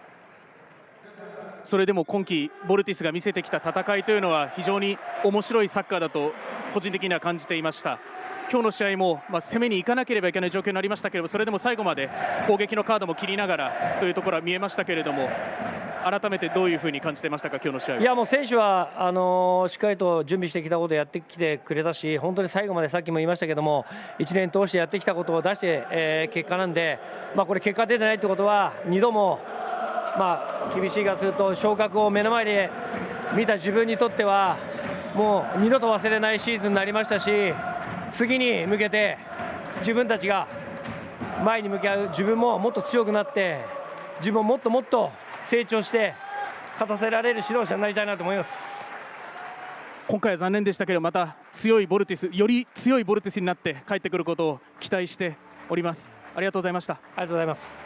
それでも今季ボルティスが見せてきた戦いというのは非常に面白いサッカーだと個人的には感じていました。今日の試合も、攻めに行かなければいけない状況になりましたけれども、それでも最後まで攻撃のカードも切りながらというところは見えましたけれども、改めてどういうふうに感じてましたか、今日の試合は。いやもう選手はしっかりと準備してきたことをやってきてくれたし、本当に最後までさっきも言いましたけども、1年通してやってきたことを出して、結果なんで、これ結果出てないってことは2度も厳しいがすると昇格を目の前で見た自分にとってはもう二度と忘れないシーズンになりましたし、次に向けて自分たちが前に向き合う自分ももっと強くなって、自分をもっともっと成長して勝たせられる指導者になりたいなと思います。今回は残念でしたけど、また強いボルティス、より強いボルティスになって帰ってくることを期待しております。ありがとうございました。ありがとうございます。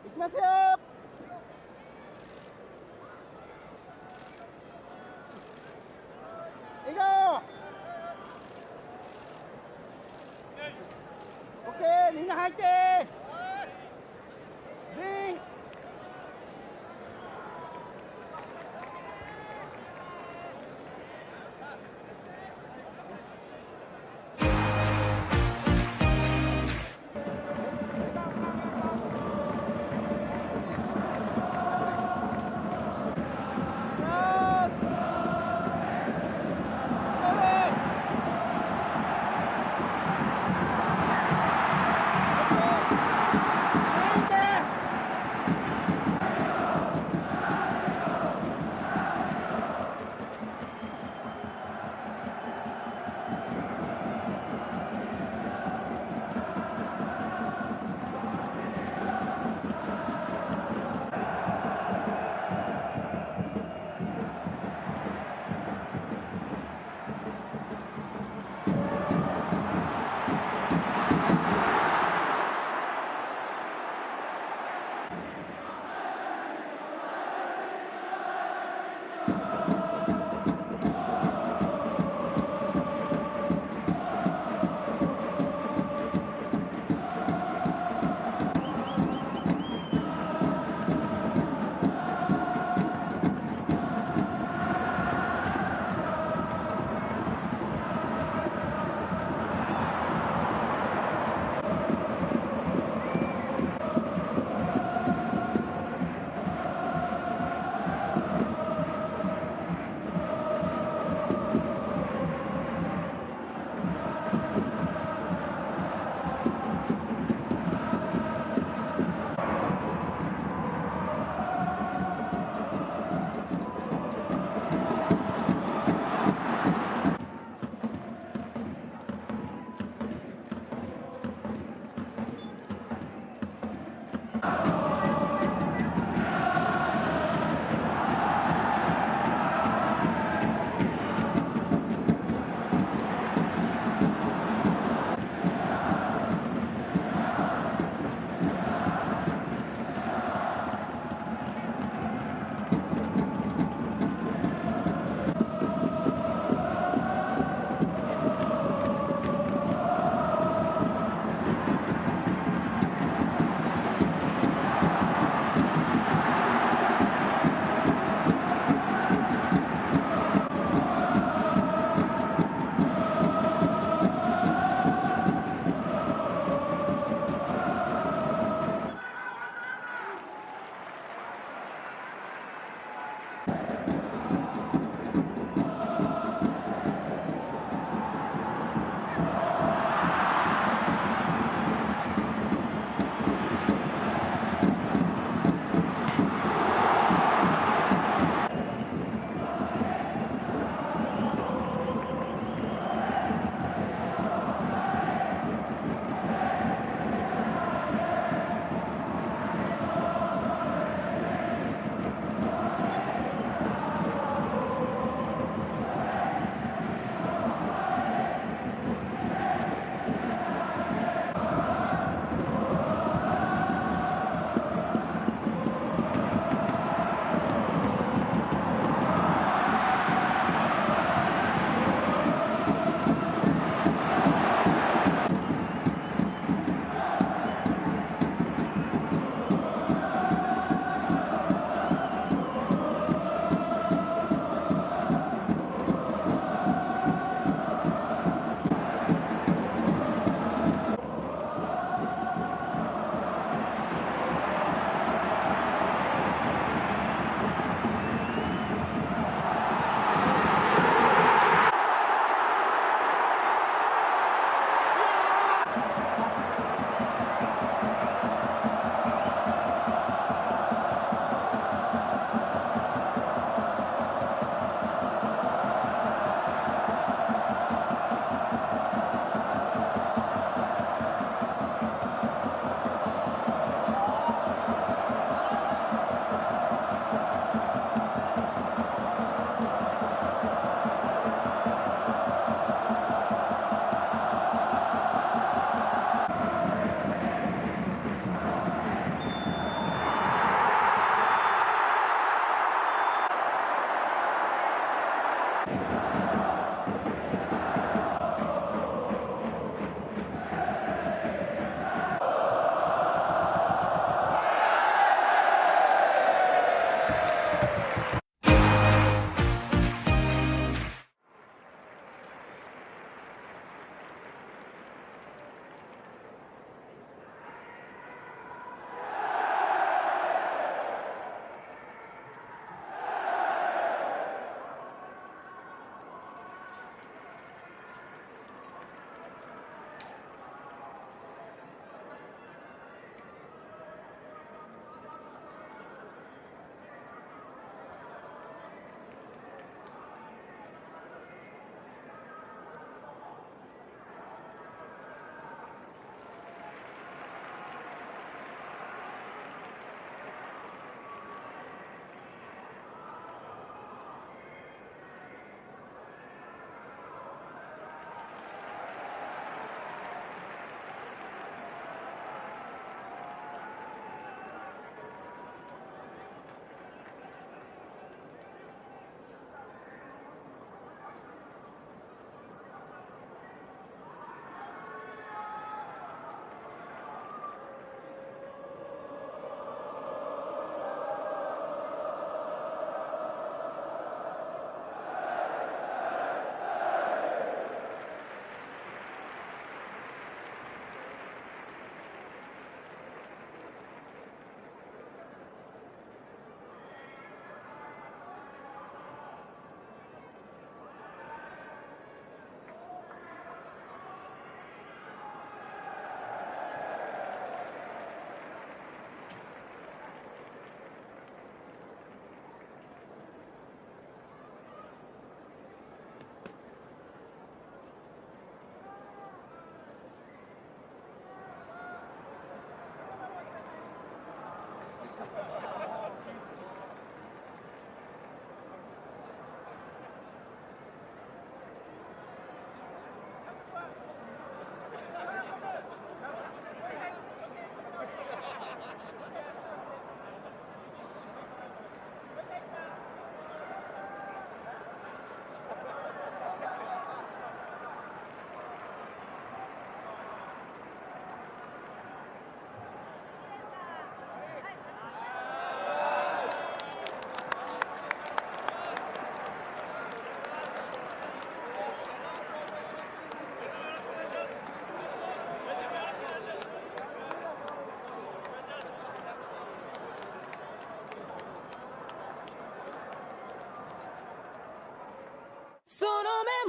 いきますよ。笑顔。オッケー、みんな入って。全員。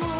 目も